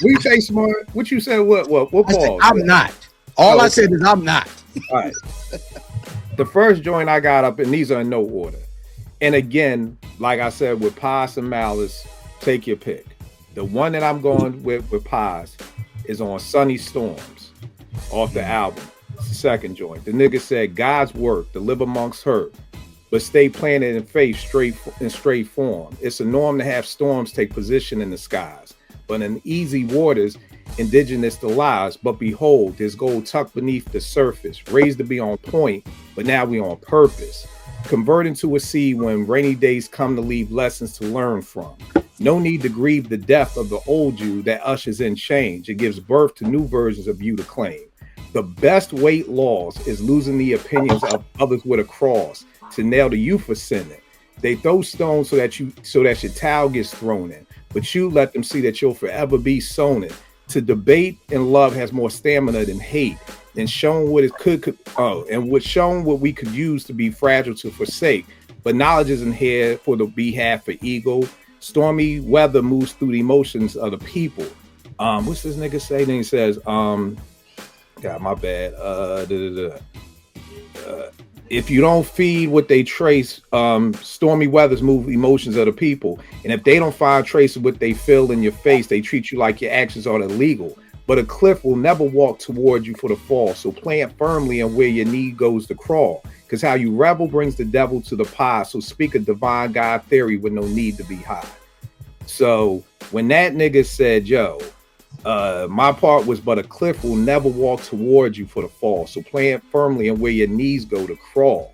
We say smart. What you said, what Paul? I'm not. All I said is I'm not. All right. The first joint I got up, and these are in no order. And again, like I said, with Paz and Malice, take your pick. The one that I'm going with Paz is on Sunny Storms off the album. It's the second joint. The nigga said, God's work to live amongst hurt, but stay planted in faith straight form. It's a norm to have storms take position in the skies, but in easy waters, indigenous to lies. But behold, there's gold tucked beneath the surface, raised to be on point, but now we on purpose. Convert into a seed when rainy days come to leave lessons to learn from. No need to grieve the death of the old you that ushers in change. It gives birth to new versions of you to claim. The best weight loss is losing the opinions of others with a cross to nail to you for sinning. They throw stones so that your towel gets thrown in, but you let them see that you'll forever be sown in. To debate and love has more stamina than hate, and shown what it and what's shown what we could use to be fragile to forsake. But knowledge isn't here for the behalf for ego. Stormy weather moves through the emotions of the people. What's this nigga say? Then he says, God, my bad. If you don't feed what they trace, stormy weathers move emotions of the people. And if they don't find trace of what they feel in your face, they treat you like your actions are illegal. But a cliff will never walk toward you for the fall. So plant firmly on where your knee goes to crawl. Because how you rebel brings the devil to the pie. So speak a divine God theory with no need to be high. So when that nigga said, yo, my part was, but a cliff will never walk towards you for the fall. So plant firmly on where your knees go to crawl.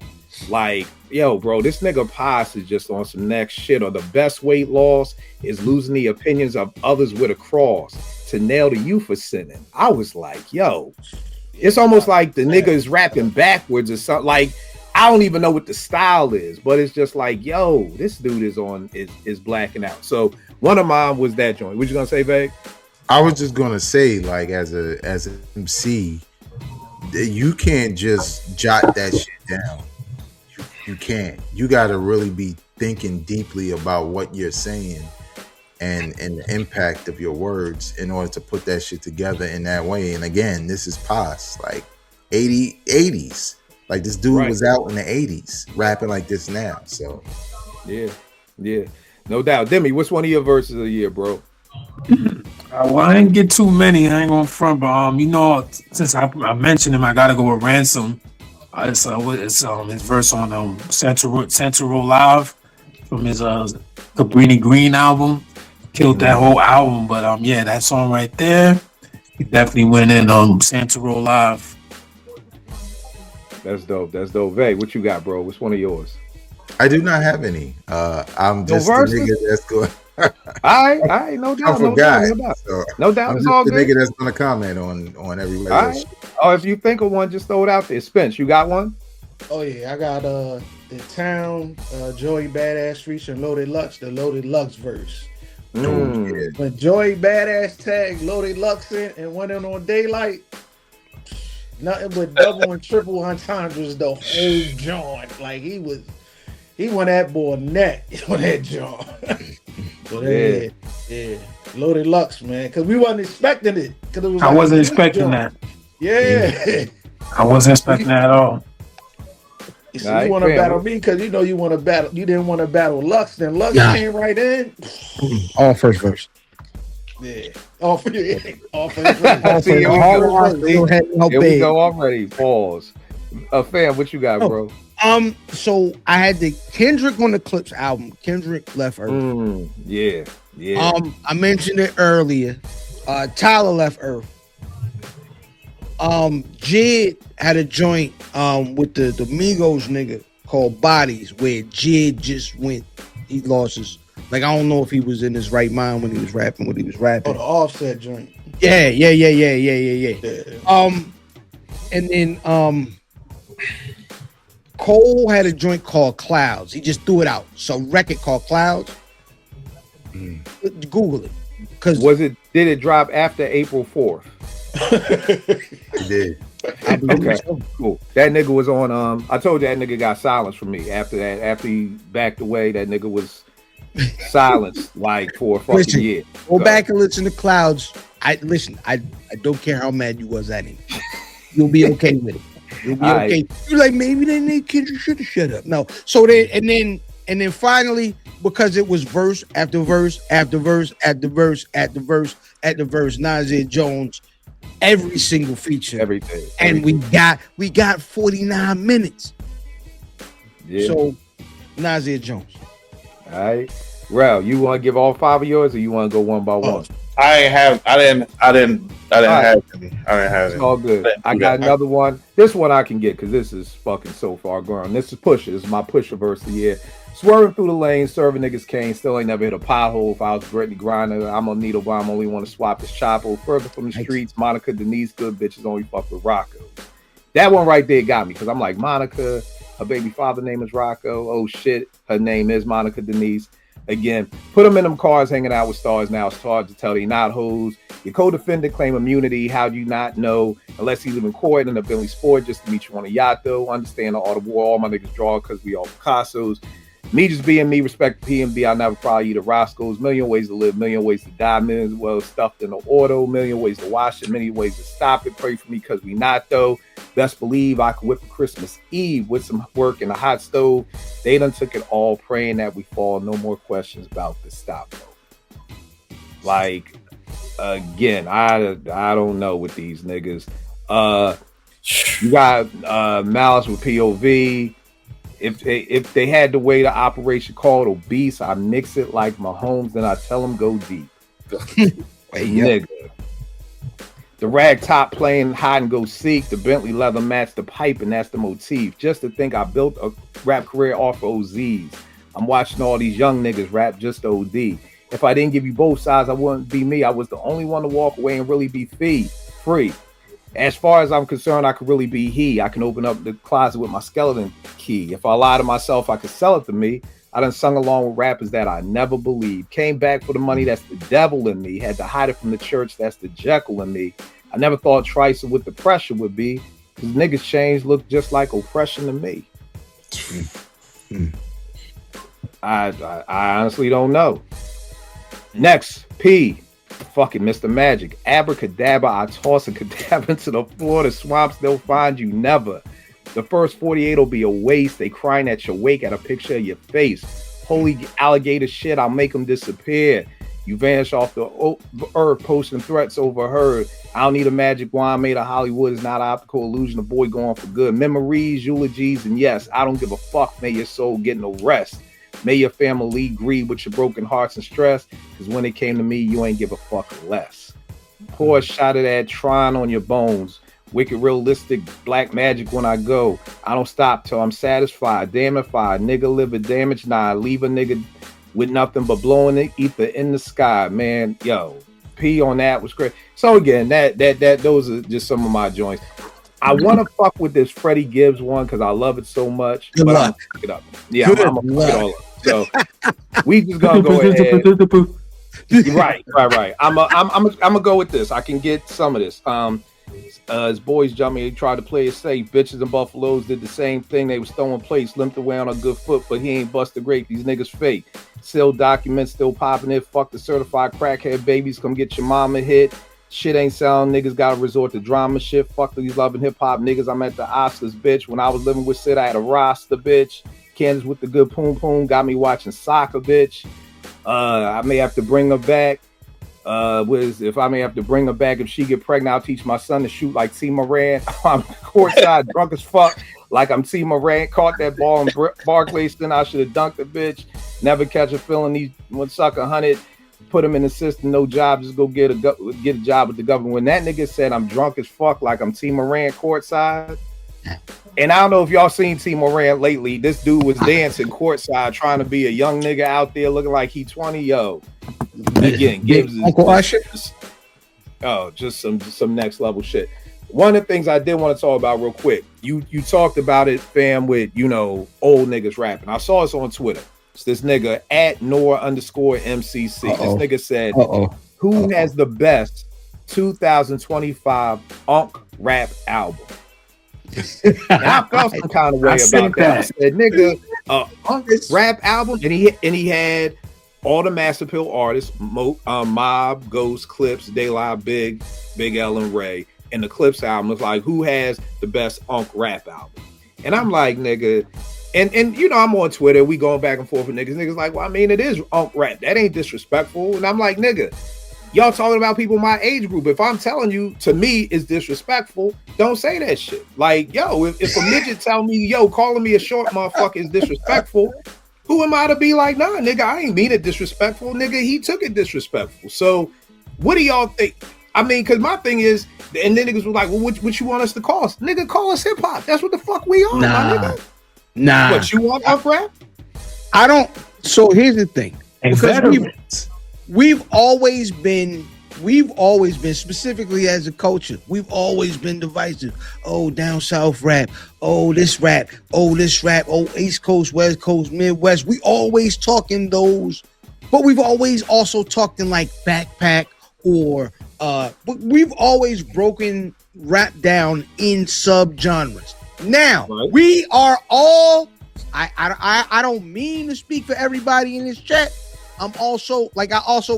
Like, yo, bro, this nigga Paz is just on some next shit. Or the best weight loss is losing the opinions of others with a cross to nail to you for sinning. I was like, yo, it's almost like the nigga is rapping backwards or something. Like, I don't even know what the style is, but it's just like, yo, this dude is blacking out. So one of mine was that joint. What you gonna say, Veg? I was just gonna say, like, as an MC, you can't just jot that shit down. You can't. You got to really be thinking deeply about what you're saying and the impact of your words in order to put that shit together in that way. And again, this is past like 80s. Like this dude was out in the 80s rapping like this now. So yeah, no doubt. Demi, what's one of your verses of the year, bro? Well, I didn't get too many. I ain't going front, but you know, since I mentioned him, I gotta go with Ransom. It's his verse on Central Live from his Cabrini Green album. Killed that whole album, but yeah, that song right there, he definitely went in Central Live. That's dope. Vay, what you got, bro? What's one of yours? I do not have any. I'm just the nigga that's going. All right, no doubt. I forgot. No doubt. I'm It's just all the good. nigga that's gonna comment on everybody All else. right. Oh, if you think of one, just throw it out there. Spence, you got one? Oh yeah, I got the Town, Joey Badass featuring Loaded Lux, the Loaded Lux verse. When Joey Badass tagged Loaded Lux in and went in on Daylight, nothing but double and triple entendres the whole joint. Like he went that boy neck on that joint. So yeah. Loaded Lux, man, because we wasn't expecting it. Cause it was I wasn't expecting that. Yeah. I wasn't expecting that at all. So you want to battle me because you want to battle. You didn't want to battle Lux. Then Lux came right in. All first verse. Yeah. All first verse. Here we go already. Pause. Fam, what you got, bro? So I had the Kendrick on the Clips album. Kendrick left Earth. Yeah. I mentioned it earlier. Tyler left Earth. Jid had a joint with the Migos nigga called Bodies, where Jid just went. He lost his. Like, I don't know if he was in his right mind when he was rapping what he was rapping. Oh, the Offset joint. Yeah. And then Cole had a joint called Clouds. He just threw it out. So record called Clouds. Google it. Did it drop after April 4th? It did. Okay, cool. That nigga was on. I told you that nigga got silenced from me after that. After he backed away, that nigga was silenced like for a fucking year. Go back and listen to Clouds. I don't care how mad you was at him. You'll be okay with it. You'll be okay. You're like, maybe they need Kendrick should have shut up. No. So then finally, because it was verse after verse after verse after verse after verse after verse, Nasir Jones, every single feature, everything. And we got 49 minutes. Yeah. So Nasir Jones. All right. Rel, you want to give all 5 of yours, or you want to go one by one? I didn't have any. It's all good. I got another one. This one I can get because this is fucking so far gone. This is Pusha. This is my Pusha verse of the year. Swerving through the lane, serving niggas cane. Still ain't never hit a pothole. If I was Brittany Griner, I'm a needle bomb. Only want to swap his chopper. Further from the streets, Monica Denise, good bitches only fuck with Rocco. That one right there got me because I'm like, Monica, her baby father name is Rocco. Oh shit, her name is Monica Denise. Again, put them in them cars hanging out with stars now. It's hard to tell they not hoes. Your co-defendant claim immunity. How'd you not know? Unless he live in court in a Bentley Sport just to meet you on a yacht, though. Understand the art of war. All my niggas draw because we all Picassos. Me just being me, respect the PMB. I'll never follow you to Roscoe's. Million ways to live, million ways to die, millions well stuffed in the auto, million ways to wash it, million ways to stop it. Pray for me because we not, though. Best believe I could whip a Christmas Eve with some work in the hot stove. They done took it all, praying that we fall. No more questions about the stop, though. Like, again, I don't know with these niggas. You got Malice with POV. If they had the way the operation called Obese, I mix it like Mahomes, then I tell them go deep. Nigga. The rag top playing hide and go seek. The Bentley leather match the pipe, and that's the motif. Just to think I built a rap career off of OZs. I'm watching all these young niggas rap just OD. If I didn't give you both sides, I wouldn't be me. I was the only one to walk away and really be free. As far as I'm concerned, I could really be he. I can open up the closet with my skeleton key. If I lie to myself, I could sell it to me. I done sung along with rappers that I never believed. Came back for the money, that's the devil in me. Had to hide it from the church, that's the Jekyll in me. I never thought Trice with the pressure would be, because niggas change look just like oppression to me. I honestly don't know. Next, P. Fucking Mr. Magic. Abracadabra, I toss a cadaver into the floor. The swamps, they'll find you never. The first 48 will be a waste. They crying at your wake at a picture of your face. Holy alligator shit, I'll make them disappear. You vanish off the earth, posting threats overheard. I don't need a magic wand made of Hollywood. It's not an optical illusion. A boy going for good. Memories, eulogies, and yes, I don't give a fuck. May your soul get no rest. May your family grieve with your broken hearts and stress, because when it came to me, you ain't give a fuck less. Pour a shot of that Tron on your bones. Wicked realistic black magic when I go. I don't stop till I'm satisfied. Damn if I nigga live a damage. Nah, I leave a nigga with nothing but blowing the ether in the sky. Man, yo, P on that was great. So again, that those are just some of my joints. I want to fuck with this Freddie Gibbs one because I love it so much. Good but luck. I'm gonna fuck it up. Yeah, I'm gonna fuck it all up. So we just gonna go ahead. Right. I'm gonna go with this. I can get some of this. His boys jumped me. He tried to play it safe. Bitches and Buffaloes did the same thing. They was throwing plates, limped away on a good foot, but he ain't bust the grape. These niggas fake. Still documents, still popping it. Fuck the certified crackhead babies. Come get your mama hit. Shit ain't sound. Niggas gotta resort to drama shit. Fuck these loving hip hop niggas. I'm at the Oscars, bitch. When I was living with Sid, I had a roster, bitch. Candace with the good poom poom got me watching soccer, bitch. I may have to bring her back. If I may have to bring her back if she get pregnant, I'll teach my son to shoot like T. Moran. I'm courtside drunk as fuck, like I'm T. Moran. Caught that ball in Barclays, then I should have dunked the bitch. Never catch a feeling. These one sucker 100. Put him in the system, no job, just go get a job with the government. When that nigga said I'm drunk as fuck, like I'm T. Moran courtside. And I don't know if y'all seen T. Moran lately. This dude was dancing courtside, trying to be a young nigga out there looking like he 20. Yo, again, Gibbs is just some next level shit. One of the things I did want to talk about real quick. You talked about it, fam, with old niggas rapping. I saw this on Twitter. It's this nigga at Nor_MCC. This nigga said, "Who has the best 2025 Unk rap album?" And I felt some kind of way about that. I said, "Nigga, Unk rap album," and he had all the Master Pill artists: Mob, Ghost, Clips, De La, Big L, and Ray. And the Clips album was like, "Who has the best Unk rap album?" And I'm like, nigga. And I'm on Twitter, we going back and forth with niggas. Niggas like, well, I mean, it is Unk rap. That ain't disrespectful. And I'm like, nigga, y'all talking about people my age group. If I'm telling you, to me, it's disrespectful, don't say that shit. Like, yo, if a midget tell me, yo, calling me a short motherfucker is disrespectful, who am I to be like, nah, nigga, I ain't mean it disrespectful. Nigga, he took it disrespectful. So what do y'all think? I mean, because my thing is, and then niggas were like, well, what you want us to call us? Nigga, call us hip hop. That's what the fuck we are, my nigga. Nah. What, you want Unk rap? I don't. So here's the thing. Because we've always been specifically as a culture, we've always been divisive. Oh, down south rap. Oh, this rap. Oh, this rap. Oh, East Coast, West Coast, Midwest. We always talk in those, but we've always also talked in like backpack or but we've always broken rap down in subgenres. Now, we are all, I don't mean to speak for everybody in this chat. I also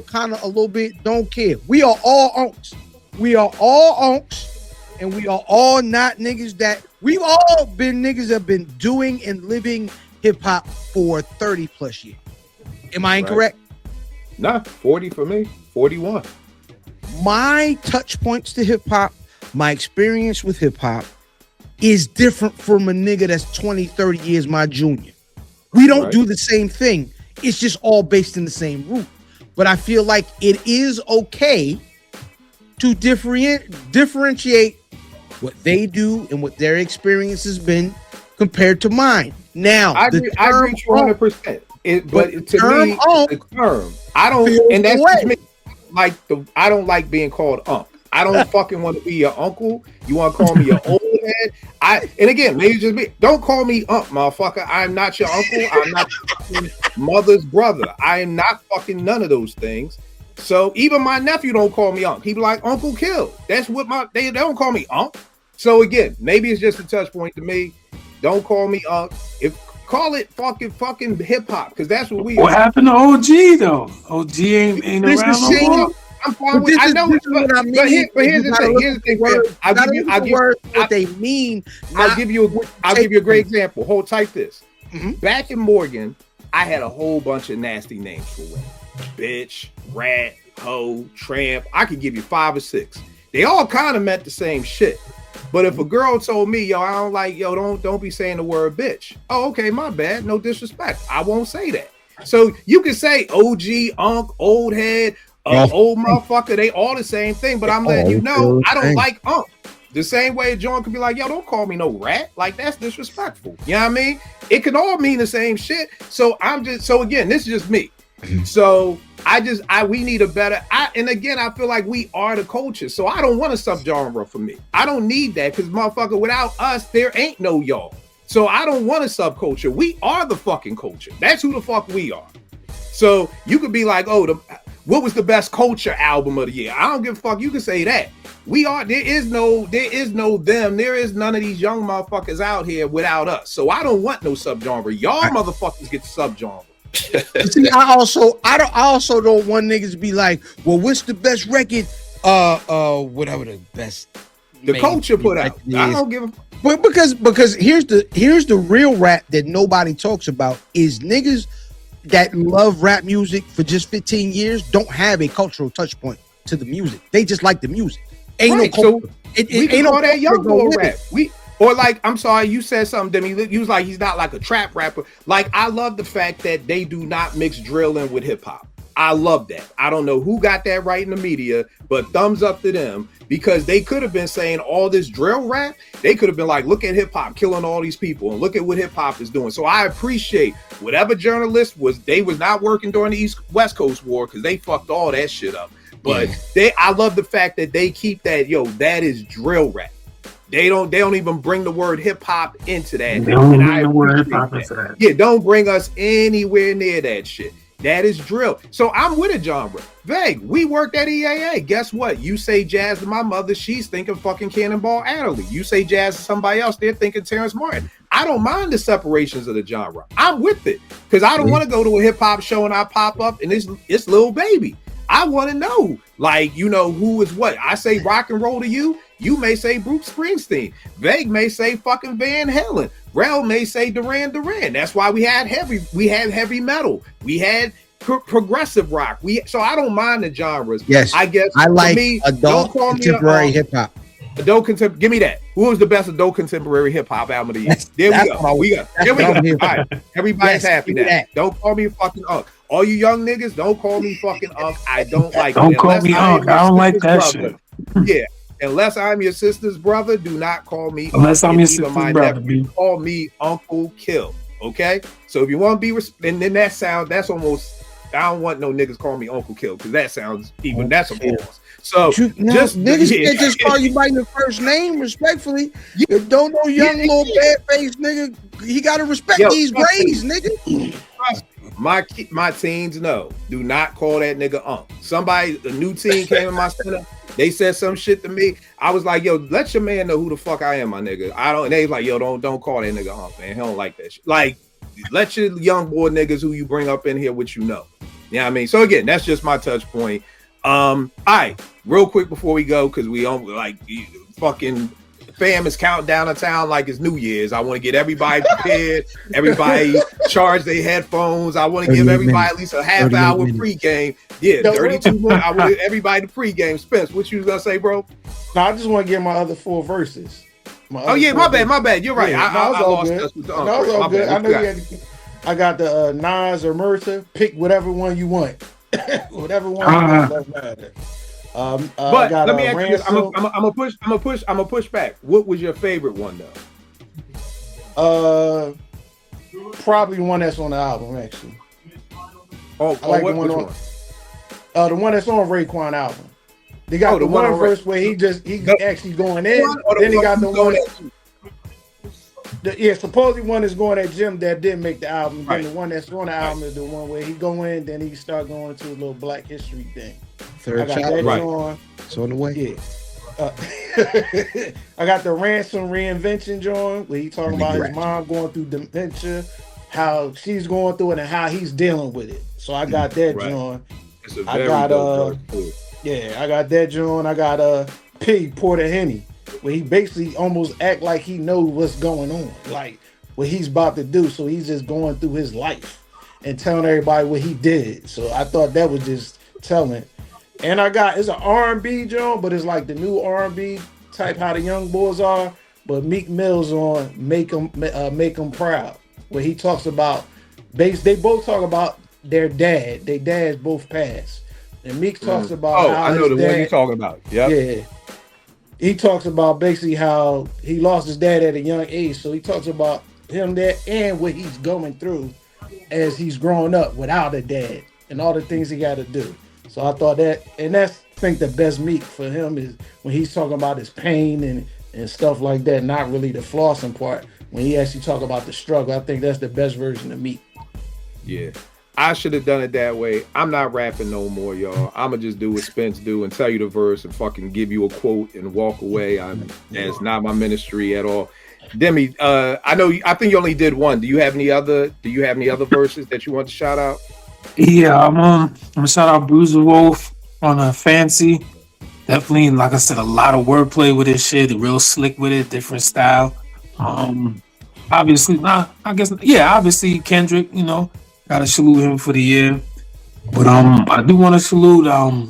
kind of a little bit don't care. We are all unks. We are all unks, and we are all not niggas that, we've all been niggas that have been doing and living hip hop for 30 plus years. Am I incorrect? Nah, 40 for me, 41. My touch points to hip hop, my experience with hip hop, is different from a nigga that's 20, 30 years my junior. We don't do the same thing. It's just all based in the same root. But I feel like it is okay to differentiate what they do and what their experience has been compared to mine. Now, I agree 100%. But to me, the term, I don't, and that's just me. I don't like being called Unk. I don't fucking want to be your uncle. You want to call me your old head? And again, maybe just me. Don't call me motherfucker. I am not your uncle. I'm not your mother's brother. I am not fucking none of those things. So even my nephew don't call me He be like Uncle Kill. That's what they don't call me So again, maybe it's just a touch point to me. Don't call me call it fucking hip hop, because that's what we. What happened to OG though? OG ain't around no more. I'm fine with. I know what I mean. But here's the thing. Here's the thing. I'll give what they mean. I'll give you a great example. Hold tight this. Back in Morgan, I had a whole bunch of nasty names for women. Bitch, rat, hoe, tramp. I could give you 5 or 6. They all kind of meant the same shit. But if a girl told me, yo, I don't like, don't be saying the word bitch. Oh, okay, my bad. No disrespect. I won't say that. So you can say OG, unk, old head, old motherfucker. They all the same thing. But I'm letting you know, I don't like unk. The same way John could be like, yo, don't call me no rat. Like, that's disrespectful. You know what I mean? It can all mean the same shit. So again, this is just me. So we need a better, and again, I feel like we are the culture. So I don't want a subgenre for me. I don't need that, because motherfucker, without us, there ain't no y'all. So I don't want a subculture. We are the fucking culture. That's who the fuck we are. So you could be like, what was the best culture album of the year? I don't give a fuck. You can say that. We are, there is no them. There is none of these young motherfuckers out here without us. So I don't want no subgenre. Y'all motherfuckers get the subgenre. See, I also don't want niggas to be like, well, what's the best record? Whatever the best the culture put out. I don't give a. But because here's the real rap that nobody talks about is niggas that love rap music for just 15 years don't have a cultural touch point to the music. They just like the music. Ain't no culture. So we ain't all that young boy rap. Or like, I'm sorry, you said something to me. You was like, he's not like a trap rapper. Like, I love the fact that they do not mix drill in with hip hop. I love that. I don't know who got that right in the media, but thumbs up to them, because they could have been saying all this drill rap. They could have been like, look at hip hop killing all these people, and look at what hip hop is doing. So I appreciate whatever journalist they was not working during the West Coast War, because they fucked all that shit up. But I love the fact that they keep that, that is drill rap. They don't even bring the word hip hop into that. They don't bring the word hip hop into that. Yeah, don't bring us anywhere near that shit. That is drill. So I'm with a genre. Vague, we worked at EAA. Guess what? You say jazz to my mother, she's thinking fucking Cannonball Adderley. You say jazz to somebody else, they're thinking Terrence Martin. I don't mind the separations of the genre. I'm with it, because I don't want to go to a hip hop show and I pop up and it's Lil Baby. I want to know, like, who is what. I say rock and roll to you. You may say Bruce Springsteen. Vague may say fucking Van Halen. Rel may say Duran Duran. That's why we had heavy metal. We had progressive rock. So I don't mind the genres. Yes, I guess I like adult contemporary hip hop. Adult contemporary. Give me that. Who was the best adult contemporary hip hop album of the year? There we go. There we go. All right. Everybody's happy now. Don't call me fucking unk. All you young niggas, don't call me fucking unk. I don't like it. Don't call me unk. I don't like that shit. Yeah. Unless I'm your sister's brother, do not call me. Unless I'm your sister's brother, call me Uncle Kill. Okay. So if you want to be, and then that's almost. I don't want no niggas call me Uncle Kill, because that sounds even. That's a pause. So niggas can't just call you by your first name respectfully. You don't know young little bad face nigga. He gotta respect these grades, nigga. My teens know. Do not call that nigga a new teen came in my center. They said some shit to me. I was like, yo, let your man know who the fuck I am, my nigga. And they was like, yo, don't call that nigga man. He don't like that shit. Like, let your young boy niggas who you bring up in here what you know. You know what I mean? So again, that's just my touch point. All right, real quick before we go, because we don't like fucking fam is counting down the town like it's New Year's. I want to get everybody prepared. Everybody charge their headphones. I want to give everybody at least a half hour pregame. Yeah, 32 more. I want everybody to pregame. Spence, what you was gonna say, bro? No, I just want to get my other 4 verses. My bad. You're right. Yeah, I lost us with the No, it's all good. I know you had. I got the Nas or Murta. Pick whatever one you want. Whatever one doesn't matter. But let me ask you this. I'm gonna push back. What was your favorite one though? Probably one that's on the album actually. I like the one on. The one that's on Raekwon album. They got the the one on verse where he actually going in. Then he got the one. Supposedly one is going at Jim that didn't make the album. Right. Then the one that's on the album is the one where he go in, then he start going to a little Black History thing. Third I got child. that Right. on. It's on the way. Yeah. I got the Ransom reinvention joint where he talking about his mom going through dementia, how she's going through it, and how he's dealing with it. So I got that Right. joint. It's a I very got dope verse, too. yeah, I got that joint. I got P Porter Henny, where he basically almost act like he knows what's going on, like what he's about to do. So he's just going through his life and telling everybody what he did. So I thought that was just telling. And I got it's an R&B joint, but it's like the new R&B type how the young boys are. But Meek Mill's on Make 'Em Proud, where he talks about they both talk about their dad. Their dads both passed. And Meek talks about how I know his the dad, one you're talking about. Yep. yeah. He talks about basically how he lost his dad at a young age. So he talks about him there and what he's going through as he's growing up without a dad and all the things he got to do. So I thought that, and that's I think the best Meek for him is when he's talking about his pain and stuff like that, not really the flossing part. When he actually talk about the struggle, I think that's the best version of Meek. Yeah. I should have done it that way. I'm not rapping no more, y'all. I'ma just do what Spence do and tell you the verse and fucking give you a quote and walk away. That's not my ministry at all. Demi, I think you only did one. Do you have any other verses that you want to shout out? Yeah, I'm gonna shout out Bruiser Wolf on a Fancy. Definitely, like I said, a lot of wordplay with his shit, real slick with it, different style. Obviously Kendrick, gotta salute him for the year. But I do want to salute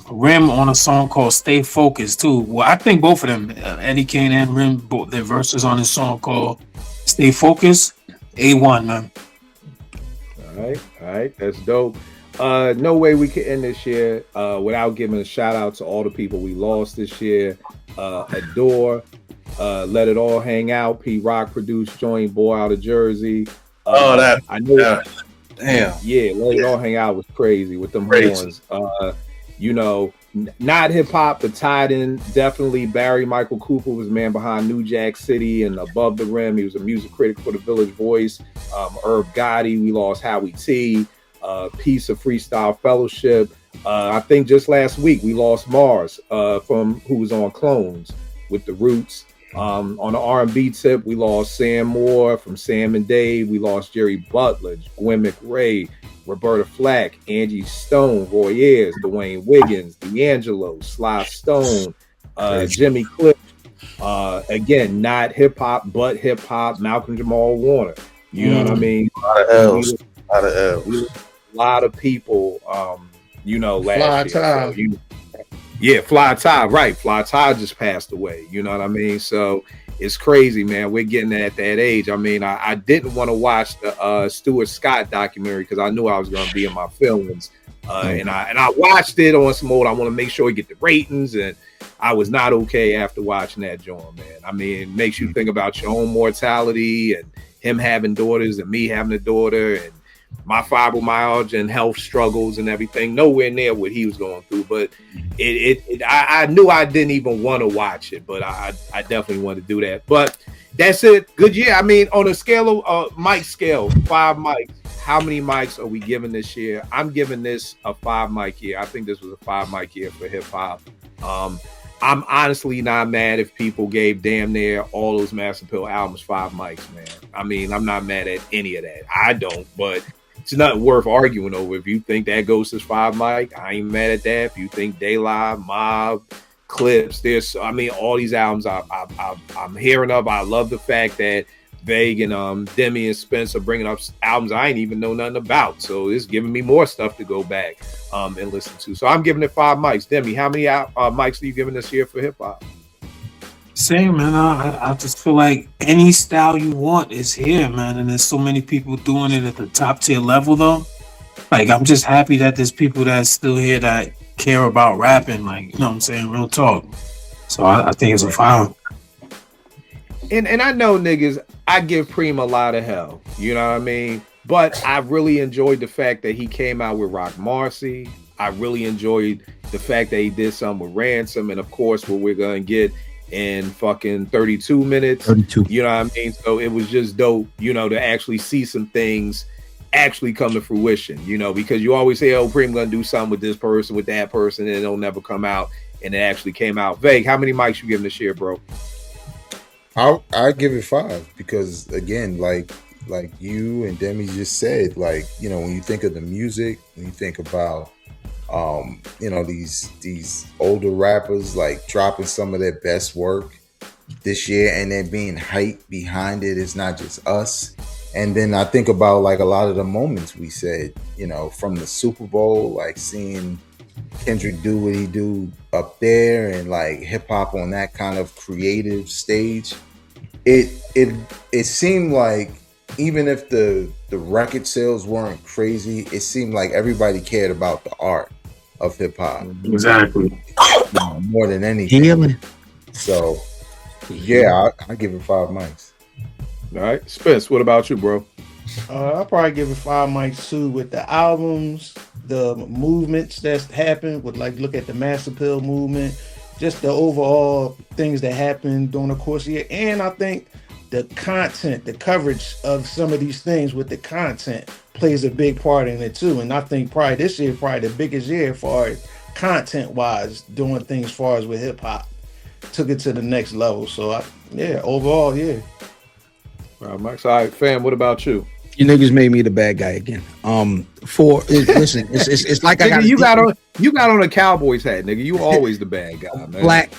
Rim on a song called Stay Focused too. Well, I think both of them, Eddie Kane and Rim, both their verses on this song called Stay Focused. A1, man. All right, that's dope. No way we could end this year without giving a shout out to all the people we lost this year. Adore, Let It All Hang Out, P Rock produced Joint Boy out of Jersey. I know. Damn. Yeah, Let It All Hang Out was crazy with them horns. Not hip hop, but tied in definitely. Barry Michael Cooper was the man behind New Jack City and Above the Rim. He was a music critic for the Village Voice. Herb Gotti, we lost Howie T. Piece of Freestyle Fellowship. I think just last week we lost Mars from who was on Clones with the Roots. On the R&B tip, we lost Sam Moore from Sam and Dave. We lost Jerry Butler, Gwen McRae, Roberta Flack, Angie Stone, Roy Ayers, Dwayne Wiggins, D'Angelo, Sly Stone, Jimmy Cliff. Again, not hip hop, but hip hop. Malcolm Jamal Warner. You know what I mean? A lot of L's. A lot of people. Last Fly year. Yeah, Fly Ty, right. Fly Ty just passed away. You know what I mean? So it's crazy, man. We're getting at that age. I mean, I didn't want to watch the Stuart Scott documentary because I knew I was going to be in my feelings. And I watched it on some mode. I want to make sure we get the ratings. And I was not okay after watching that joint, man. I mean, it makes you think about your own mortality and him having daughters and me having a daughter and my fibromyalgia and health struggles and everything. Nowhere near what he was going through, but I knew I didn't even want to watch it, but I definitely want to do that. But that's it. Good year. I mean, on a scale of mic scale, 5 mics. How many mics are we giving this year? I'm giving this a 5 mic year. I think this was a 5 mic year for hip hop. I'm honestly not mad if people gave damn near all those Master Pill albums 5 mics, man. I mean, I'm not mad at any of that. I don't, but it's not worth arguing over. If you think that Ghost is 5 mic, I ain't mad at that. If you think De La, Mob, Clips, all these albums I'm hearing of. I love the fact that Vague and Demi and Spence are bringing up albums I ain't even know nothing about. So it's giving me more stuff to go back and listen to. So I'm giving it 5 mics. Demi, how many mics are you giving this year for hip hop? Same, man. I just feel like any style you want is here, man. And there's so many people doing it at the top tier level, though. Like, I'm just happy that there's people that's still here that care about rapping. Like, you know what I'm saying? Real talk. So I think it's a 5. And I know niggas, I give Preem a lot of hell. You know what I mean? But I really enjoyed the fact that he came out with Rock Marcy. I really enjoyed the fact that he did something with Ransom, and of course what we're gonna get in fucking 32 minutes. 32. You know what I mean? So it was just dope, you know, to actually see some things actually come to fruition, you know, because you always say, oh, Preem gonna do something with this person, with that person, and it'll never come out. And it actually came out. Vague, how many mics you giving this year, bro? I give it 5 because again, like you and Demi just said, like, you know, when you think of the music, when you think about you know, these older rappers like dropping some of their best work this year and then being hype behind it, it's not just us. And then I think about like a lot of the moments we said, you know, from the Super Bowl, like seeing Kendrick do what he do up there and like hip hop on that kind of creative stage. It seemed like even if the record sales weren't crazy, it seemed like everybody cared about the art of hip hop. Exactly. More than anything. Healing. So yeah, I give it 5 mics. All right, Spence, what about you, bro? I'll probably give it 5 mics too, with the albums, the movements that's happened. With like, look at the Mass Appeal movement, just the overall things that happened during the course of the year. And I think the content, the coverage of some of these things with the content plays a big part in it too. And I think probably this year, probably the biggest year as far as content wise, doing things as far as with hip hop, took it to the next level. So overall, yeah. All right, Mike. All right, fam, what about you? You niggas made me the bad guy again. Listen, it's like I nigga, you got on a Cowboys hat, nigga. You always the bad guy, man. Black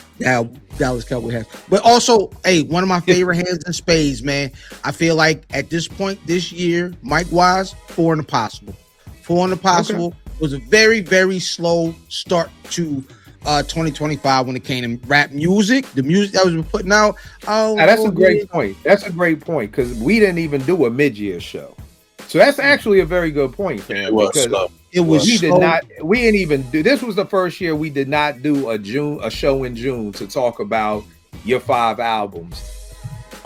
Dallas Cowboy hat. But also, hey, one of my favorite hands in spades, man. I feel like at this point this year, Mike Wise, 4 in the possible. 4 in the possible was a very, very slow start to 2025 when it came to rap music, the music that was putting out. Oh, now, that's a great point. That's a great point because we didn't even do a mid-year show, so that's actually a very good point, fam. It was because slow. We didn't even do. This was the first year we did not do a show in June to talk about your 5 albums.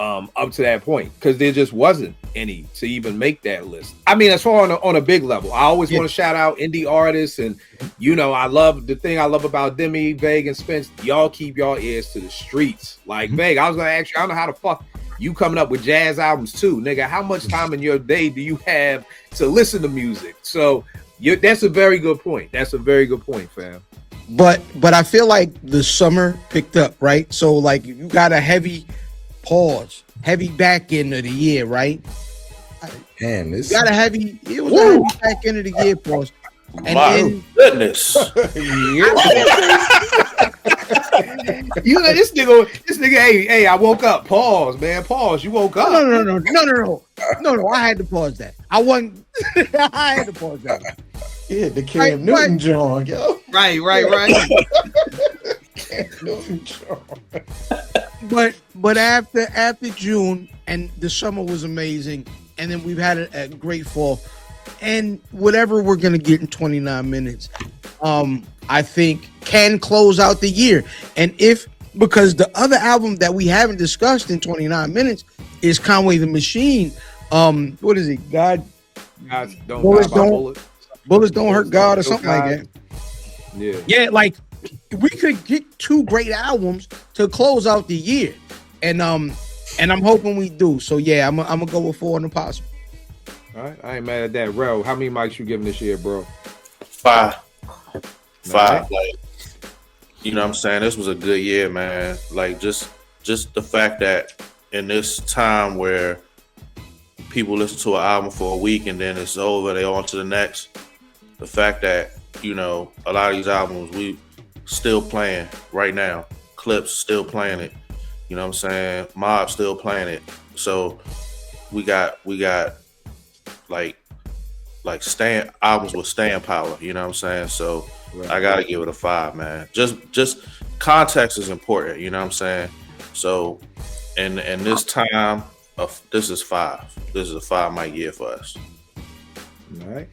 Up to that point, because there just wasn't any to even make that list. I mean, as far on a big level, I always want to shout out indie artists, and you know, I love about Demi, Vague, and Spence. Y'all keep y'all ears to the streets. Like Vague, I was gonna ask you, I don't know how the fuck you coming up with jazz albums too, nigga. How much time in your day do you have to listen to music? So that's a very good point. That's a very good point, fam. But I feel like the summer picked up, right? So like you got a heavy back end of the year, right? Damn, this got a heavy back end of the year pause. And My goodness. You know, this nigga, hey, I woke up. Pause, man. Pause. You woke up. No, I had to pause that. I had to pause that. Yeah, the Cam Newton John, yo. Right. Cam Newton John. But after June, and the summer was amazing, and then we've had a great fall, and whatever we're gonna get in 29 minutes, I think can close out the year. And because the other album that we haven't discussed in 29 minutes is Conway the Machine. What is it? Bullets don't hurt God or something like that. Yeah, like we could get 2 great albums to close out the year, and I'm hoping we do. So yeah, I'm gonna go with 4 in the possible. All right, I ain't mad at that. Rel, how many mics you giving this year, bro? 5. Like, you know what I'm saying? This was a good year, man. Like just the fact that in this time where people listen to an album for a week and then it's over, they on to the next. The fact that, you know, a lot of these albums we still playing right now. Clips still playing it. You know what I'm saying? Mob still playing it. So we got like albums with staying power, you know what I'm saying? So right. I gotta give it a 5, man. Just context is important, you know what I'm saying? So and this time this is 5. This is a 5 mic year for us. All right.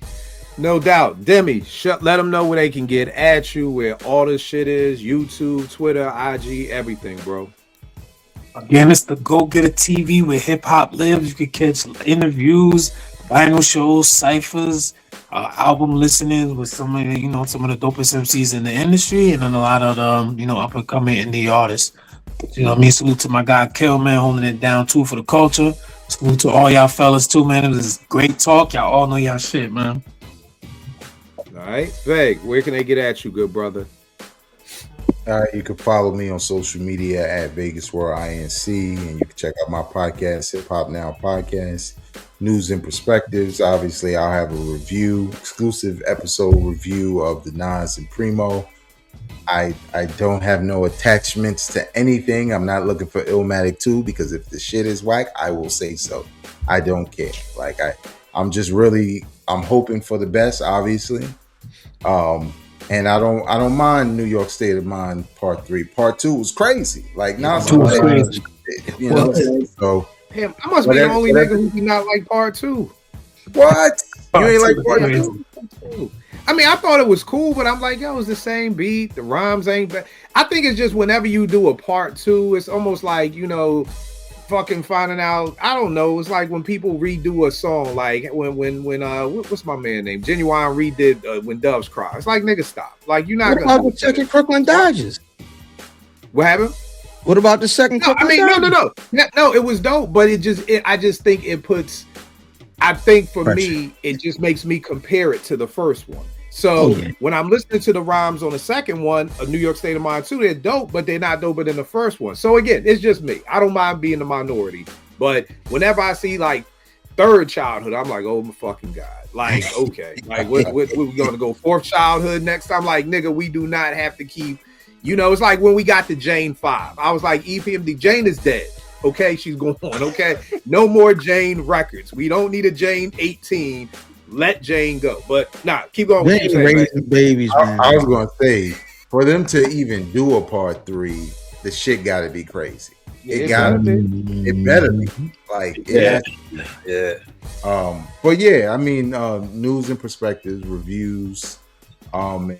No doubt. Demi, let them know where they can get at you, where all this shit is, YouTube, Twitter, IG, everything, bro. Again, it's the Go Get a TV where hip hop lives. You can catch interviews, vinyl shows, ciphers, album listenings with some of the, some of the dopest MCs in the industry, and then a lot of the, up and coming indie artists. You know what I mean? Salute to my guy Kill, man, holding it down too for the culture. Salute to all y'all fellas too, man. It was great talk. Y'all all know y'all shit, man. All right, Veg, where can they get at you, good brother? You can follow me on social media at Vegas World INC, and you can check out my podcast, Hip Hop Now Podcast, News and Perspectives. Obviously, I'll have a exclusive episode review of the Nas and Primo. I don't have no attachments to anything. I'm not looking for Illmatic 2 because if the shit is whack, I will say so. I don't care. Like I'm just I'm hoping for the best, obviously. And I don't mind New York State of Mind Part 3. Part 2 was crazy. Like Nas was crazy. You know, so damn, I must be the only nigga who do not like Part 2. What? You ain't like Part 2? I mean, I thought it was cool, but I'm like, yo, it's the same beat. The rhymes ain't bad. I think it's just whenever you do a Part 2, it's almost like, fucking finding out. I don't know. It's like when people redo a song, like when what's my man name? Genuine redid When Doves Cry. It's like, nigga, stop. Like, you're not what about the second Crooklyn Dodgers? What happened? What about the second? No, I mean, no. It was dope, but I just think it puts. I think for Pressure. me, it just makes me compare it to the first one. So when I'm listening to the rhymes on the second one, A New York State of Mind 2, they're dope, but they're not doper than the first one. So again, it's just me. I don't mind being the minority, but whenever I see like Third Childhood, I'm like, oh my fucking God. Like, okay, like what we gonna go Fourth Childhood next time? Like, nigga, we do not have to keep. It's like when we got to Jane 5. I was like, EPMD, Jane is dead. Okay, she's gone. Okay, no more Jane records. We don't need a Jane 18. Let Jane go. But keep going. They ain't raising babies, man. I was gonna say, for them to even do a Part 3, the shit gotta be crazy. It gotta be. It better be. Like, yeah. But yeah, I mean, news and perspectives, reviews, and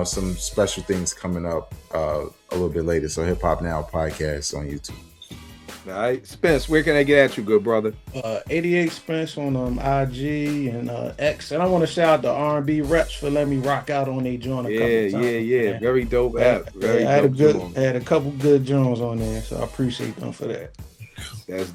some special things coming up a little bit later. So Hip Hop Now Podcast on YouTube. All right, Spence, where can I get at you, good brother? 88 Spence on IG and X, and I want to shout out the R&B reps for letting me rock out on their joint a couple times. Yeah, very dope app. I had a couple good joints on there, so I appreciate them for that. That's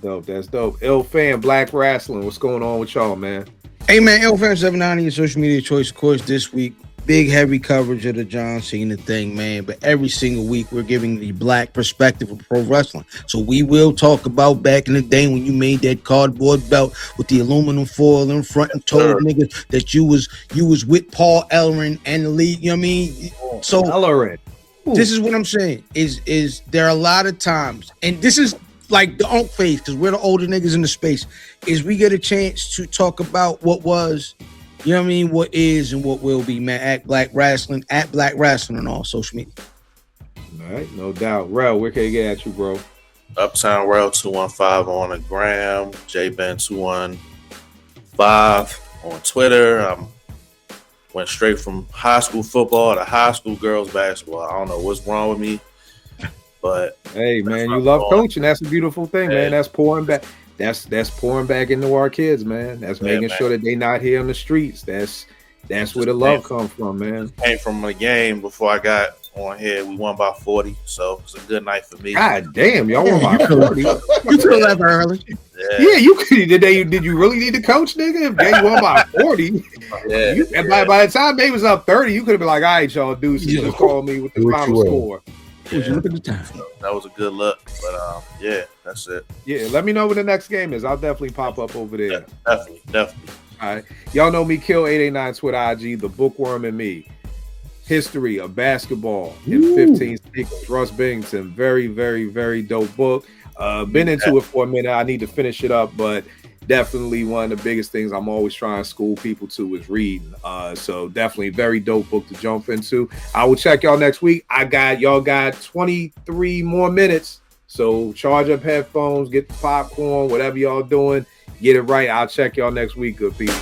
dope. Ill Fan, Black Wrestling, what's going on with y'all, man? Hey man, L-Fan79, your social media choice, of course, this week. Big heavy coverage of the John Cena thing, man. But every single week we're giving the black perspective of pro wrestling. So we will talk about back in the day when you made that cardboard belt with the aluminum foil in front and told niggas that you was with Paul Ellering and the league. You know what I mean? So Ellering. This is what I'm saying. Is there are a lot of times, and this is like the Unk phase, because we're the older niggas in the space, is we get a chance to talk about what was. You know what I mean? What is and what will be, man. At Black Wrestling on all social media. All right, no doubt. Rel, where can you get at you, bro? Uptown Rel 215 on the gram, JBen215 on Twitter. Went straight from high school football to high school girls basketball. I don't know what's wrong with me, but hey, man, you love coaching. That's a beautiful thing, man. That's pouring back. That's pouring back into our kids, man. That's making sure that they not here on the streets. That's where the love comes from, man. Came from a game before I got on here. We won by 40, so it's a good night for me. God damn, y'all won by 40. You could have left early. Yeah, you could. Did you really need to coach, nigga? If they won by 40, and by the time they was up 30, you could have been like, all right, y'all dudes, just call me with the final score. Look at the time. So that was a good look, but that's it. Yeah, let me know when the next game is. I'll definitely pop up over there. Definitely. All right, y'all know me, Kill 889 Twitter, IG, The Bookworm and Me, History of Basketball in 15 Seconds. Russ Binghamton, very, very, very dope book. Been into it for a minute. I need to finish it up, but definitely one of the biggest things I'm always trying to school people to is reading. So definitely very dope book to jump into. I will check y'all next week. Y'all got 23 more minutes. So charge up headphones, get the popcorn, whatever y'all doing, get it right. I'll check y'all next week, good people.